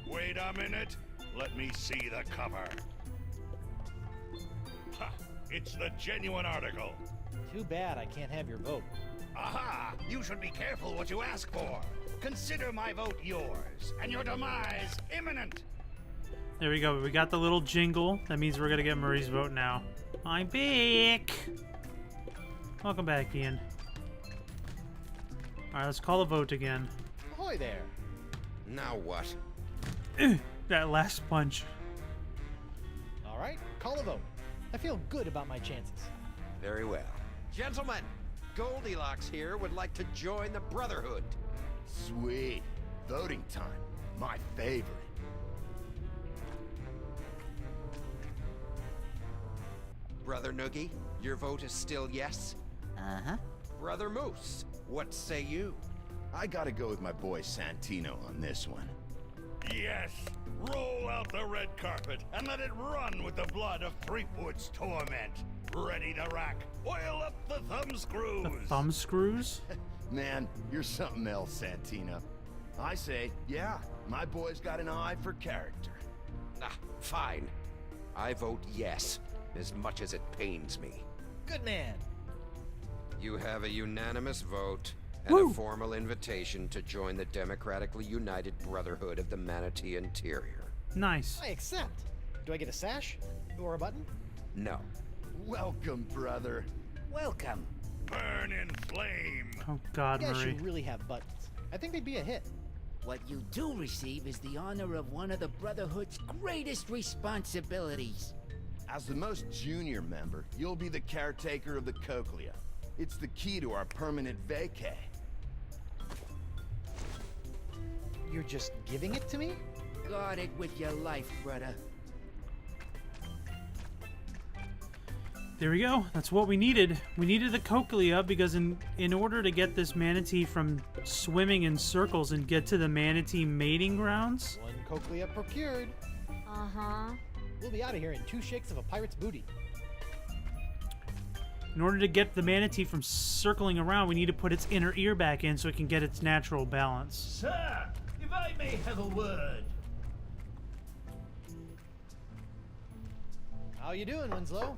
Speaker 5: Wait a minute. Let me see the cover. Ha! It's the genuine article.
Speaker 4: Too bad I can't have your vote.
Speaker 5: Aha! You should be careful what you ask for. Consider my vote yours, and your demise imminent.
Speaker 1: There we go. We got the little jingle. That means we're gonna get Murray's vote now. I'm back. Welcome back, Ian. Alright, let's call a vote again.
Speaker 4: Ahoy there!
Speaker 6: Now what?
Speaker 1: That last punch.
Speaker 4: Alright, call a vote. I feel good about my chances.
Speaker 6: Very well. Gentlemen, Goldilocks here would like to join the Brotherhood.
Speaker 9: Sweet. Voting time. My favorite.
Speaker 6: Brother Noogie, your vote is still yes?
Speaker 8: Uh-huh.
Speaker 6: Brother Moose, what say you?
Speaker 9: I gotta go with my boy Santino on this one.
Speaker 5: Yes. Roll out the red carpet and let it run with the blood of Threepwood's torment. Ready to rack. Oil up the thumb screws.
Speaker 1: The thumb screws?
Speaker 9: Man, you're something else, Santino. I say, yeah, my boy's got an eye for character.
Speaker 6: Ah, fine. I vote yes, as much as it pains me.
Speaker 4: Good man!
Speaker 6: You have a unanimous vote and
Speaker 1: Woo!
Speaker 6: a formal invitation to join the Democratically United Brotherhood of the Manatee Interior.
Speaker 1: Nice.
Speaker 4: I accept. Do I get a sash? Or a button?
Speaker 6: No.
Speaker 9: Welcome, brother.
Speaker 8: Welcome.
Speaker 5: Burn in flame.
Speaker 1: Oh God,
Speaker 4: You guys
Speaker 1: Murray.
Speaker 4: should really have buttons. I think they'd be a hit.
Speaker 8: What you do receive is the honor of one of the Brotherhood's greatest responsibilities.
Speaker 9: As the most junior member, you'll be the caretaker of the Cochlea. It's the key to our permanent vacay.
Speaker 4: You're just giving it to me?
Speaker 8: Guard it with your life, brother.
Speaker 1: There we go. That's what we needed. We needed the Cochlea because in order to get this manatee from swimming in circles and get to the manatee mating grounds.
Speaker 4: One cochlea procured.
Speaker 3: Uh-huh.
Speaker 4: We'll be out of here in 2 shakes of a pirate's booty.
Speaker 1: In order to get the manatee from circling around, we need to put its inner ear back in so it can get its natural balance.
Speaker 12: Sir, if I may have a word.
Speaker 4: How you doing, Winslow?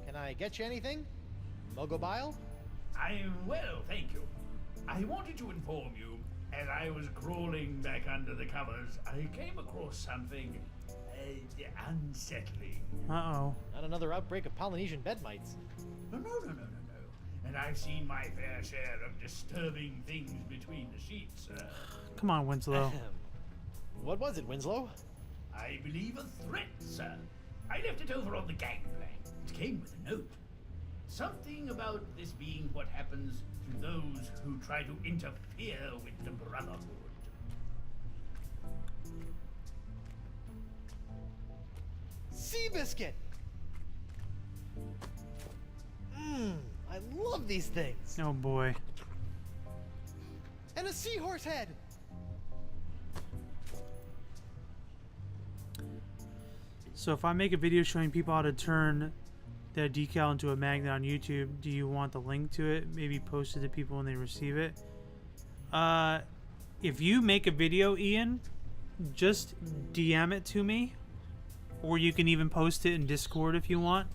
Speaker 4: Can I get you anything? Mogobile?
Speaker 12: I'm well, thank you. I wanted to inform you, as I was crawling back under the covers, I came across something unsettling.
Speaker 1: Uh-oh.
Speaker 4: Not another outbreak of Polynesian bed mites.
Speaker 12: No. And I've seen my fair share of disturbing things between the sheets, sir.
Speaker 1: Come on, Winslow.
Speaker 4: What was it, Winslow?
Speaker 12: I believe a threat, sir. I left it over on the gangplank. It came with a note. Something about this being what happens to those who try to interfere with the Brotherhood.
Speaker 4: Seabiscuit! I love these things.
Speaker 1: Oh boy.
Speaker 4: And a seahorse head!
Speaker 1: So if I make a video showing people how to turn that decal into a magnet on YouTube, do you want the link to it? Maybe post it to people when they receive it? If you make a video, Ian, just DM it to me. Or you can even post it in Discord if you want.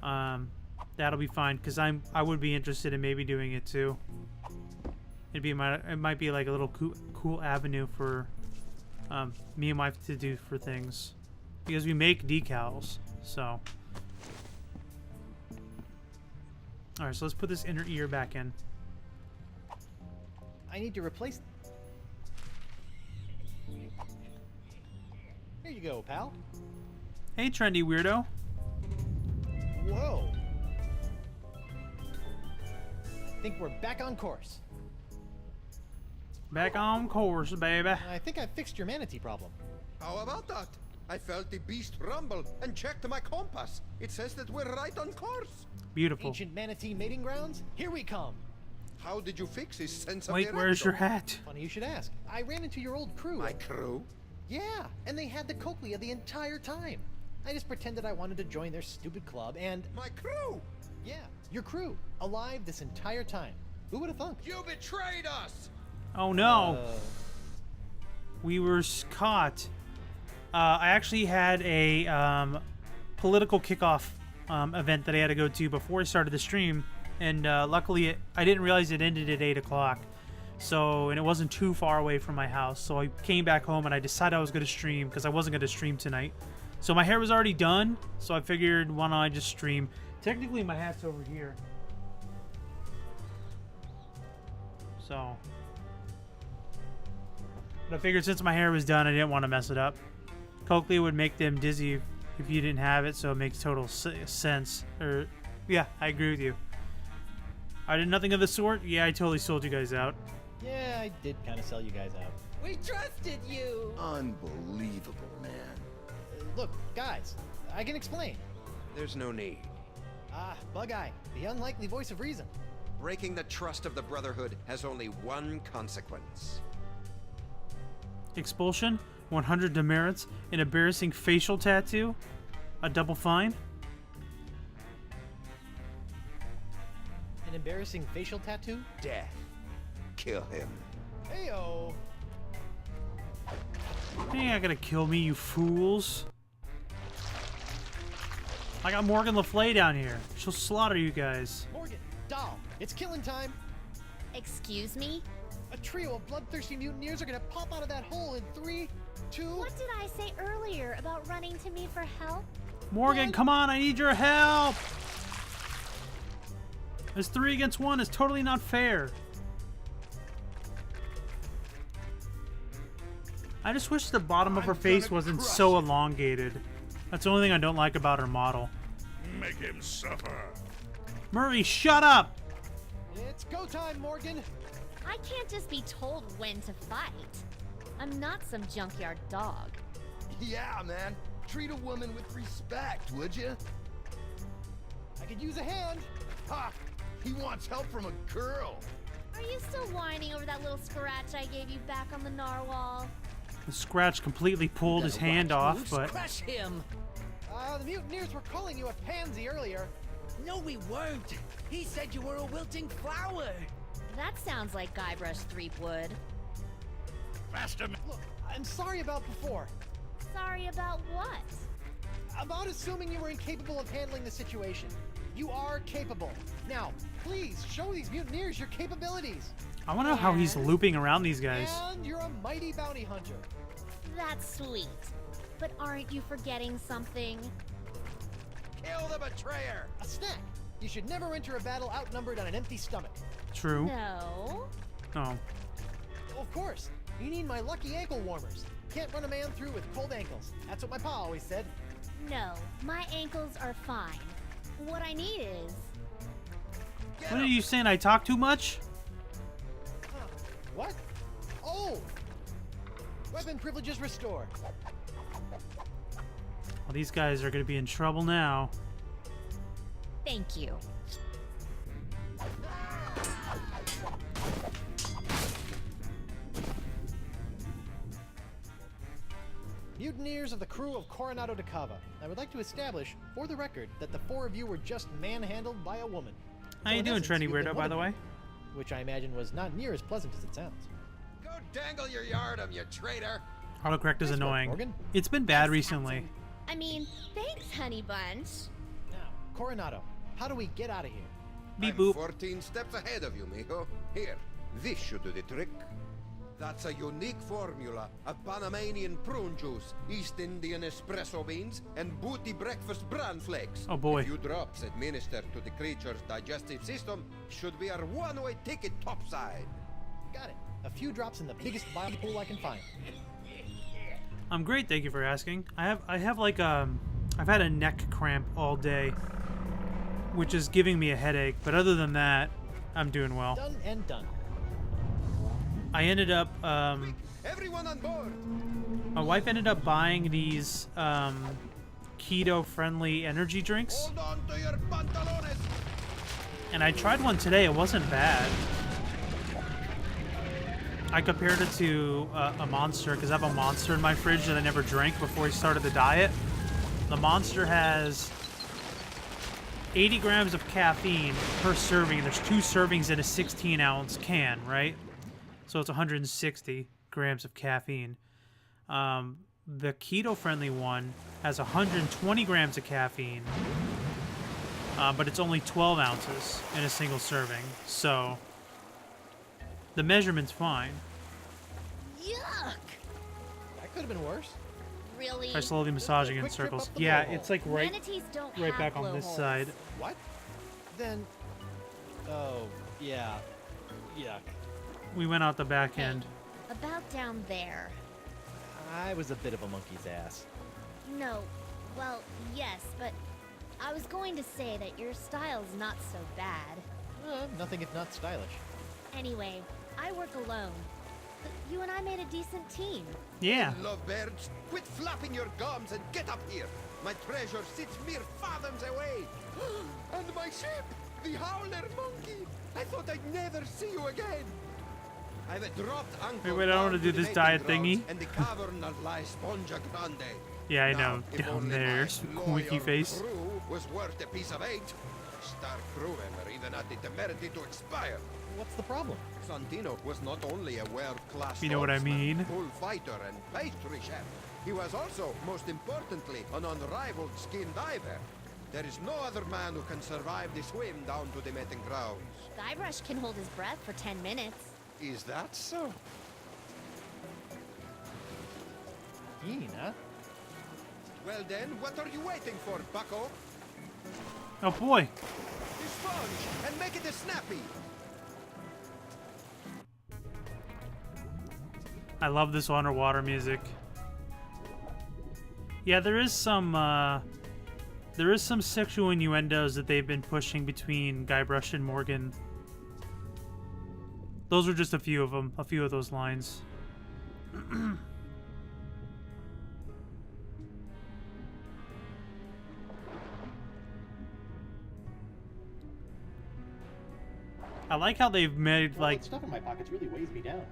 Speaker 1: That'll be fine, because I would be interested in maybe doing it too. It might be like a little cool avenue for me and my wife to do for things, because we make decals. So, all right, so let's put this inner ear back in.
Speaker 4: I need to replace... Here you go, pal.
Speaker 1: Hey, trendy weirdo.
Speaker 4: Whoa. I think we're back on course.
Speaker 1: Back on course, baby.
Speaker 4: I think I fixed your manatee problem.
Speaker 6: How about that? I felt the beast rumble and checked my compass. It says that we're right on course.
Speaker 1: Beautiful.
Speaker 4: Ancient manatee mating grounds? Here we come.
Speaker 6: How did you fix his sense of
Speaker 1: Wait,
Speaker 6: direction?
Speaker 1: where's your hat?
Speaker 4: Funny you should ask. I ran into your old crew.
Speaker 6: My crew?
Speaker 4: Yeah, and they had the cochlea the entire time. I just pretended I wanted to join their stupid club and...
Speaker 6: My crew?
Speaker 4: Yeah, your crew. Alive this entire time. Who would have thunk?
Speaker 6: You betrayed us!
Speaker 1: Oh no. We were caught. I actually had a political kickoff event that I had to go to before I started the stream, and luckily I didn't realize it ended at 8 o'clock. So, and it wasn't too far away from my house. So I came back home and I decided I was going to stream because I wasn't going to stream tonight. So my hair was already done, so I figured why don't I just stream. Technically my hat's over here. So, but I figured since my hair was done, I didn't want to mess it up. Cochlea would make them dizzy if you didn't have it, so it makes total sense. Or, yeah, I agree with you. I did nothing of the sort. Yeah, I totally sold you guys out.
Speaker 4: Yeah, I did kind of sell you guys out.
Speaker 2: We trusted you.
Speaker 9: Unbelievable, man.
Speaker 4: Look, guys, I can explain.
Speaker 6: There's no need.
Speaker 4: Ah, Bug-Eye, the unlikely voice of reason.
Speaker 6: Breaking the trust of the Brotherhood has only one consequence.
Speaker 1: Expulsion, 100 demerits, an embarrassing facial tattoo, a double fine.
Speaker 4: An embarrassing facial tattoo?
Speaker 6: Death. Kill him.
Speaker 4: Heyo!
Speaker 1: You ain't gonna kill me, you fools. I got Morgan Le Fay down here. She'll slaughter you guys.
Speaker 4: Morgan, Doll, it's killing time.
Speaker 3: Excuse me?
Speaker 4: A trio of bloodthirsty mutineers are gonna pop out of that hole in 3, 2...
Speaker 3: What did I say earlier about running to me for help?
Speaker 1: Morgan, come on, I need your help! This 3 against 1 is totally not fair. I just wish the bottom of her face wasn't so elongated. That's the only thing I don't like about her model.
Speaker 5: Make him suffer.
Speaker 1: Murray, shut up!
Speaker 4: It's go time, Morgan!
Speaker 3: I can't just be told when to fight. I'm not some junkyard dog.
Speaker 9: Yeah, man. Treat a woman with respect, would you?
Speaker 4: I could use a hand!
Speaker 9: Ha! He wants help from a girl.
Speaker 3: Are you still whining over that little scratch I gave you back on the narwhal?
Speaker 1: The Scratch completely pulled his hand off, but
Speaker 8: Crush him!
Speaker 4: The mutineers were calling you a pansy earlier.
Speaker 8: No, we weren't. He said you were a wilting flower.
Speaker 3: That sounds like Guybrush Threepwood.
Speaker 5: Faster,
Speaker 4: Look, I'm sorry about before.
Speaker 3: Sorry about what?
Speaker 4: About assuming you were incapable of handling the situation. You are capable. Now, please show these mutineers your capabilities.
Speaker 1: I want to know how he's looping around these guys.
Speaker 4: And you're a mighty bounty hunter.
Speaker 3: That's sweet. But aren't you forgetting something?
Speaker 6: Kill the betrayer!
Speaker 4: A snack. You should never enter a battle outnumbered on an empty stomach.
Speaker 1: True.
Speaker 3: No.
Speaker 1: Oh.
Speaker 4: Of course. You need my lucky ankle warmers. Can't run a man through with cold ankles. That's what my pa always said.
Speaker 3: No, my ankles are fine. What I need is...
Speaker 1: What are you saying? I talk too much?
Speaker 4: Huh. What? Oh! Weapon privileges restored.
Speaker 1: Well, these guys are going to be in trouble now.
Speaker 3: Thank you.
Speaker 4: Mutineers of the crew of Coronado de Cava. I would like to establish, for the record, that the four of you were just manhandled by a woman.
Speaker 1: How you
Speaker 4: in
Speaker 1: doing,
Speaker 4: essence,
Speaker 1: trendy
Speaker 4: you've been
Speaker 1: weirdo,
Speaker 4: one
Speaker 1: by
Speaker 4: of
Speaker 1: the
Speaker 4: them,
Speaker 1: way?
Speaker 4: which I imagine was not near as pleasant as it sounds.
Speaker 6: Go dangle your yardum, you traitor!
Speaker 1: Autocorrect is
Speaker 4: Nice work,
Speaker 1: annoying.
Speaker 4: Morgan.
Speaker 1: It's been bad recently.
Speaker 3: I mean, thanks, honey bunch.
Speaker 4: Now, Coronado, how do we get out of here?
Speaker 1: Beep
Speaker 6: I'm
Speaker 1: boop.
Speaker 6: 14 steps ahead of you, mijo. Here, this should do the trick. That's a unique formula of Panamanian prune juice, East Indian espresso beans, and booty breakfast bran flakes.
Speaker 1: Oh boy.
Speaker 6: A few drops administered to the creature's digestive system should be our one-way ticket topside.
Speaker 4: Got it. A few drops in the biggest bile pool I can find.
Speaker 1: I'm great, thank you for asking. I have like I've had a neck cramp all day, which is giving me a headache. But other than that, I'm doing well.
Speaker 4: Done and done.
Speaker 1: I ended up
Speaker 6: Everyone on board!
Speaker 1: my wife ended up buying these keto-friendly energy drinks,
Speaker 6: Hold on to your pantalones!
Speaker 1: and I tried one today. It wasn't bad. I compared it to a Monster because I have a Monster in my fridge that I never drank before I started the diet. The Monster has 80 grams of caffeine per serving. There's 2 servings in a 16-ounce can, right? So it's 160 grams of caffeine. The keto-friendly one has 120 grams of caffeine, but it's only 12 ounces in a single serving. So the measurement's fine.
Speaker 3: Yuck!
Speaker 4: That could have been worse.
Speaker 3: Really?
Speaker 1: Try slowly massaging in
Speaker 4: Quick trip
Speaker 1: circles.
Speaker 4: up the
Speaker 1: Yeah,
Speaker 4: blowhole.
Speaker 1: it's like right
Speaker 3: Manatees don't
Speaker 1: right
Speaker 3: have
Speaker 1: back on this
Speaker 3: blowholes.
Speaker 1: side.
Speaker 4: What? Then... Oh, yeah. Yuck.
Speaker 1: We went out the back end.
Speaker 3: About down there.
Speaker 4: I was a bit of a monkey's ass.
Speaker 3: No. Well, yes, but I was going to say that your style's not so bad.
Speaker 4: Nothing if not stylish.
Speaker 3: Anyway, I work alone. But you and I made a decent team.
Speaker 1: Yeah.
Speaker 6: Lovebirds, quit flapping your gums and get up here. My treasure sits mere fathoms away. And my ship, the Howler Monkey. I thought I'd never see you again. I've dropped anchor
Speaker 1: Wait, I don't want to
Speaker 6: down
Speaker 1: do
Speaker 6: the
Speaker 1: this
Speaker 6: mating
Speaker 1: diet
Speaker 6: grounds
Speaker 1: thingy.
Speaker 6: And the cavern of La Esponja Grande.
Speaker 1: Yeah, I
Speaker 6: Now,
Speaker 1: know.
Speaker 6: if
Speaker 1: Down
Speaker 6: only
Speaker 1: there,
Speaker 6: my
Speaker 1: squeaky
Speaker 6: loyal
Speaker 1: face.
Speaker 6: crew was worth a piece of eight. Star crewmen are even at the temerity to expire.
Speaker 4: What's the problem?
Speaker 6: Santino was not only a world-class
Speaker 1: You know what I
Speaker 6: swordsman,
Speaker 1: mean.
Speaker 6: bullfighter, and pastry chef. He was also, most importantly, an unrivaled skin diver. There is no other man who can survive the swim down to the mating grounds.
Speaker 3: Guybrush can hold his breath for 10 minutes.
Speaker 6: Is that so?
Speaker 4: Ina?
Speaker 6: Well then, what are you waiting for, bucko?
Speaker 1: Oh boy.
Speaker 6: The sponge, and make it a snappy.
Speaker 1: I love this underwater music. Yeah, there is some sexual innuendos that they've been pushing between Guybrush and Morgan. Those are just a few of them, a few of those lines. I like how they've made like
Speaker 4: stuff in my pockets really weighs me down.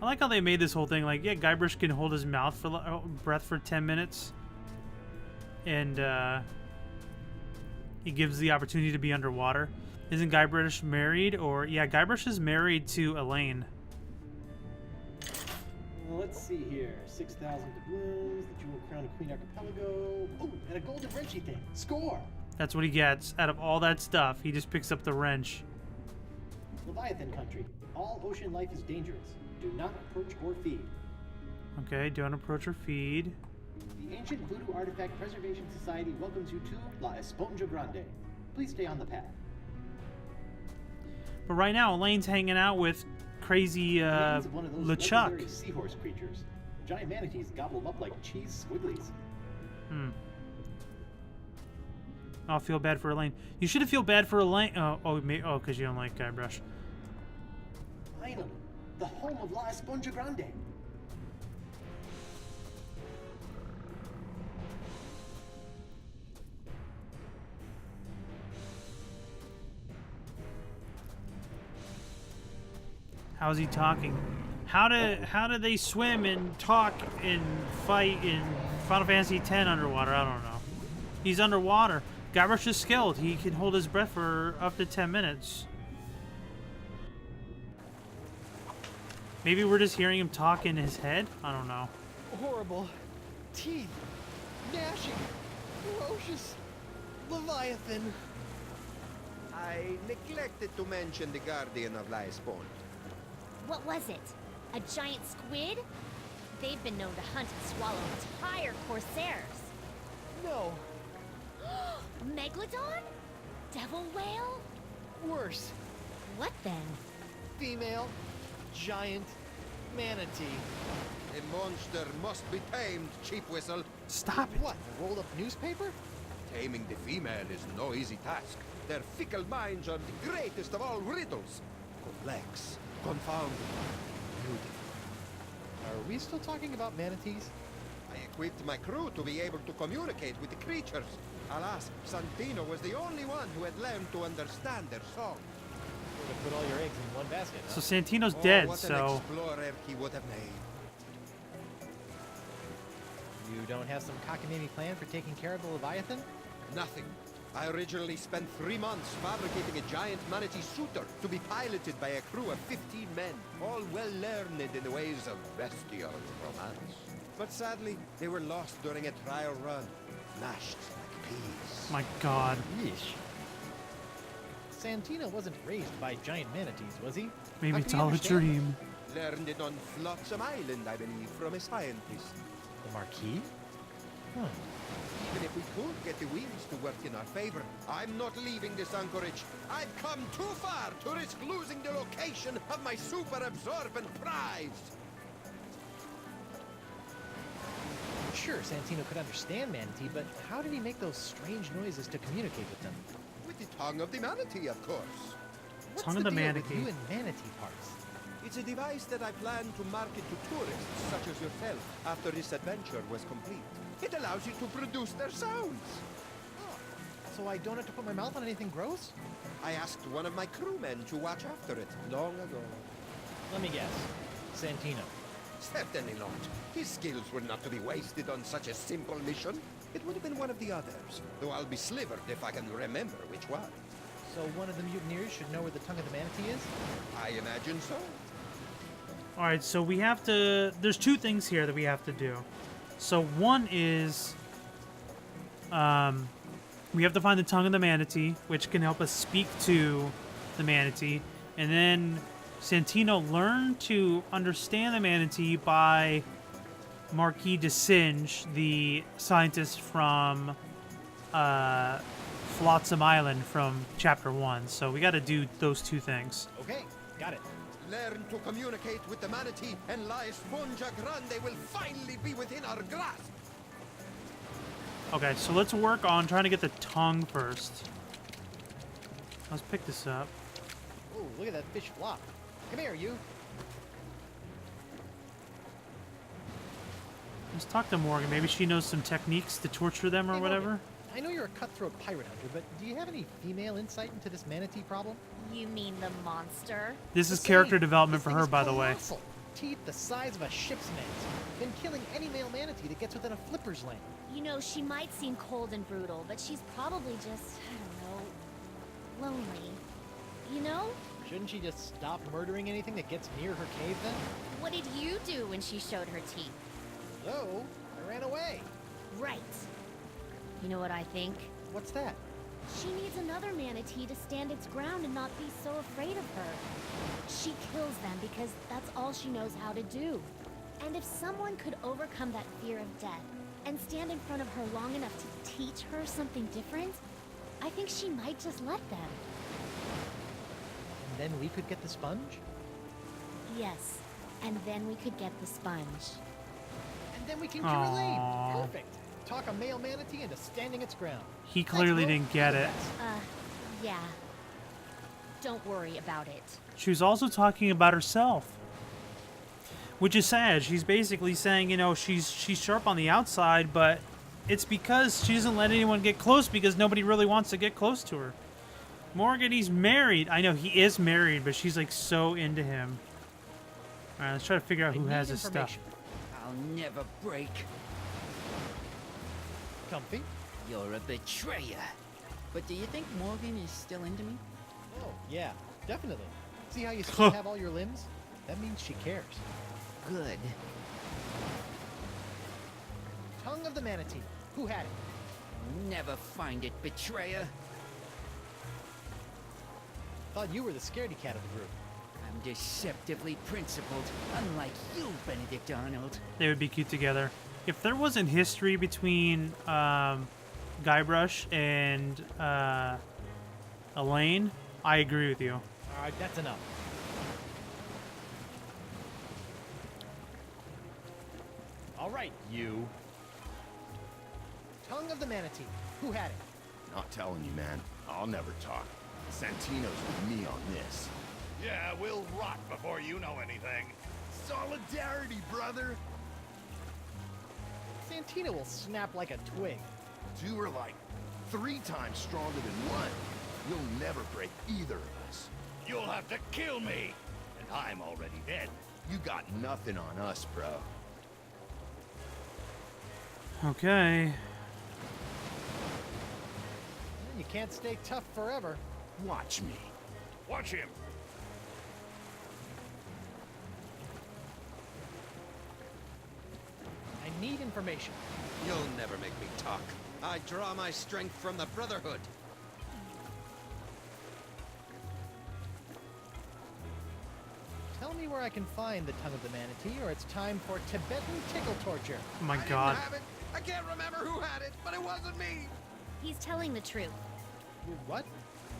Speaker 1: I like how they made this whole thing like, yeah, Guybrush can hold his mouth for breath for 10 minutes. And he gives the opportunity to be underwater. Isn't Guybrush married? Or, yeah, Guybrush is married to Elaine.
Speaker 13: Well, let's see here. 6,000 doubloons, the Jewel Crown of Queen Archipelago. Oh, and a golden wrenchy thing. Score!
Speaker 1: That's what he gets. Out of all that stuff, he just picks up the wrench.
Speaker 13: Leviathan country. All ocean life is dangerous. Do not approach or feed.
Speaker 1: Okay, don't approach or feed.
Speaker 13: The Ancient Voodoo Artifact Preservation Society welcomes you to La Esponja Grande. Please stay on the path.
Speaker 1: But right now, Elaine's hanging out with crazy
Speaker 13: One of those
Speaker 1: LeChuck.
Speaker 13: legendary seahorse creatures. Giant manatees gobble them up like cheese squigglies.
Speaker 1: I'll feel bad for Elaine. You should have feel bad for Elaine. Oh, because you don't like Guybrush.
Speaker 13: Finally, the home of La Esponja Grande.
Speaker 1: How's he talking? How do they swim and talk and fight in Final Fantasy X underwater? I don't know. He's underwater. Guybrush is skilled. He can hold his breath for up to 10 minutes. Maybe we're just hearing him talk in his head? I don't know.
Speaker 4: Horrible. Teeth. Gnashing. Ferocious. Leviathan.
Speaker 6: I neglected to mention the Guardian of La Esponja.
Speaker 3: What was it? A giant squid? They've been known to hunt and swallow entire corsairs.
Speaker 4: No.
Speaker 3: Megalodon? Devil whale?
Speaker 4: Worse.
Speaker 3: What then?
Speaker 4: Female. Giant. Manatee.
Speaker 6: A monster must be tamed, cheap whistle.
Speaker 1: Stop it.
Speaker 4: What, a rolled up newspaper?
Speaker 6: Taming the female is no easy task. Their fickle minds are the greatest of all riddles. Complex, confounding, beautiful.
Speaker 4: Are we still talking about manatees?
Speaker 6: I equipped my crew to be able to communicate with the creatures. Alas, Santino was the only one who had learned to understand their song.
Speaker 4: Would have put all your eggs in one basket, huh?
Speaker 1: So Santino's dead,
Speaker 6: what
Speaker 1: so...
Speaker 6: an explorer he would have made.
Speaker 4: You don't have some cockamamie plan for taking care of the Leviathan?
Speaker 6: Nothing. I originally spent 3 months fabricating a giant manatee suitor to be piloted by a crew of 15 men, all well learned in the ways of bestial romance. But sadly, they were lost during a trial run, mashed like peas.
Speaker 1: My God.
Speaker 4: Yeesh. Santino wasn't raised by giant manatees, was he?
Speaker 1: Maybe it's all a dream.
Speaker 6: Learned it on Flotsam Island, I believe, from a scientist.
Speaker 4: The Marquis? Huh.
Speaker 6: Even if we could get the winds to work in our favor, I'm not leaving this anchorage. I've come too far to risk losing the location of my super absorbent prize.
Speaker 4: Sure, Santino could understand manatee, but how did he make those strange noises to communicate with them?
Speaker 6: With the tongue of the manatee, of course.
Speaker 4: What's
Speaker 1: Tongue
Speaker 4: the
Speaker 1: of the
Speaker 4: deal
Speaker 1: manatee.
Speaker 4: with you and manatee parts?
Speaker 6: It's a device that I plan to market to tourists such as yourself after this adventure was complete. It allows you to produce their sounds.
Speaker 4: Oh, so I don't have to put my mouth on anything gross?
Speaker 6: I asked one of my crewmen to watch after it long ago.
Speaker 4: Let me guess. Santino.
Speaker 6: Certainly not. His skills were not to be wasted on such a simple mission. It would have been one of the others, though I'll be slivered if I can remember which one.
Speaker 4: So one of the mutineers should know where the tongue of the manatee is?
Speaker 6: I imagine so.
Speaker 1: Alright, so we have to... There's 2 things here that we have to do. So one is... we have to find the tongue of the manatee, which can help us speak to the manatee. And then Santino learned to understand the manatee by Marquis de Singe, the scientist from Flotsam Island from Chapter 1. So we got to do those 2 things.
Speaker 4: Okay, got it.
Speaker 6: Learn to communicate with the manatee, and La Esponja Grande will finally be within our grasp.
Speaker 1: Okay, so let's work on trying to get the tongue first. Let's pick this up.
Speaker 4: Oh, look at that fish flop. Come here, you.
Speaker 1: Let's talk to Morgan. Maybe she knows some techniques to torture them or
Speaker 4: Hey,
Speaker 1: whatever.
Speaker 4: Morgan, I know you're a cutthroat pirate hunter, but do you have any female insight into this manatee problem?
Speaker 3: You mean the monster?
Speaker 1: This is
Speaker 4: Say,
Speaker 1: character development
Speaker 4: this
Speaker 1: for
Speaker 4: thing
Speaker 1: her,
Speaker 4: is
Speaker 1: by the way.
Speaker 4: colossal. teeth the size of a ship's mast, then killing any male manatee that gets within a flipper's length.
Speaker 3: You know, she might seem cold and brutal, but she's probably just, I don't know, lonely. You know?
Speaker 4: Shouldn't she just stop murdering anything that gets near her cave then?
Speaker 3: What did you do when she showed her teeth?
Speaker 4: So, I ran away.
Speaker 3: Right. You know what I think?
Speaker 4: What's that?
Speaker 3: She needs another manatee to stand its ground and not be so afraid of her. She kills them because that's all she knows how to do. And if someone could overcome that fear of death and stand in front of her long enough to teach her something different, I think she might just let them.
Speaker 4: And then we could get the sponge?
Speaker 3: Yes, and then we could get the sponge.
Speaker 4: And then we can cure Elaine. Perfect. Talk a male manatee into standing its ground.
Speaker 1: He clearly didn't get it.
Speaker 3: Yeah. Don't worry about it.
Speaker 1: She was also talking about herself, which is sad. She's basically saying, you know, she's sharp on the outside, but it's because she doesn't let anyone get close because nobody really wants to get close to her. Morgan, he's married. I know he is married, but she's like so into him. All right, let's try to figure out who has his stuff.
Speaker 8: I'll never break.
Speaker 4: Comfy?
Speaker 8: You're a betrayer. But do you think Morgan is still into me?
Speaker 4: Oh, yeah, definitely. See how you still have all your limbs? That means she cares.
Speaker 8: Good.
Speaker 4: Tongue of the manatee. Who had it?
Speaker 8: Never find it, betrayer.
Speaker 4: Thought you were the scaredy cat of the group.
Speaker 8: I'm deceptively principled, unlike you, Benedict Arnold.
Speaker 1: They would be cute together. If there wasn't history between Guybrush and Elaine, I agree with you.
Speaker 4: All right, that's enough. All right, you. Tongue of the manatee. Who had it?
Speaker 9: Not telling you, man. I'll never talk. Santino's with me on this.
Speaker 5: Yeah, we'll rot before you know anything.
Speaker 9: Solidarity, brother!
Speaker 4: Santino will snap like a twig.
Speaker 9: Two are like 3 times stronger than one. You'll never break either of us.
Speaker 5: You'll have to kill me, and I'm already dead.
Speaker 9: You got nothing on us, bro.
Speaker 1: Okay.
Speaker 4: You can't stay tough forever.
Speaker 9: Watch me.
Speaker 5: Watch him.
Speaker 4: I need information.
Speaker 6: You'll never make me talk. I draw my strength from the Brotherhood.
Speaker 4: Tell me where I can find the tongue of the manatee, or it's time for Tibetan tickle torture.
Speaker 1: Oh my
Speaker 6: I
Speaker 1: God.
Speaker 6: didn't have it. I can't remember who had it, but it wasn't me.
Speaker 3: He's telling the truth.
Speaker 4: What?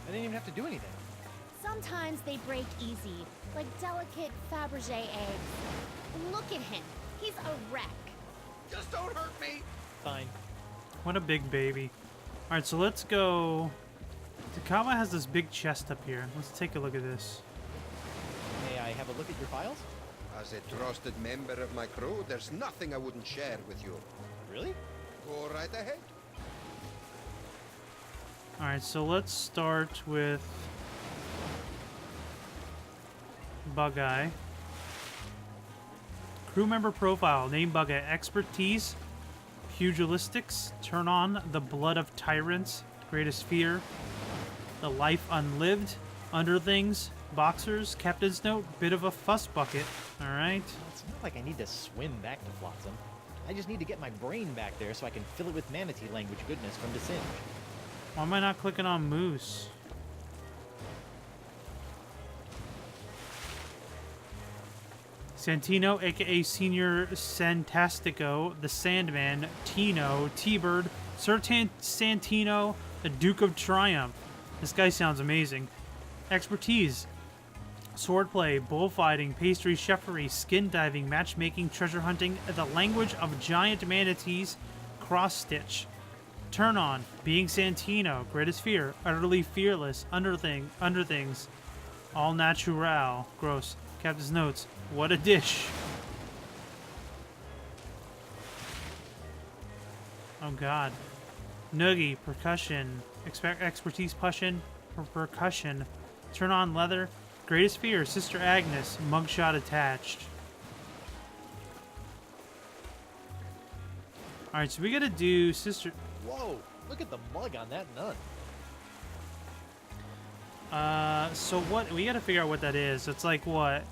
Speaker 4: I didn't even have to do anything.
Speaker 3: Sometimes they break easy, like delicate Fabergé eggs. Look at him. He's a wreck.
Speaker 6: Just don't hurt me.
Speaker 4: Fine.
Speaker 1: What a big baby. All right, so let's go. Takama has this big chest up here. Let's take a look at this.
Speaker 4: May I have a look at your files?
Speaker 6: As a trusted member of my crew, there's nothing I wouldn't share with you.
Speaker 4: Really?
Speaker 6: Go right ahead.
Speaker 1: All right, so let's start with Bug-Eye. Crew member profile. Name Bug-Eye. Expertise. Pugilistics. Turn on. The blood of tyrants. Greatest fear. The life unlived. Underthings. Boxers. Captain's note. Bit of a fuss bucket. All right.
Speaker 4: It's not like I need to swim back to Flotsam. I just need to get my brain back there so I can fill it with manatee language goodness from Descent.
Speaker 1: Why am I not clicking on Moose? Santino, aka Senior Santastico, the Sandman, Tino, T-Bird, Sir Santino, the Duke of Triumph. This guy sounds amazing. Expertise. Swordplay, bullfighting, pastry chefery, skin diving, matchmaking, treasure hunting, the language of giant manatees, cross-stitch. Turn on, being Santino, greatest fear, utterly fearless, underthings, all natural, gross. Captain's notes, what a dish. Oh God. Noogie, percussion, expertise percussion, turn on leather, greatest fear, Sister Agnes, mugshot attached. Alright, so we gotta do sister...
Speaker 4: Whoa! Look at the mug on that nun.
Speaker 1: So what... We gotta figure out what that is. It's like what?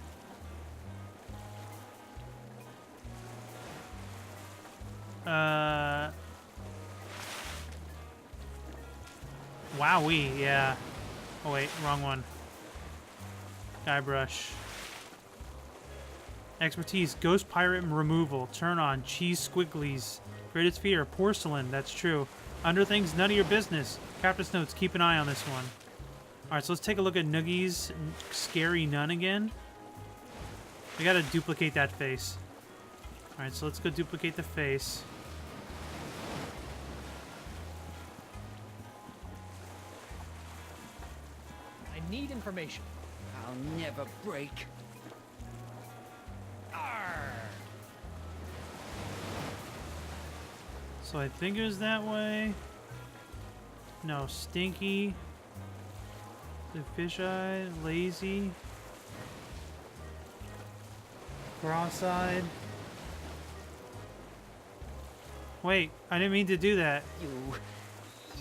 Speaker 1: Wowee, yeah. Oh wait, wrong one. Guybrush. Expertise, ghost pirate removal. Turn on, cheese squigglies. Greatest fear, porcelain, that's true. Under things, none of your business. Captain's notes, keep an eye on this one. Alright, so let's take a look at Noogie's scary nun again. We gotta duplicate that face. Alright, so let's go duplicate the face.
Speaker 4: I need information.
Speaker 8: I'll never break.
Speaker 1: So I think it was that way. No, stinky. The fish-eyed, lazy. Cross-eyed. Wait, I didn't mean to do that.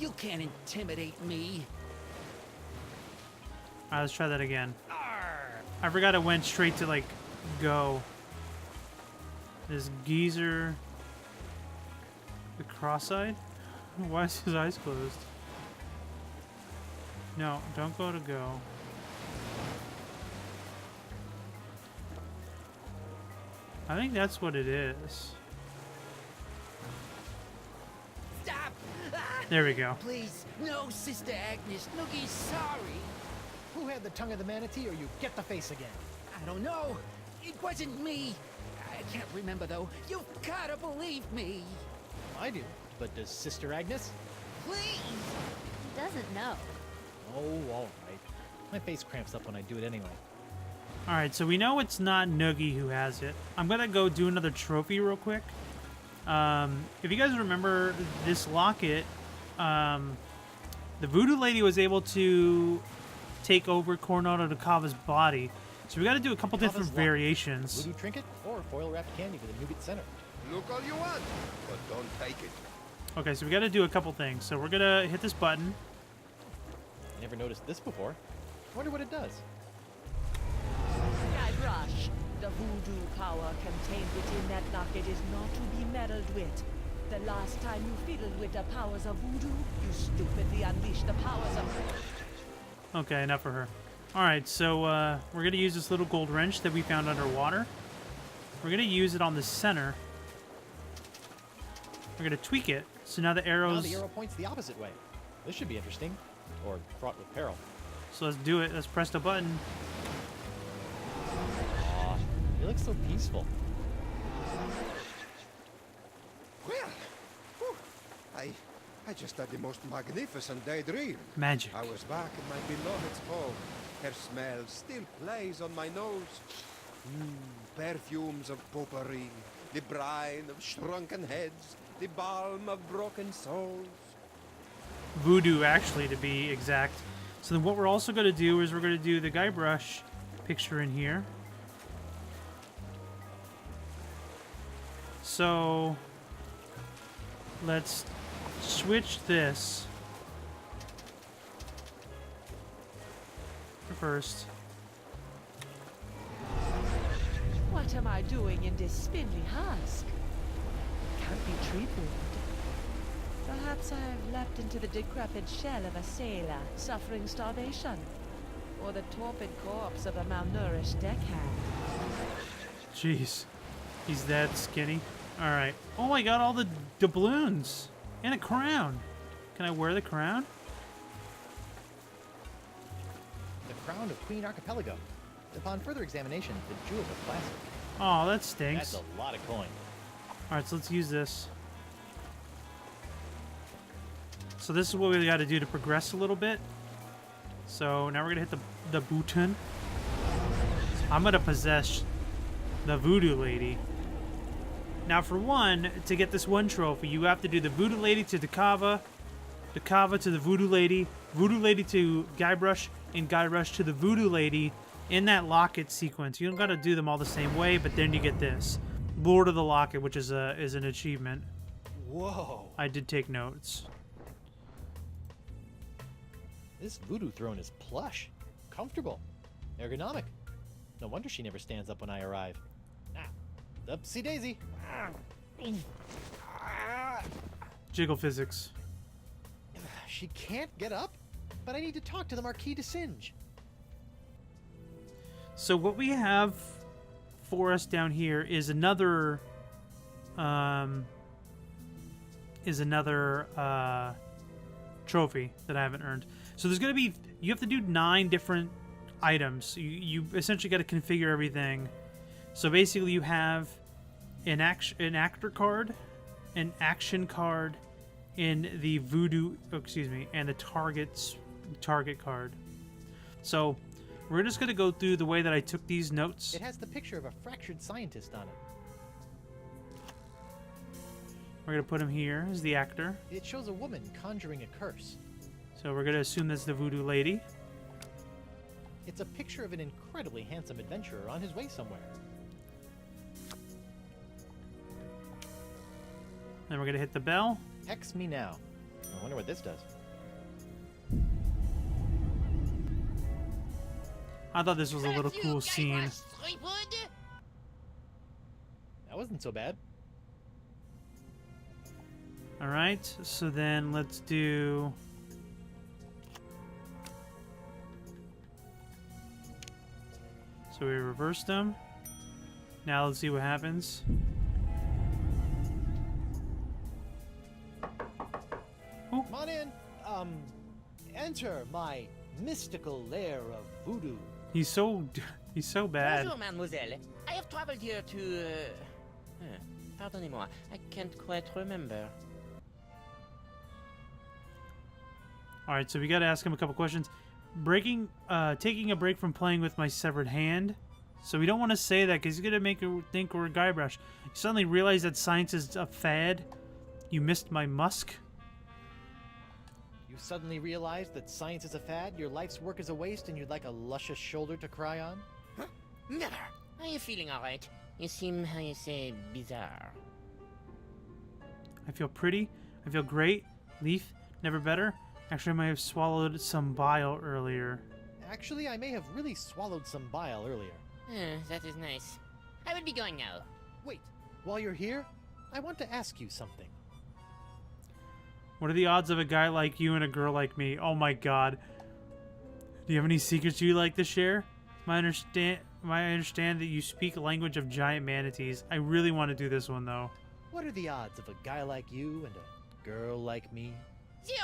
Speaker 8: You can't intimidate me.
Speaker 1: Alright, let's try that again. I forgot it went straight to, like, go. This geezer. The cross-eyed? Why is his eyes closed? No, don't go to go. I think that's what it is.
Speaker 8: Stop!
Speaker 1: There we go.
Speaker 8: Please, no, Sister Agnes. Noogie's sorry.
Speaker 4: Who had the tongue of the manatee, or you get the face again?
Speaker 8: I don't know. It wasn't me. I can't remember, though. You've gotta believe me.
Speaker 4: I do. But does Sister Agnes?
Speaker 8: Please!
Speaker 3: He doesn't know.
Speaker 4: Oh, all right. My face cramps up when I do it anyway.
Speaker 1: Alright, so we know it's not Noogie who has it. I'm gonna go do another trophy real quick. If you guys remember this locket, the voodoo lady was able to take over Coronado de Cava's body. So we gotta do a couple different variations.
Speaker 4: Voodoo trinket or foil wrapped candy for the nougat center.
Speaker 6: Look all you want, but don't take it.
Speaker 1: Okay, so we gotta do a couple things. So we're gonna hit this button.
Speaker 4: I never noticed this before. Wonder what it does.
Speaker 2: Guybrush, the voodoo power contained within that locket is not to be meddled with. The last time you fiddled with the powers of voodoo, you stupidly unleashed the powers of...
Speaker 1: Okay, enough for her. Alright, so we're gonna use this little gold wrench that we found underwater. We're gonna use it on the center. We're gonna tweak it, so now the arrows...
Speaker 4: Now the arrow points the opposite way. This should be interesting. Or fraught with peril.
Speaker 1: So let's do it. Let's press the button.
Speaker 4: Aw, it looks so peaceful.
Speaker 6: Well, whew, I just had the most magnificent daydream.
Speaker 1: Magic.
Speaker 6: I was back in my beloved's home. Her smell still plays on my nose. Perfumes of potpourri, the brine of shrunken heads, the balm of broken souls.
Speaker 1: Voodoo, actually, to be exact. So then what we're also going to do is we're going to do the Guybrush picture in here. So let's switch this first.
Speaker 2: What am I doing in this spindly husk? Can't be treated. Perhaps I've leapt into the decrepit shell of a sailor, suffering starvation. Or the torpid corpse of a malnourished deckhand.
Speaker 1: Jeez. He's that skinny. Alright. Oh, I got all the doubloons. And a crown. Can I wear the crown?
Speaker 4: The crown of Queen Archipelago. Upon further examination, the jewels are plastic.
Speaker 1: Oh, that stinks.
Speaker 4: That's a lot of coin.
Speaker 1: Alright, so let's use this. So this is what we got to do to progress a little bit. So now we're going to hit the button. I'm going to possess the voodoo lady. Now for one, to get this one trophy, you have to do the voodoo lady to the Cava to the voodoo lady to Guybrush, and Guybrush to the voodoo lady in that locket sequence. You don't got to do them all the same way, but then you get this. Lord of the Locket, which is an achievement.
Speaker 4: Whoa.
Speaker 1: I did take notes.
Speaker 4: This voodoo throne is plush, comfortable, ergonomic. No wonder she never stands up when I arrive. Ah, upsy daisy.
Speaker 1: Jiggle physics.
Speaker 4: She can't get up, but I need to talk to the Marquis de Singe.
Speaker 1: So what we have for us down here is another trophy that I haven't earned. So there's going to be, you have to do 9 different items. You essentially got to configure everything. So basically you have an actor card, an action card, in the voodoo, and the target card. So we're just going to go through the way that I took these notes.
Speaker 4: It has the picture of a fractured scientist on it.
Speaker 1: We're going to put him here as the actor.
Speaker 4: It shows a woman conjuring a curse.
Speaker 1: So we're going to assume that's the voodoo lady.
Speaker 4: It's a picture of an incredibly handsome adventurer on his way somewhere.
Speaker 1: Then we're going to hit the bell.
Speaker 4: Hex me now. I wonder what this does.
Speaker 1: I thought this was a little cool scene.
Speaker 4: That wasn't so bad.
Speaker 1: Alright, so then let's do... So we reversed them. Now let's see what happens.
Speaker 4: Come on in. Enter my mystical lair of voodoo.
Speaker 1: He's so bad.
Speaker 14: Bonjour, mademoiselle. I have traveled here to... Pardonnez-moi, I can't quite remember.
Speaker 1: Alright, so we gotta ask him a couple questions. Taking a break from playing with my severed hand. So we don't want to say that because he's gonna make her think we're a Guybrush. You suddenly realize that science is a fad. You missed my musk.
Speaker 4: You suddenly realize that science is a fad, your life's work is a waste, and you'd like a luscious shoulder to cry on?
Speaker 14: Huh? Never. Are you feeling alright? You seem, how you say, bizarre.
Speaker 1: I feel pretty. I feel great. Leaf, never better. Actually, I might have swallowed some bile earlier.
Speaker 4: Actually, I may have really swallowed some bile earlier.
Speaker 14: That is nice. I will be going now.
Speaker 4: Wait, while you're here, I want to ask you something.
Speaker 1: What are the odds of a guy like you and a girl like me? Oh my god. Do you have any secrets you'd like to share? I understand that you speak a language of giant manatees. I really want to do this one, though.
Speaker 4: What are the odds of a guy like you and a girl like me?
Speaker 14: 0!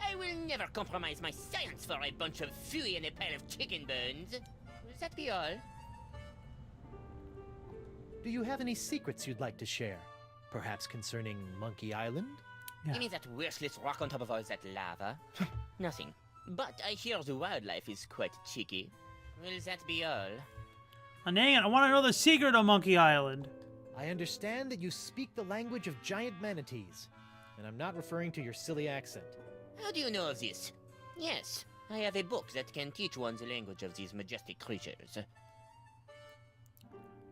Speaker 14: I will never compromise my science for a bunch of fooey and a pile of chicken bones. Will that be all?
Speaker 4: Do you have any secrets you'd like to share? Perhaps concerning Monkey Island?
Speaker 14: Yeah. You mean that worthless rock on top of all that lava? Nothing. But I hear the wildlife is quite cheeky. Will that be all?
Speaker 1: Dang it, I want to know the secret of Monkey Island.
Speaker 4: I understand that you speak the language of giant manatees. And I'm not referring to your silly accent.
Speaker 14: How do you know of this? Yes, I have a book that can teach one the language of these majestic creatures.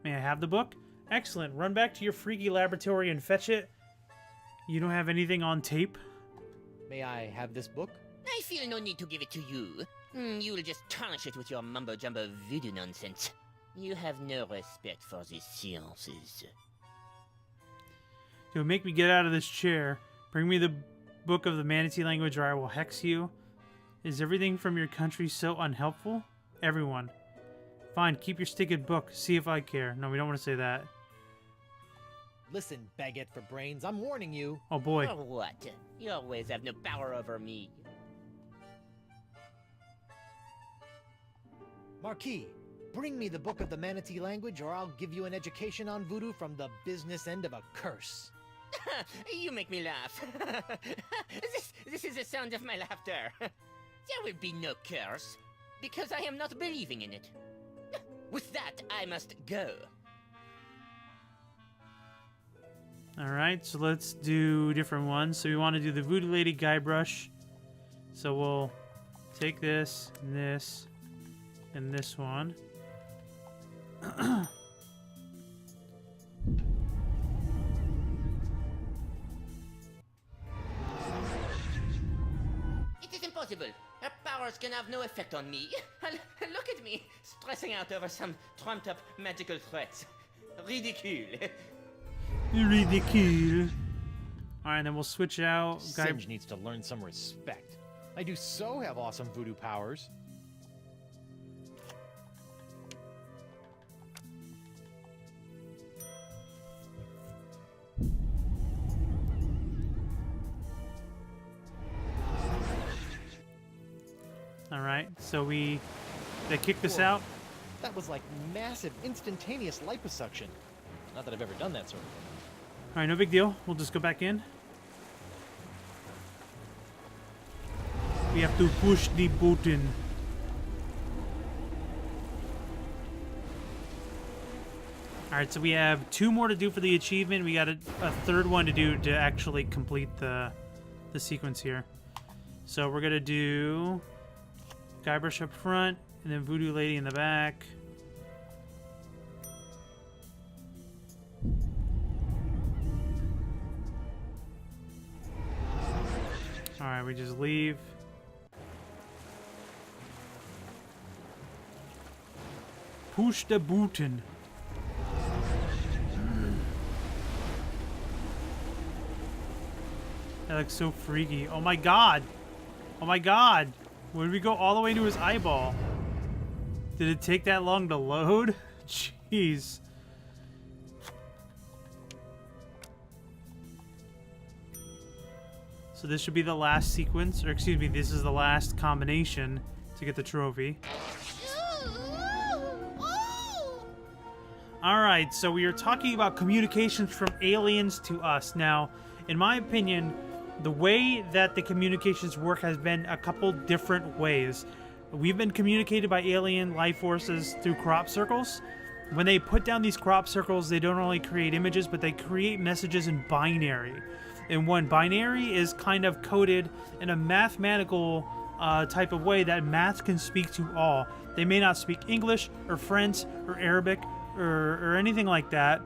Speaker 1: May I have the book? Excellent. Run back to your freaky laboratory and fetch it. You don't have anything on tape?
Speaker 4: May I have this book?
Speaker 14: I feel no need to give it to you. You will just tarnish it with your mumbo-jumbo voodoo nonsense. You have no respect for the sciences.
Speaker 1: You'll make me get out of this chair. Bring me the book of the manatee language or I will hex you. Is everything from your country so unhelpful? Everyone. Fine, keep your sticked book. See if I care. No, we don't want to say that.
Speaker 4: Listen, baguette for brains, I'm warning you.
Speaker 1: Oh boy.
Speaker 14: For what? You always have no power over me.
Speaker 4: Marquis, bring me the book of the manatee language or I'll give you an education on voodoo from the business end of a curse.
Speaker 14: You make me laugh. This is the sound of my laughter. There will be no curse, because I am not believing in it. With that, I must go.
Speaker 1: Alright, so let's do different ones. So we want to do the Voodoo Lady Guybrush. So we'll take this, and this one.
Speaker 14: impossible. Her powers can have no effect on me. Look at me, stressing out over some trumped-up magical threats. Ridicule.
Speaker 1: Ridicule. Alright, then we'll switch out.
Speaker 4: Singe needs to learn some respect. I do so have awesome voodoo powers.
Speaker 1: Alright, so they kicked us out.
Speaker 4: That was like massive, instantaneous liposuction. Not that I've ever done that sort of thing.
Speaker 1: Alright, no big deal. We'll just go back in. We have to push the button. Alright, so we have 2 more to do for the achievement. We got a 3rd one to do to actually complete the sequence here. So we're going to do Guybrush up front, and then Voodoo Lady in the back. Alright, we just leave. Push the button. That looks so freaky. Oh my god! Oh my god! Where did we go all the way to his eyeball? Did it take that long to load? Jeez. So this should be the last sequence, or excuse me, this is the last combination to get the trophy. Alright, so we are talking about communications from aliens to us. Now, in my opinion, the way that the communications work has been a couple different ways. We've been communicated by alien life forces through crop circles. When they put down these crop circles, they don't only create images, but they create messages in binary. And when binary is kind of coded in a mathematical type of way that math can speak to all. They may not speak English or French or Arabic or anything like that.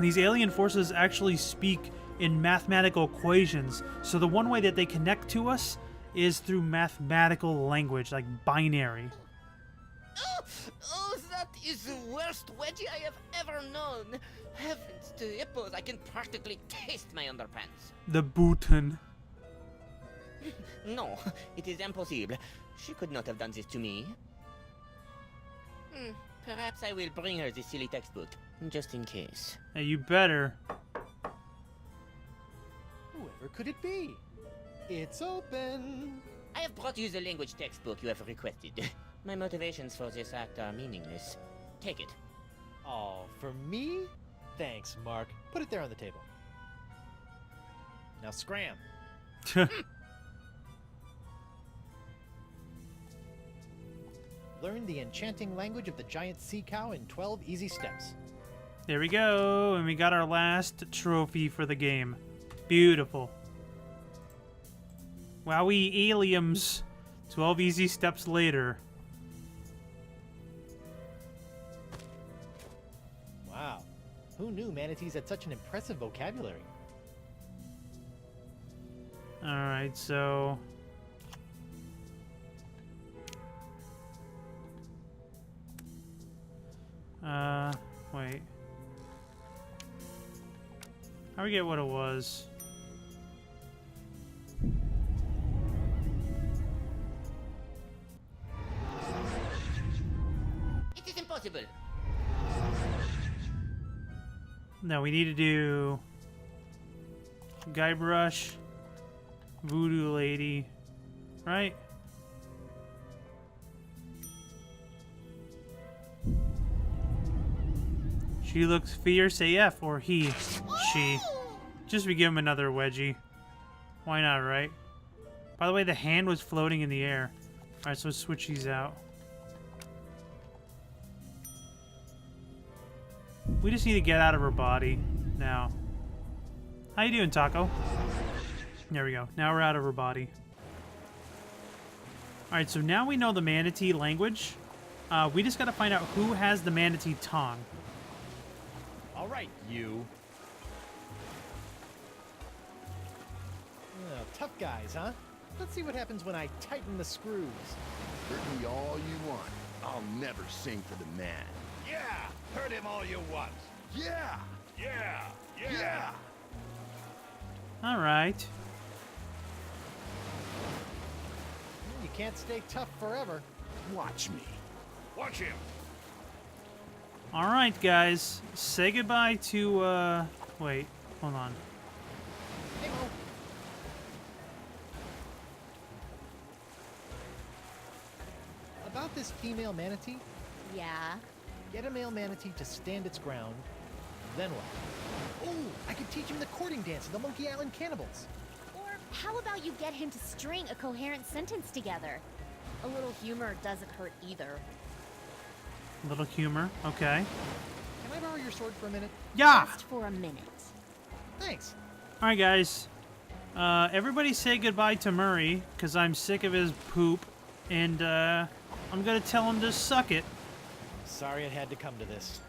Speaker 1: These alien forces actually speak in mathematical equations. So the one way that they connect to us is through mathematical language, like binary.
Speaker 14: Oh, that is the worst wedgie I have ever known. Heavens to hippos, I can practically taste my underpants.
Speaker 1: The button.
Speaker 14: No, it is impossible. She could not have done this to me. Perhaps I will bring her this silly textbook, just in case.
Speaker 1: Hey, you better.
Speaker 4: Whoever could it be? It's open.
Speaker 14: I have brought you the language textbook you have requested. My motivations for this act are meaningless. Take it.
Speaker 4: Oh, for me? Thanks, Mark. Put it there on the table. Now scram. Learn the enchanting language of the giant sea cow in 12 easy steps.
Speaker 1: There we go, and we got our last trophy for the game. Beautiful. Wowie aliens. 12 easy steps later.
Speaker 4: Wow. Who knew manatees had such an impressive vocabulary?
Speaker 1: Alright, so... wait. I forget what it was.
Speaker 14: It is impossible.
Speaker 1: No, we need to do Guybrush, Voodoo Lady, right? She looks fierce AF, or he, she. Just we give him another wedgie. Why not, right? By the way, the hand was floating in the air. Alright, so let's switch these out. We just need to get out of her body now. How you doing, Taco? There we go. Now we're out of her body. Alright, so now we know the manatee language. We just gotta find out who has the manatee tongue.
Speaker 4: All right, you. Tough guys, huh? Let's see what happens when I tighten the screws.
Speaker 9: Hurt me all you want. I'll never sing for the man.
Speaker 5: Yeah, hurt him all you want.
Speaker 9: Yeah!
Speaker 5: Yeah,
Speaker 9: Yeah!
Speaker 1: All right.
Speaker 4: You can't stay tough forever.
Speaker 9: Watch me.
Speaker 5: Watch him.
Speaker 1: All right, guys. Say goodbye to, wait. Hold on.
Speaker 4: Hey, Mo. About this female manatee,
Speaker 3: Yeah.
Speaker 4: get a male manatee to stand its ground, then what? Oh, I could teach him the courting dance of the Monkey Island cannibals.
Speaker 3: Or how about you get him to string a coherent sentence together? A little humor doesn't hurt either.
Speaker 1: A little humor. Okay.
Speaker 4: Can I borrow your sword for a minute?
Speaker 1: Yeah!
Speaker 3: Just for a minute.
Speaker 4: Thanks.
Speaker 1: All right, guys. Everybody say goodbye to Murray, because I'm sick of his poop. And, I'm gonna tell him to suck it.
Speaker 4: Sorry it had to come to this.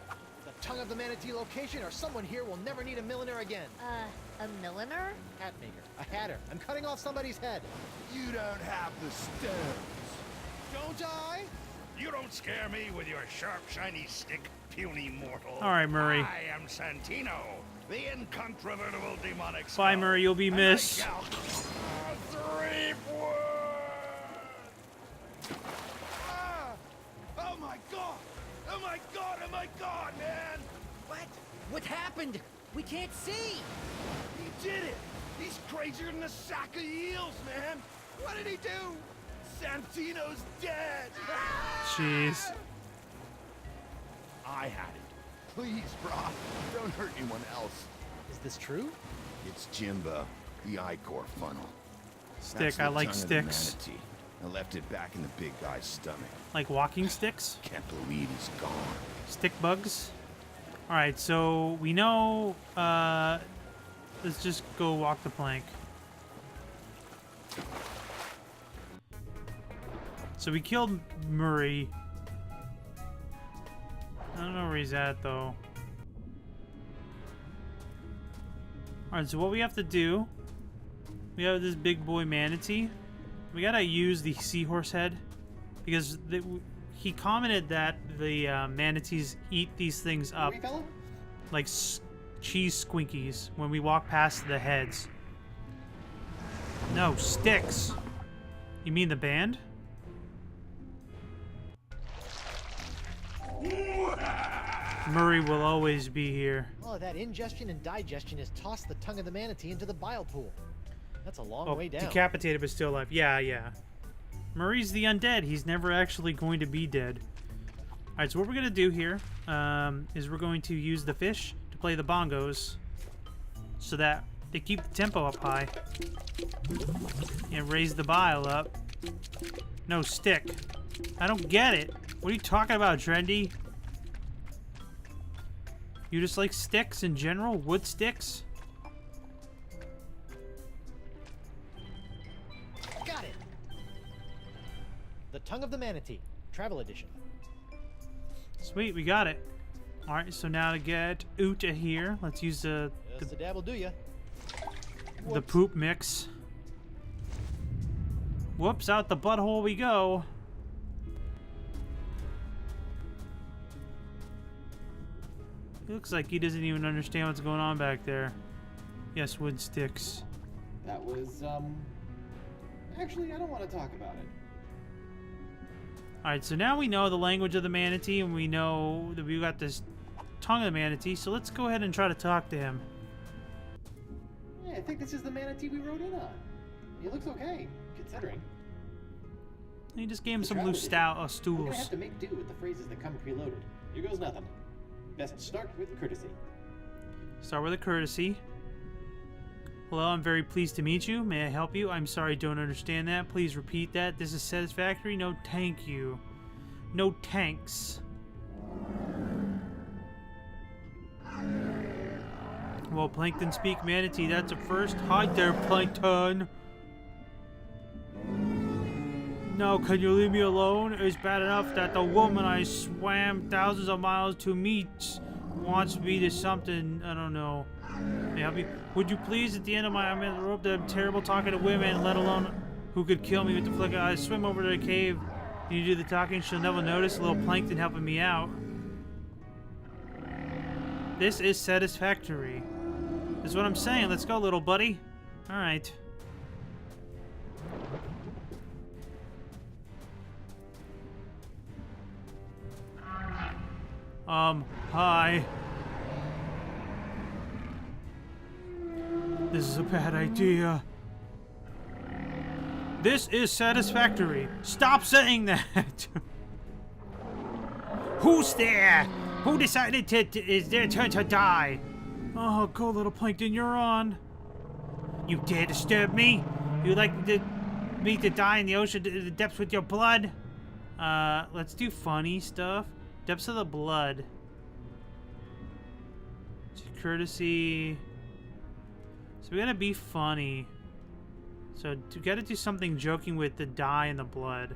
Speaker 4: The tongue of the manatee location, or someone here will never need a milliner again.
Speaker 3: A milliner?
Speaker 4: Hat maker. A hatter. I'm cutting off somebody's head.
Speaker 9: You don't have the stones.
Speaker 4: Don't I?
Speaker 5: You don't scare me with your sharp, shiny stick, puny mortal.
Speaker 1: All right, Murray.
Speaker 5: I am Santino, the incontrovertible demonic skull.
Speaker 1: Bye, Murray. You'll be
Speaker 5: And I
Speaker 1: missed.
Speaker 5: shall three
Speaker 9: Oh my god! Oh my god! Oh my god, man!
Speaker 8: What? What happened? We can't see!
Speaker 9: He did it! He's crazier than a sack of eels, man! What did he do? Santino's dead!
Speaker 1: Jeez.
Speaker 9: I had it. Please, brah, don't hurt anyone else.
Speaker 4: Is this true?
Speaker 9: It's Jimbo, the I-core funnel.
Speaker 1: Stick.
Speaker 9: That's the
Speaker 1: I like
Speaker 9: tongue of the
Speaker 1: sticks.
Speaker 9: manatee. I left it back in the big guy's stomach.
Speaker 1: Like walking sticks?
Speaker 9: Can't believe he's gone.
Speaker 1: Stick bugs? Alright, so we know, let's just go walk the plank. So we killed Murray. I don't know where he's at, though. Alright, so what we have to do, we have this big boy manatee. We gotta use the seahorse head, because he commented that the manatees eat these things up like cheese squinkies when we walk past the heads. No, sticks. You mean the band? Murray will always be here.
Speaker 4: All of that ingestion and digestion has tossed the tongue of the manatee into the bile pool. That's a long way down.
Speaker 1: Decapitated but still alive. Yeah, yeah. Murray's the undead. He's never actually going to be dead. Alright, so what we're going to do here is we're going to use the fish to play the bongos so that they keep the tempo up high and raise the bile up. No, stick. I don't get it. What are you talking about, Trendy? You just like sticks in general? Wood sticks?
Speaker 4: Got it! The Tongue of the Manatee, Travel Edition.
Speaker 1: Sweet, we got it. Alright, so now to get Uta here, let's use the
Speaker 4: dab will do ya.
Speaker 1: The poop mix. Whoops, out the butthole we go. He looks like he doesn't even understand what's going on back there. Yes, wood sticks.
Speaker 13: That was, actually, I don't want to talk about it.
Speaker 1: Alright, so now we know the language of the manatee, and we know that we've got this tongue of the manatee, so let's go ahead and try to talk to him.
Speaker 13: Yeah, I think this is the manatee we rode in on. He looks okay, considering.
Speaker 1: He just gave him
Speaker 13: The
Speaker 1: some
Speaker 13: travel
Speaker 1: loose
Speaker 13: edition. We're gonna
Speaker 1: stools.
Speaker 13: have to make do with the phrases that come preloaded. Here goes nothing. Best start with courtesy.
Speaker 1: Start with a courtesy. Hello, I'm very pleased to meet you. May I help you? I'm sorry, I don't understand that. Please repeat that. This is satisfactory? No, thank you. No tanks. Well, Plankton speak manatee. That's a first. Hi there, Plankton. No, can you leave me alone? It's bad enough that the woman I swam thousands of miles to meet wants me to something, I don't know. May I help you? Would you please, at the end of my, I'm in the rope, I'm terrible talking to women, let alone Who could kill me with the flick of eyes? Swim over to the cave. You do the talking, she'll never notice. A little plankton helping me out. This is satisfactory. Is what I'm saying. Let's go, little buddy. Alright. Hi. This is a bad idea. This is satisfactory. Stop saying that. Who's there? Who decided is their turn to die? Oh, go, little plankton, you're on. You dare disturb me? You like me to die in the ocean, the depths with your blood? Let's do funny stuff. Depths of the blood. Courtesy. So we gotta be funny. So we gotta do something joking with the dye and the blood.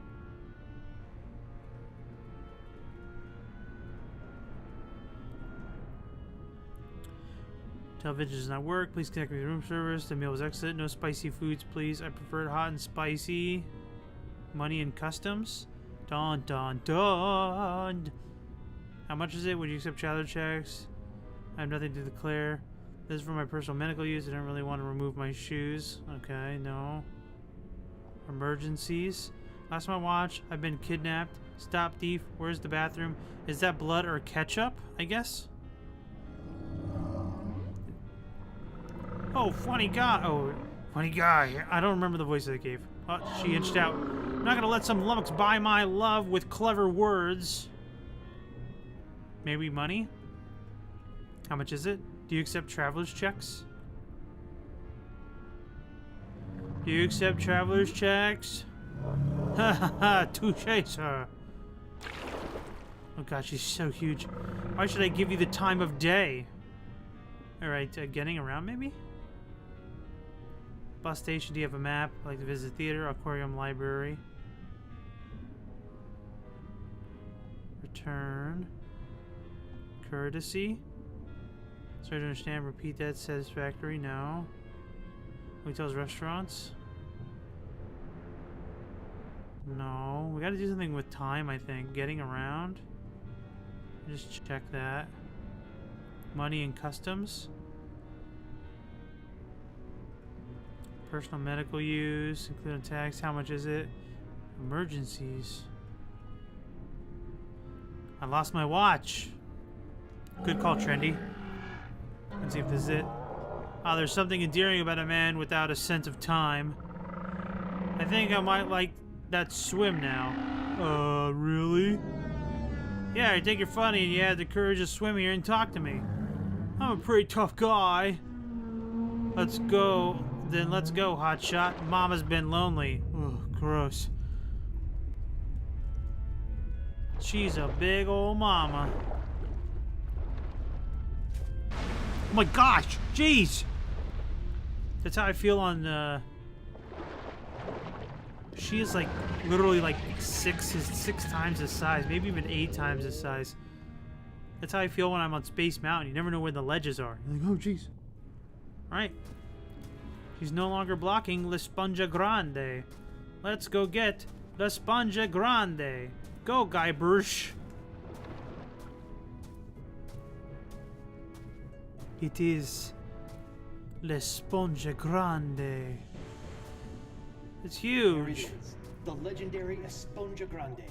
Speaker 1: Television does not work. Please connect me to room service. The meal was excellent. No spicy foods, please. I prefer it hot and spicy. Money and customs. Dun dun dun. How much is it? Would you accept traveler checks? I have nothing to declare. This is for my personal medical use. I don't really want to remove my shoes. Okay, no. Emergencies. Lost my watch. I've been kidnapped. Stop thief. Where's the bathroom? Is that blood or ketchup? I guess. Oh, funny guy. Oh, funny guy. I don't remember the voice of the cave. Oh, she inched out. I'm not gonna let some lummox buy my love with clever words. Maybe money? How much is it? Do you accept traveler's checks? Do you accept traveler's checks? Ha ha ha, touche, sir. Oh god, she's so huge. Why should I give you the time of day? Alright, getting around maybe? Bus station, do you have a map? I'd like to visit theater, aquarium, library. Return. Courtesy. Sorry to understand. Repeat that. Satisfactory. No. Hotels, restaurants. No. We gotta do something with time, I think. Getting around. Just check that. Money and customs. Personal medical use, including tax. How much is it? Emergencies. I lost my watch. Good call, Trendy. Let's see if this is it. Ah, there's something endearing about a man without a sense of time. I think I might like that swim now. Really? Yeah, I think you're funny and you had the courage to swim here and talk to me. I'm a pretty tough guy. Let's go. Then let's go, hotshot. Mama's been lonely. Ugh, gross. She's a big old mama. Oh my gosh! Jeez! That's how I feel on, she is like, literally like six times his size. Maybe even 8 times his size. That's how I feel when I'm on Space Mountain. You never know where the ledges are. You're like, oh jeez. Alright. She's no longer blocking La Sponja Grande. Let's go get La Sponja Grande. Go, Guybrush. It is La Sponja Grande. It's huge.
Speaker 13: There it is. The legendary Esponja Grande.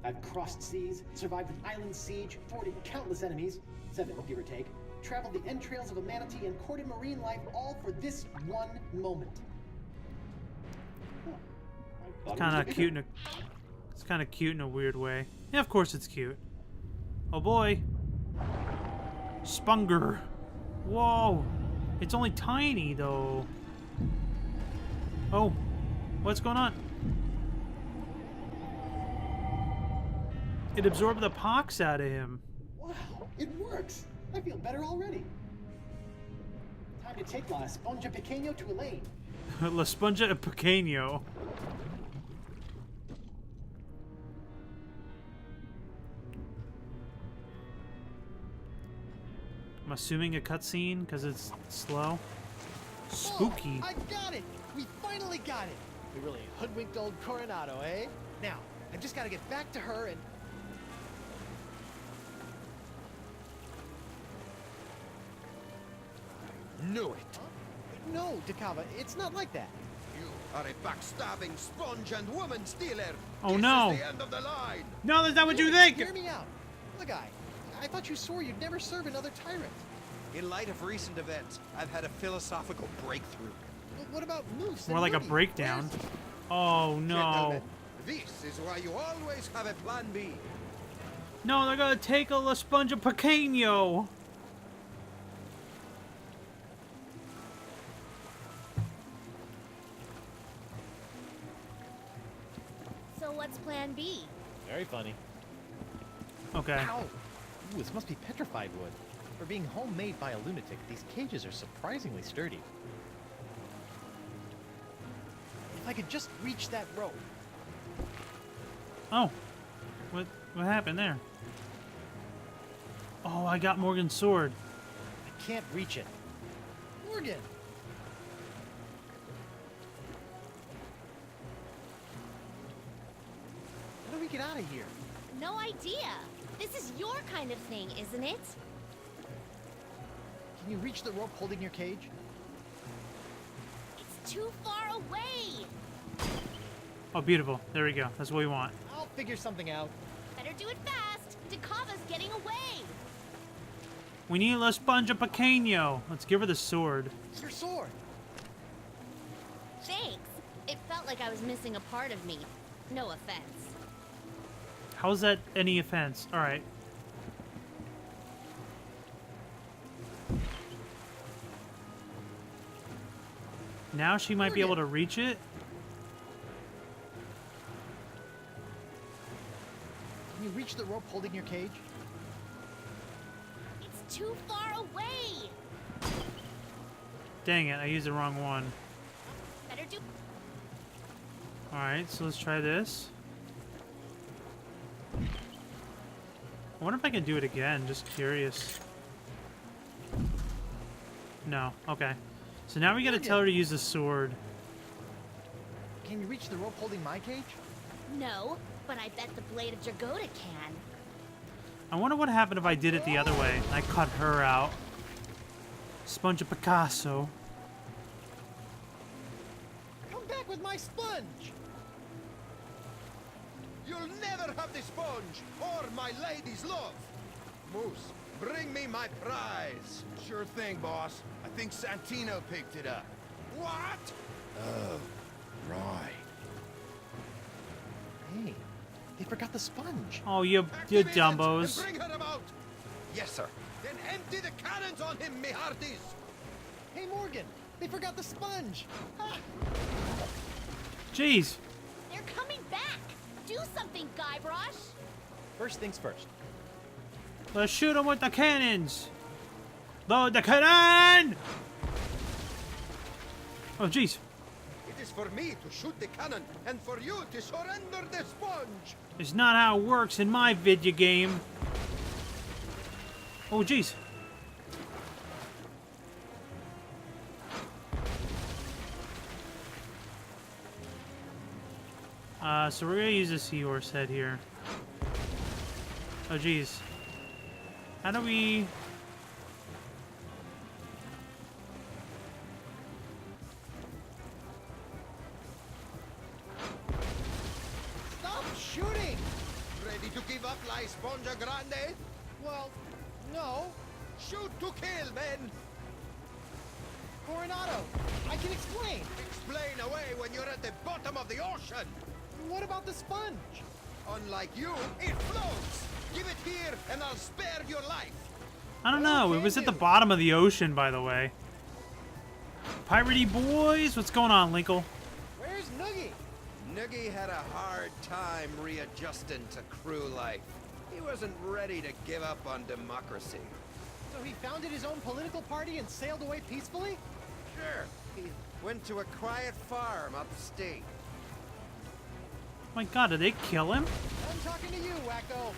Speaker 13: I've crossed seas, survived an island siege, thwarted countless enemies, 7 give or take, traveled the entrails of a manatee, and courted marine life, all for this one moment.
Speaker 1: It's kind of cute. It's kind of cute in a weird way. Yeah, of course it's cute. Oh boy. Spunger. Whoa. It's only tiny though. Oh. What's going on? It absorbed the pox out of him.
Speaker 13: Wow, it works. I feel better already. Time to take La Esponja Pequeño to Elaine.
Speaker 1: La Sponja Pequeño. I'm assuming a cutscene because it's slow. Spooky.
Speaker 6: Oh, I got it! We finally got it!
Speaker 4: We really hoodwinked old Coronado, eh? Now, I've just got to get back to her and...
Speaker 6: Knew it.
Speaker 4: Huh? No, Dakava, it's not like that.
Speaker 6: You are a backstabbing sponge and woman stealer.
Speaker 1: Oh,
Speaker 6: This
Speaker 1: no.
Speaker 6: is the end of the line.
Speaker 1: No, that's not what you think!
Speaker 4: Hear me out. Look, I thought you swore you'd never serve another tyrant.
Speaker 6: In light of recent events, I've had a philosophical breakthrough.
Speaker 4: What about Moose?
Speaker 1: More
Speaker 4: and
Speaker 1: like a
Speaker 4: Noogie?
Speaker 1: breakdown. Oh, no.
Speaker 6: Gentlemen, this is why you always have a plan B.
Speaker 1: No, they're gonna take a La Sponja Pequeño.
Speaker 3: So what's plan B?
Speaker 4: Very funny.
Speaker 1: Okay.
Speaker 4: Ow! Ooh, this must be petrified wood. For being homemade by a lunatic, these cages are surprisingly sturdy. If I could just reach that rope.
Speaker 1: Oh. What happened there? Oh, I got Morgan's sword.
Speaker 4: I can't reach it. Morgan! How do we get out of here?
Speaker 3: No idea. This is your kind of thing, isn't it?
Speaker 4: Can you reach the rope holding your cage?
Speaker 3: It's too far away.
Speaker 1: Oh, beautiful. There we go. That's what we want.
Speaker 4: I'll figure something out.
Speaker 3: Better do it fast. Dakava's getting away.
Speaker 1: We need La Sponja Pequeño. Let's give her the sword.
Speaker 4: It's your sword.
Speaker 3: Thanks. It felt like I was missing a part of me. No offense.
Speaker 1: How's that any offense? All right. Now she might be able to reach it.
Speaker 4: Can you reach the rope holding your cage?
Speaker 3: It's too far away.
Speaker 1: Dang it, I used the wrong one.
Speaker 3: Better do.
Speaker 1: All right, so let's try this. I wonder if I can do it again. Just curious. No. Okay. So now we gotta tell her to use the sword.
Speaker 4: Can you reach the rope holding my cage?
Speaker 3: No, but I bet the blade of Dragoda can.
Speaker 1: I wonder what happened if I did it the other way. I cut her out. Sponge of Picasso.
Speaker 4: Come back with my sponge!
Speaker 6: You'll never have the sponge or my lady's love. Moose, bring me my prize.
Speaker 9: Sure thing, boss. I think Santino picked it up.
Speaker 6: What?
Speaker 9: Oh, right.
Speaker 4: Hey, they forgot the sponge.
Speaker 1: Oh, you
Speaker 6: Activate it
Speaker 1: dumbos.
Speaker 6: and bring her about. Yes, sir. Then empty the cannons on him, me hearties.
Speaker 4: Hey, Morgan, they forgot the sponge. Ah.
Speaker 1: Jeez.
Speaker 3: They're coming back. Do something, Guybrush.
Speaker 4: First things first.
Speaker 1: Let's shoot him with the cannons. Load the cannon! Oh, jeez.
Speaker 6: It is for me to shoot the cannon and for you to surrender the sponge.
Speaker 1: It's not how it works in my video game. Oh, jeez. So we're gonna use a seahorse head here. Oh, jeez. How do we...
Speaker 4: Stop shooting!
Speaker 6: Ready to give up, La Esponja Grande?
Speaker 4: Well, no.
Speaker 6: Shoot to kill, men.
Speaker 4: Coronado, I can explain.
Speaker 6: Explain away when you're at the bottom of the ocean.
Speaker 4: What about the sponge?
Speaker 6: Unlike you, it floats. Give it here, and I'll spare your life.
Speaker 1: I don't know. It was at the bottom of the ocean, by the way. Piratey boys, what's going on, Linkle?
Speaker 4: Where's Noogie?
Speaker 6: Noogie had a hard time readjusting to crew life. He wasn't ready to give up on democracy.
Speaker 4: So he founded his own political party and sailed away peacefully?
Speaker 6: Sure. He went to a quiet farm upstate.
Speaker 1: My god, did they kill him?
Speaker 4: I'm talking to you, wacko.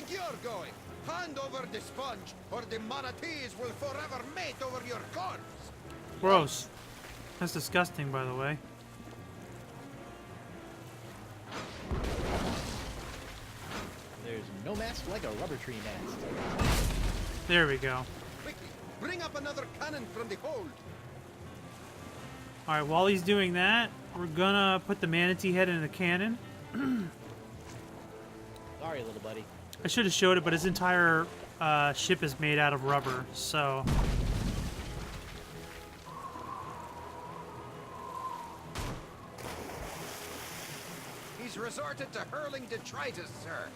Speaker 6: think you're going? Hand over the sponge, or the manatees will forever mate over your corpse.
Speaker 1: Gross. That's disgusting, by the way.
Speaker 4: There's no mask like a rubber tree mast.
Speaker 1: There we go.
Speaker 6: Quickly, bring up another cannon from the hold.
Speaker 1: Alright, while he's doing that, we're gonna put the manatee head in the cannon.
Speaker 4: Sorry, little buddy.
Speaker 1: I should have showed it, but his entire ship is made out of rubber, so...
Speaker 6: He's resorted to hurling detritus, sir.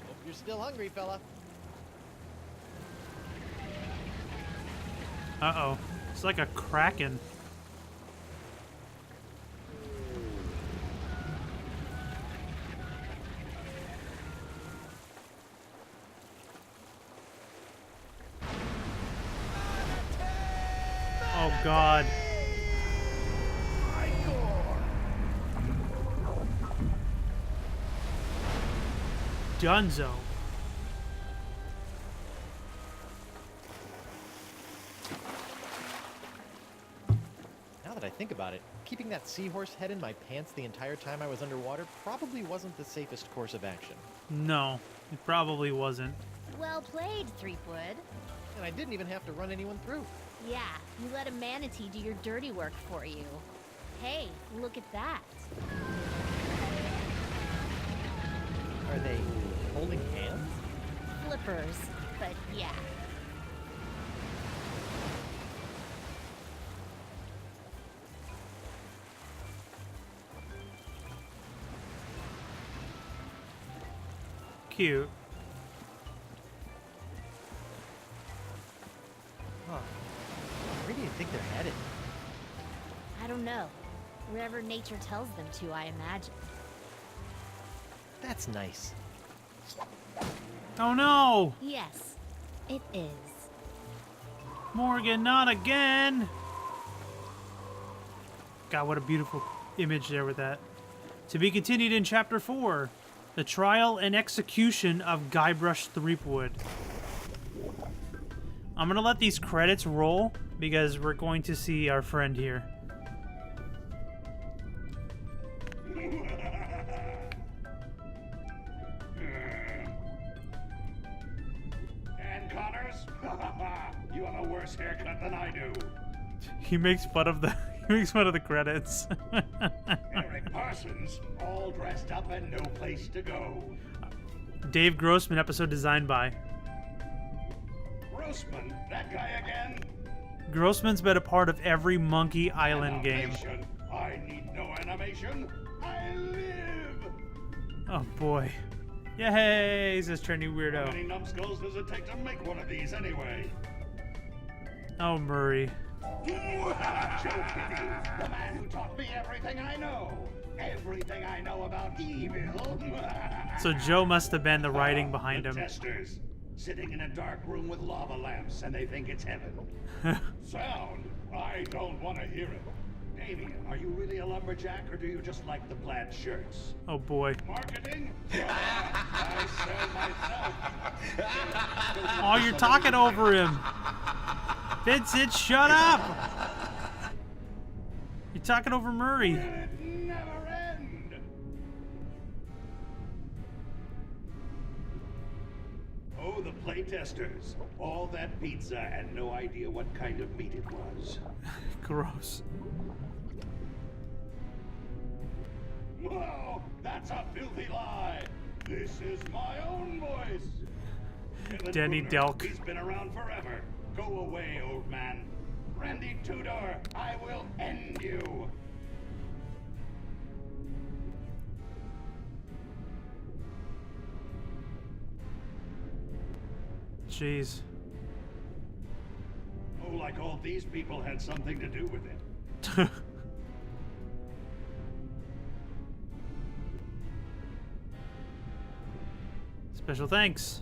Speaker 4: Hope you're still hungry, fella.
Speaker 1: Uh-oh. It's like a kraken. Oh, God. Dunzo.
Speaker 4: Now that I think about it, keeping that seahorse head in my pants the entire time I was underwater probably wasn't the safest course of action.
Speaker 1: No, it probably wasn't.
Speaker 3: Well played, Threepwood.
Speaker 4: And I didn't even have to run anyone through.
Speaker 3: Yeah, you let a manatee do your dirty work for you. Hey, look at that.
Speaker 4: Are they holding hands?
Speaker 3: Flippers, but yeah.
Speaker 1: Cute.
Speaker 4: Huh. Where do you think they're headed?
Speaker 3: I don't know. Wherever nature tells them to, I imagine.
Speaker 4: That's nice.
Speaker 1: Oh no!
Speaker 3: Yes, it is.
Speaker 1: Morgan, not again! God, what a beautiful image there with that. To be continued in Chapter 4. The Trial and Execution of Guybrush Threepwood. I'm gonna let these credits roll because we're going to see our friend here.
Speaker 5: Dan Connors? You have a worse haircut than I do.
Speaker 1: He makes fun of the credits.
Speaker 5: Eric Parsons, all dressed up and no place to go.
Speaker 1: Dave Grossman, episode designed by.
Speaker 5: Grossman, that guy again?
Speaker 1: Grossman's been a part of every Monkey Island game.
Speaker 5: Animation. I need no animation. I live!
Speaker 1: Oh boy. Yay, says trendy
Speaker 5: How
Speaker 1: weirdo.
Speaker 5: many numbskulls does it take to make one of these anyway?
Speaker 1: Oh, Murray.
Speaker 5: Joe Kitty, the man who taught me everything I know. Everything I know about evil.
Speaker 1: So Joe must have been the writing behind
Speaker 5: the
Speaker 1: him.
Speaker 5: Testers, sitting in a dark room with lava lamps, and they think it's heaven. Sound? I don't want to hear it. Damien, are you really a lumberjack, or do you just like the plaid shirts?
Speaker 1: Oh boy.
Speaker 5: Marketing? I sell myself.
Speaker 1: Oh, you're talking over him. Vincent, shut up! You're talking over Murray.
Speaker 5: Will it never end? Oh, the playtesters. All that pizza and no idea what kind of meat it was.
Speaker 1: Gross.
Speaker 5: Whoa, that's a filthy lie. This is my own voice.
Speaker 1: Denny Delk.
Speaker 5: He's been around forever. Go away, old man. Randy Tudor, I will end you.
Speaker 1: Jeez.
Speaker 5: Oh, like all these people had something to do with it.
Speaker 1: Special thanks.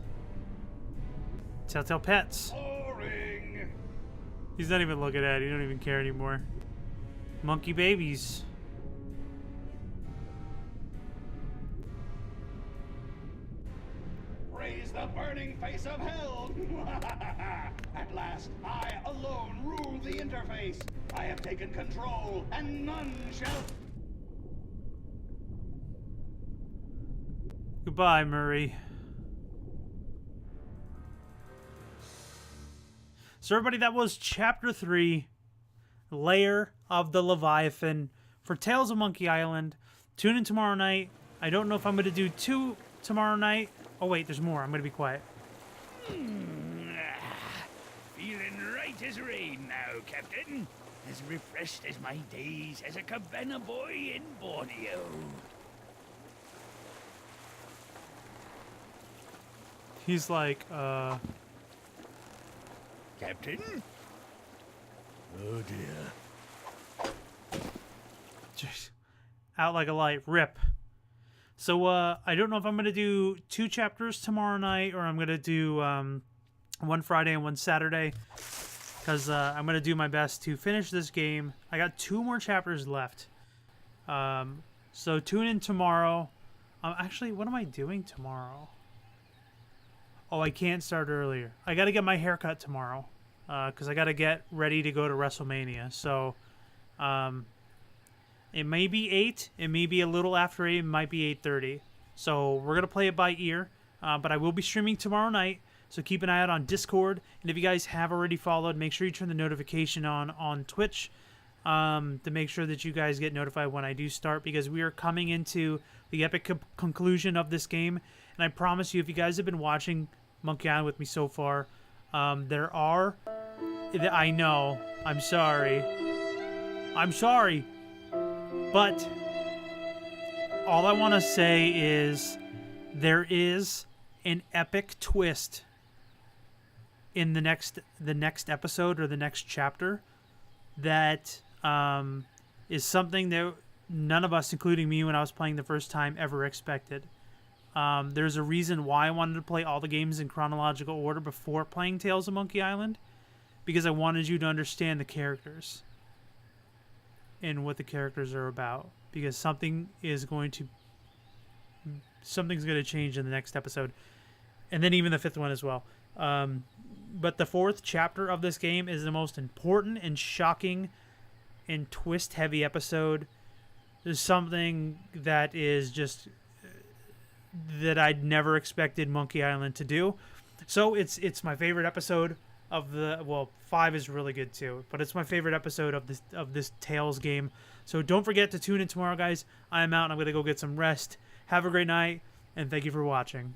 Speaker 1: Telltale Pets.
Speaker 5: Boring.
Speaker 1: He's not even looking at it. He don't even care anymore. Monkey Babies.
Speaker 5: Praise face of hell! At last, I alone rule the interface. I have taken control, and none shall...
Speaker 1: Goodbye, Murray. So everybody, that was Chapter 3, Lair of the Leviathan for Tales of Monkey Island. Tune in tomorrow night. I don't know if I'm going to do 2 tomorrow night. Oh wait, there's more. I'm going to be quiet.
Speaker 12: Feeling right as rain now, Captain. As refreshed as my days as a cabana boy in Borneo.
Speaker 1: He's like,
Speaker 12: Captain? Oh dear.
Speaker 1: Jeez. Out like a light. Rip. So, I don't know if I'm going to do 2 chapters tomorrow night, or I'm going to do, one Friday and one Saturday. Because, I'm going to do my best to finish this game. I got 2 more chapters left. So tune in tomorrow. Actually, what am I doing tomorrow? Oh, I can't start earlier. I got to get my hair cut tomorrow. Because I got to get ready to go to WrestleMania. So, it may be 8. It may be a little after 8. It might be 8:30. So we're going to play it by ear. But I will be streaming tomorrow night. So keep an eye out on Discord. And if you guys have already followed, make sure you turn the notification on Twitch. To make sure that you guys get notified when I do start. Because we are coming into the epic conclusion of this game. And I promise you, if you guys have been watching Monkey Island with me so far, there are... I know. I'm sorry. I'm sorry. But all I want to say is there is an epic twist in the next episode or the next chapter that is something that none of us, including me when I was playing the first time, ever expected. There's a reason why I wanted to play all the games in chronological order before playing Tales of Monkey Island, because I wanted you to understand the characters and what the characters are about, because something's going to change in the next episode, and then even the 5th one as well. But the 4th chapter of this game is the most important and shocking and twist-heavy episode. There's something that is just that I'd never expected Monkey Island to do. So it's my favorite episode of the... Well, 5 is really good too, but it's my favorite episode of this Tales game. So don't forget to tune in tomorrow, guys. I'm out and I'm going to go get some rest. Have a great night, and thank you for watching.